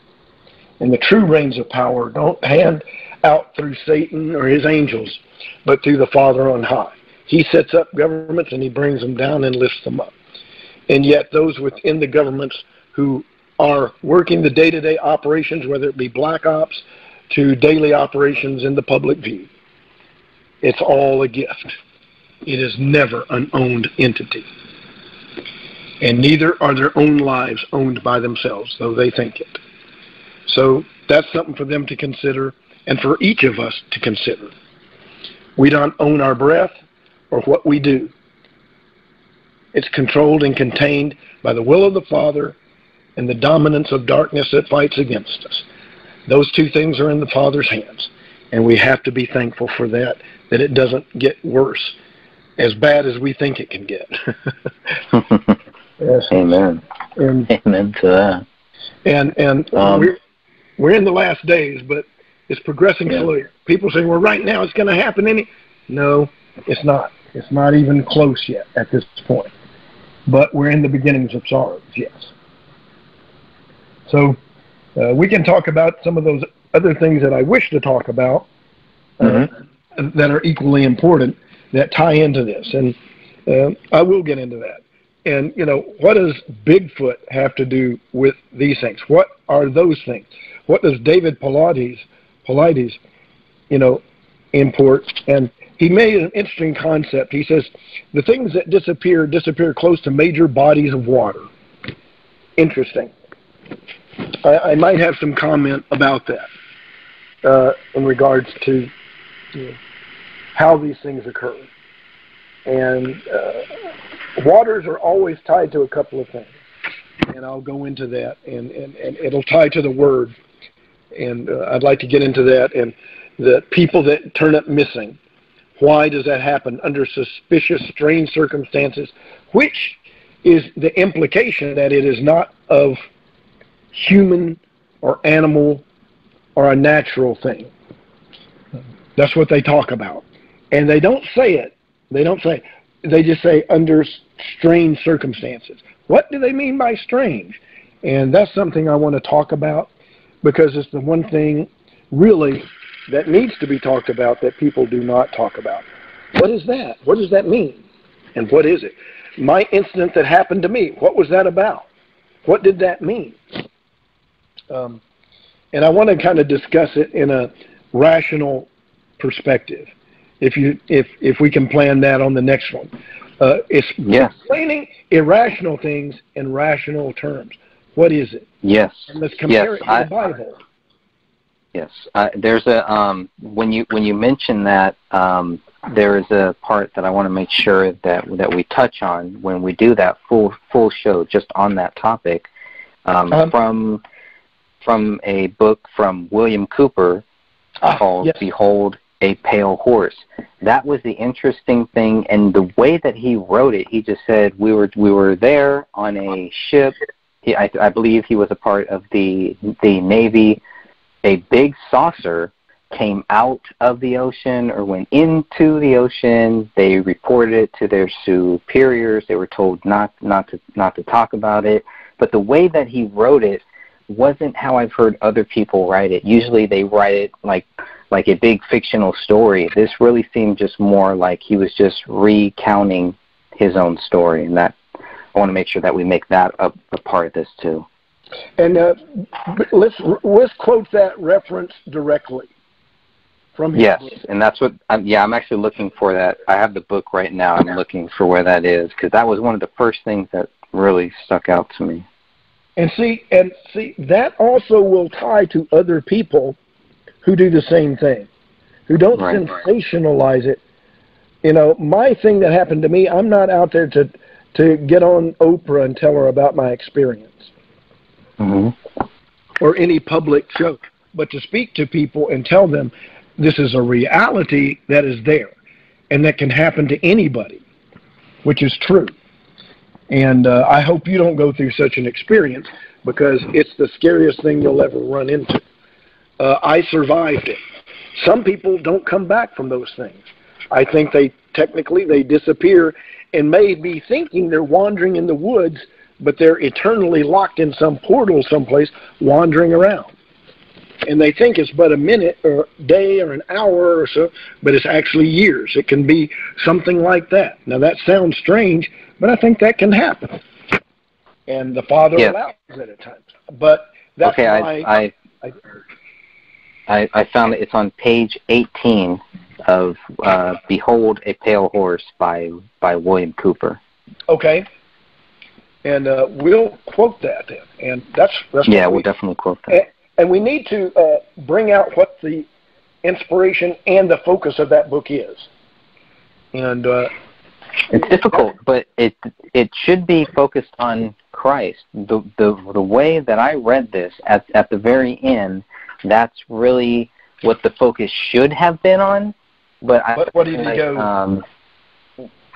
And the true reins of power don't hand out through Satan or his angels, but through the Father on high. He sets up governments and he brings them down and lifts them up. And yet those within the governments who are working the day-to-day operations, whether it be black ops to daily operations in the public view, it's all a gift. It is never an owned entity. And neither are their own lives owned by themselves, though they think it. So that's something for them to consider and for each of us to consider. We don't own our breath or what we do. It's controlled and contained by the will of the Father and the dominance of darkness that fights against us. Those two things are in the Father's hands. And we have to be thankful for that it doesn't get worse, as bad as we think it can get. Yes. Amen. Amen to that. And we're in the last days, but it's progressing slowly. People say, well, right now it's going to happen. No, it's not. It's not even close yet at this point. But we're in the beginnings of sorrows, yes. So we can talk about some of those other things that I wish to talk about that are equally important that tie into this. And I will get into that. And, you know, what does Bigfoot have to do with these things? What are those things? what does David Paulides, import? And he made an interesting concept. He says, the things that disappear close to major bodies of water. Interesting. I might have some comment about that in regards to how these things occur. And waters are always tied to a couple of things. And I'll go into that, and it'll tie to the Word. And I'd like to get into that. And the people that turn up missing, why does that happen under suspicious, strange circumstances, which is the implication that it is not of human or animal or a natural thing. That's what they talk about. And they don't say it. They just say under strange circumstances. What do they mean by strange? And that's something I want to talk about, because it's the one thing really that needs to be talked about that people do not talk about. What is that? What does that mean? And what is it? My incident that happened to me, what was that about? What did that mean? And I want to kind of discuss it in a rational perspective. If we can plan that on the next one. It's explaining irrational things in rational terms. What is it? Yes. And let's compare it to the Bible. Yes. There's a when you mention that, there is a part that I want to make sure that we touch on when we do that full show just on that topic. From a book from William Cooper called Behold a Pale Horse. That was the interesting thing, and the way that he wrote it, he just said we were there on a ship. I believe he was a part of the Navy. A big saucer came out of the ocean or went into the ocean. They reported it to their superiors. They were told not to talk about it. But the way that he wrote it wasn't how I've heard other people write it. Usually they write it like a big fictional story. This really seemed just more like he was just recounting his own story, and that I want to make sure that we make that a part of this too. And let's quote that reference directly from his book. And that's what I'm actually looking for. That I have the book right now. I'm looking for where that is, because that was one of the first things that really stuck out to me. And see, that also will tie to other people who do the same thing, who don't sensationalize it. My thing that happened to me, I'm not out there to get on Oprah and tell her about my experience. Mm-hmm. Or any public show, but to speak to people and tell them this is a reality that is there and that can happen to anybody, which is true. And I hope you don't go through such an experience, because it's the scariest thing you'll ever run into. I survived it. Some people don't come back from those things. I think they disappear and may be thinking they're wandering in the woods, but they're eternally locked in some portal someplace, wandering around. And they think it's but a minute or a day or an hour or so, but it's actually years. It can be something like that. Now, that sounds strange, but I think that can happen. And the Father allows it at times. But that's why I found it. It's on page 18 of Behold a Pale Horse by William Cooper. Okay. And we'll quote that then. And that's we'll definitely quote that. And we need to bring out what the inspiration and the focus of that book is. And it's difficult, but it should be focused on Christ. The way that I read this at the very end, that's really what the focus should have been on. But what did he go?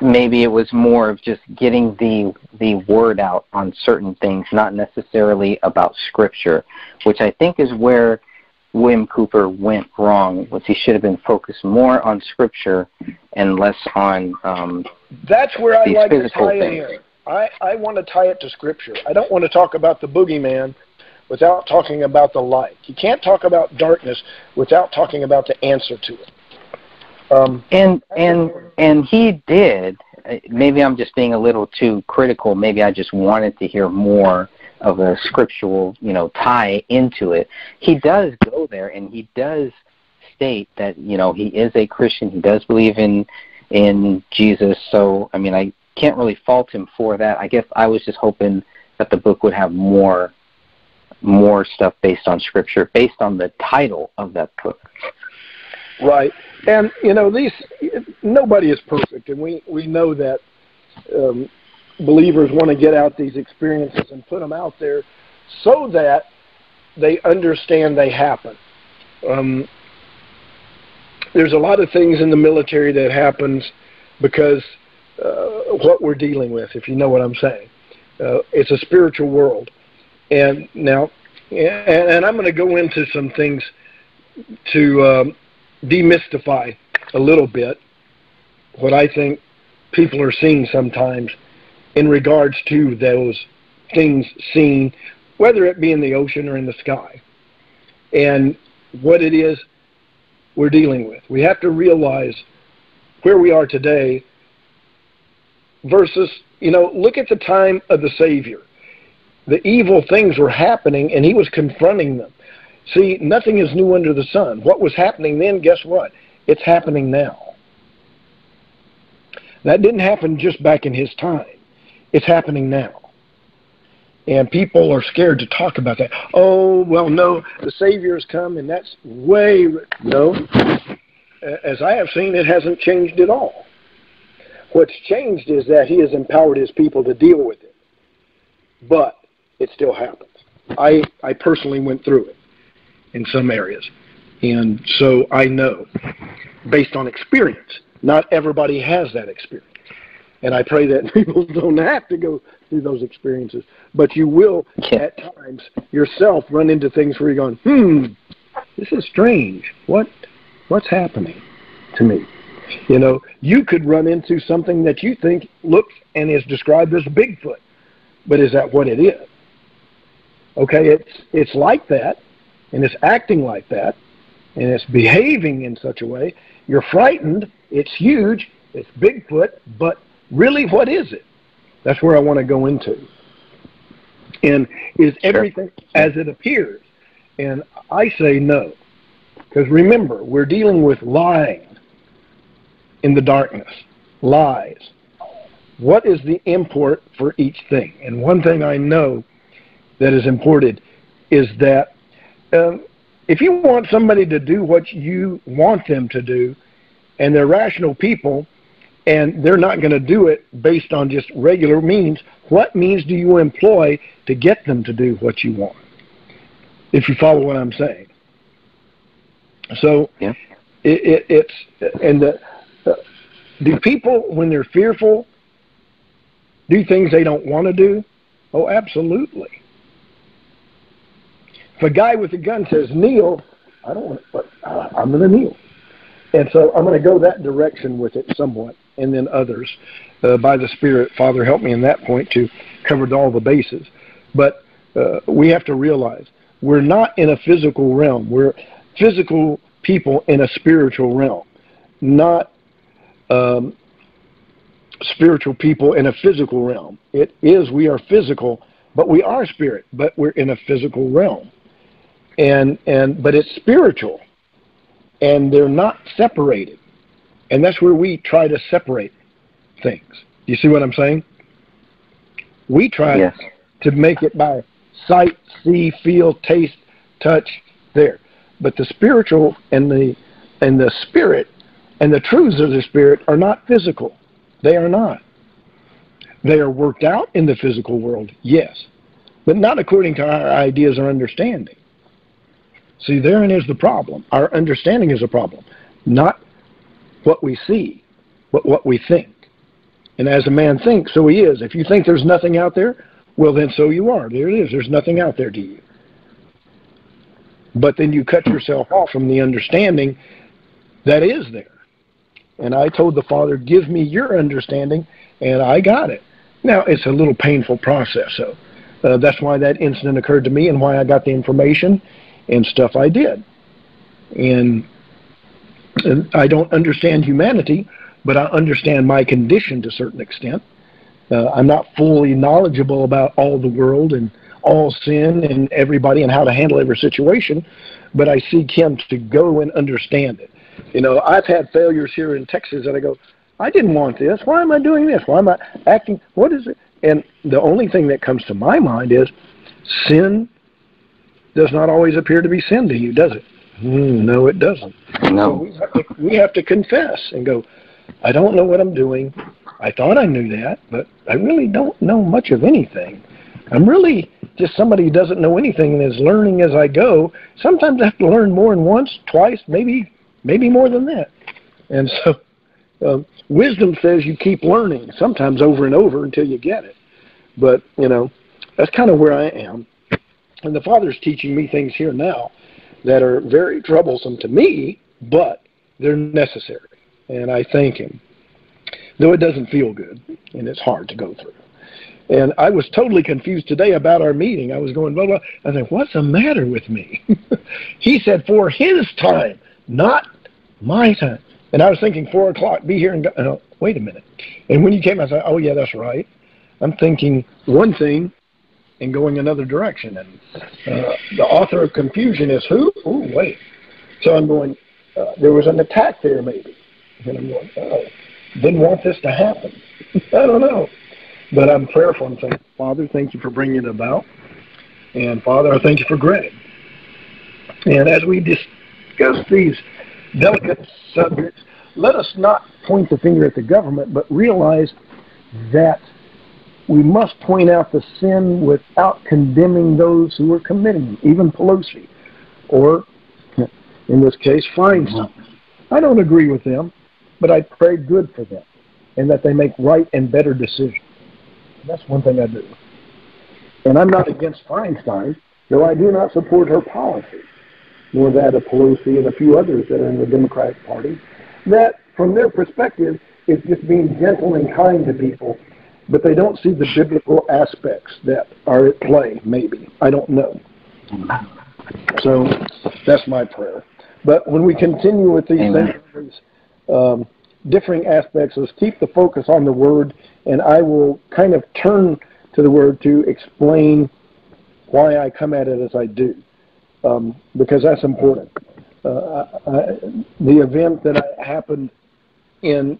Maybe it was more of just getting the word out on certain things, not necessarily about Scripture, which I think is where William Cooper went wrong. Was he should have been focused more on Scripture and less on that's where I like to tie things. it in. I want to tie it to Scripture. I don't want to talk about the boogeyman without talking about the light. You can't talk about darkness without talking about the answer to it. And he did. Maybe I'm just being a little too critical. Maybe I just wanted to hear more scriptural, tie into it. He does go there, and he does state that, he is a Christian. He does believe in Jesus. So, I can't really fault him for that. I guess I was just hoping that the book would have more stuff based on Scripture, based on the title of that book. Right. And, nobody is perfect, and we know that believers want to get out these experiences and put them out there so that they understand they happen. There's a lot of things in the military that happens because what we're dealing with, if you know what I'm saying. It's a spiritual world. And now, and I'm going to go into some things to demystify a little bit what I think people are seeing sometimes in regards to those things seen, whether it be in the ocean or in the sky, and what it is we're dealing with. We have to realize where we are today versus, look at the time of the Savior. The evil things were happening, and he was confronting them. See, nothing is new under the sun. What was happening then, guess what? It's happening now. That didn't happen just back in his time. It's happening now. And people are scared to talk about that. Oh, well, no, the Savior has come, and that's way... No. As I have seen, it hasn't changed at all. What's changed is that he has empowered his people to deal with it. But it still happens. I personally went through it in some areas. And so I know, based on experience, not everybody has that experience. And I pray that people don't have to go through those experiences. But you will, at times, yourself run into things where you're going, this is strange. What's happening to me? You could run into something that you think looks and is described as Bigfoot. But is that what it is? Okay, it's like that, and it's acting like that, and it's behaving in such a way. You're frightened. It's huge. It's Bigfoot. But really, what is it? That's where I want to go into. And is everything as it appears? And I say no. Because remember, we're dealing with lying in the darkness. Lies. What is the import for each thing? And one thing I know that is imported is that if you want somebody to do what you want them to do, and they're rational people, and they're not going to do it based on just regular means, what means do you employ to get them to do what you want? If you follow what I'm saying. So, do people, when they're fearful, do things they don't want to do? Oh, absolutely. If a guy with a gun says, kneel, I don't want to, but I'm going to kneel. And so I'm going to go that direction with it somewhat, and then others. By the Spirit, Father, help me in that point to cover all the bases. But we have to realize we're not in a physical realm. We're physical people in a spiritual realm, not spiritual people in a physical realm. We are physical, but we are spirit, but we're in a physical realm. But it's spiritual, and they're not separated. And that's where we try to separate things. Do you see what I'm saying? We try to make it by sight, see, feel, taste, touch, there. But the spiritual and the spirit and the truths of the spirit are not physical. They are not. They are worked out in the physical world, yes, but not according to our ideas or understanding. See, therein is the problem. Our understanding is a problem, not what we see, but what we think. And as a man thinks, so he is. If you think there's nothing out there, well, then so you are. There it is. There's nothing out there to you. But then you cut yourself off from the understanding that is there. And I told the Father, give me your understanding, and I got it. Now, it's a little painful process, so that's why that incident occurred to me and why I got the information and stuff I did. And I don't understand humanity, but I understand my condition to a certain extent. I'm not fully knowledgeable about all the world and all sin and everybody and how to handle every situation, but I seek him to go and understand it. You know, I've had failures here in Texas that I go, I didn't want this. Why am I doing this? Why am I acting? What is it? And the only thing that comes to my mind is sin does not always appear to be sin to you, does it? No, it doesn't. No. So we have to confess and go, I don't know what I'm doing. I thought I knew that, but I really don't know much of anything. I'm really just somebody who doesn't know anything and is learning as I go. Sometimes I have to learn more than once, twice, maybe more than that. And so wisdom says you keep learning, sometimes over and over until you get it. But, you know, that's kind of where I am. And the Father's teaching me things here now that are very troublesome to me, but they're necessary. And I thank him, though it doesn't feel good, and it's hard to go through. And I was totally confused today about our meeting. I was going, blah, blah. I said, what's the matter with me? He said, for his time, not my time. And I was thinking 4 o'clock, be here and go. Oh, wait a minute. And when you came, I said, oh, yeah, that's right. I'm thinking one thing and going another direction. And the author of confusion is who? Oh, wait. So I'm going, there was an attack there maybe. And I'm going, oh, didn't want this to happen. I don't know. But I'm prayerful and saying, Father, thank you for bringing it about. And Father, I thank you for Greg. And as we discuss these delicate subjects, let us not point the finger at the government, but realize that we must point out the sin without condemning those who are committing them, even Pelosi, or, in this case, Feinstein. I don't agree with them, but I pray good for them, and that they make right and better decisions. That's one thing I do. And I'm not against Feinstein, though I do not support her policy, nor that of Pelosi and a few others that are in the Democratic Party, that, from their perspective, is just being gentle and kind to people, but they don't see the biblical aspects that are at play, maybe. I don't know. So that's my prayer. But when we continue with these things, differing aspects, let's keep the focus on the Word, and I will kind of turn to the Word to explain why I come at it as I do, because that's important. The event that happened in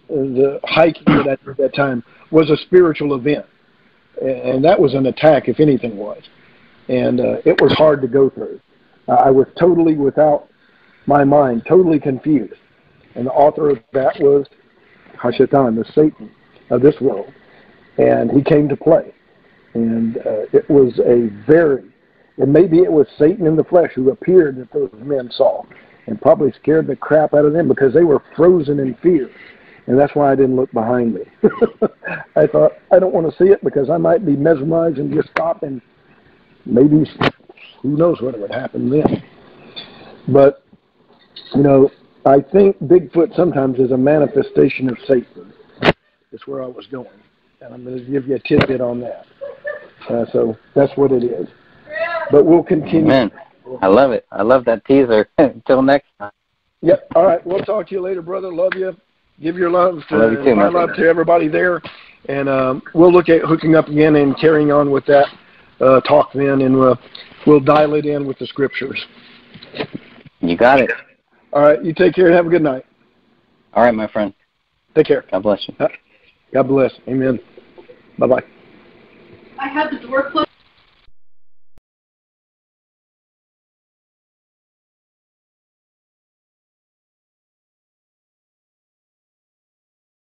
the hiking that I did at that time was a spiritual event, and that was an attack, if anything was, and it was hard to go through. I was totally without my mind, totally confused. And the author of that was Hashatan, the Satan of this world. And he came to play. And it was and maybe it was Satan in the flesh who appeared that those men saw and probably scared the crap out of them because they were frozen in fear. And that's why I didn't look behind me. I thought, I don't want to see it because I might be mesmerized and just stop and maybe, who knows what would happen then. But, you know, I think Bigfoot sometimes is a manifestation of Satan. That's where I was going. And I'm going to give you a tidbit on that. So that's what it is. But we'll continue. Amen. I love it. I love that teaser. Until next time. Yep. All right. We'll talk to you later, brother. Love you. Give your love to, love you too, my love to everybody there. And we'll look at hooking up again and carrying on with that talk then. And we'll dial it in with the scriptures. You got it. All right. You take care and have a good night. All right, my friend. Take care. God bless you. God bless. Amen. Bye-bye. I had the door closed.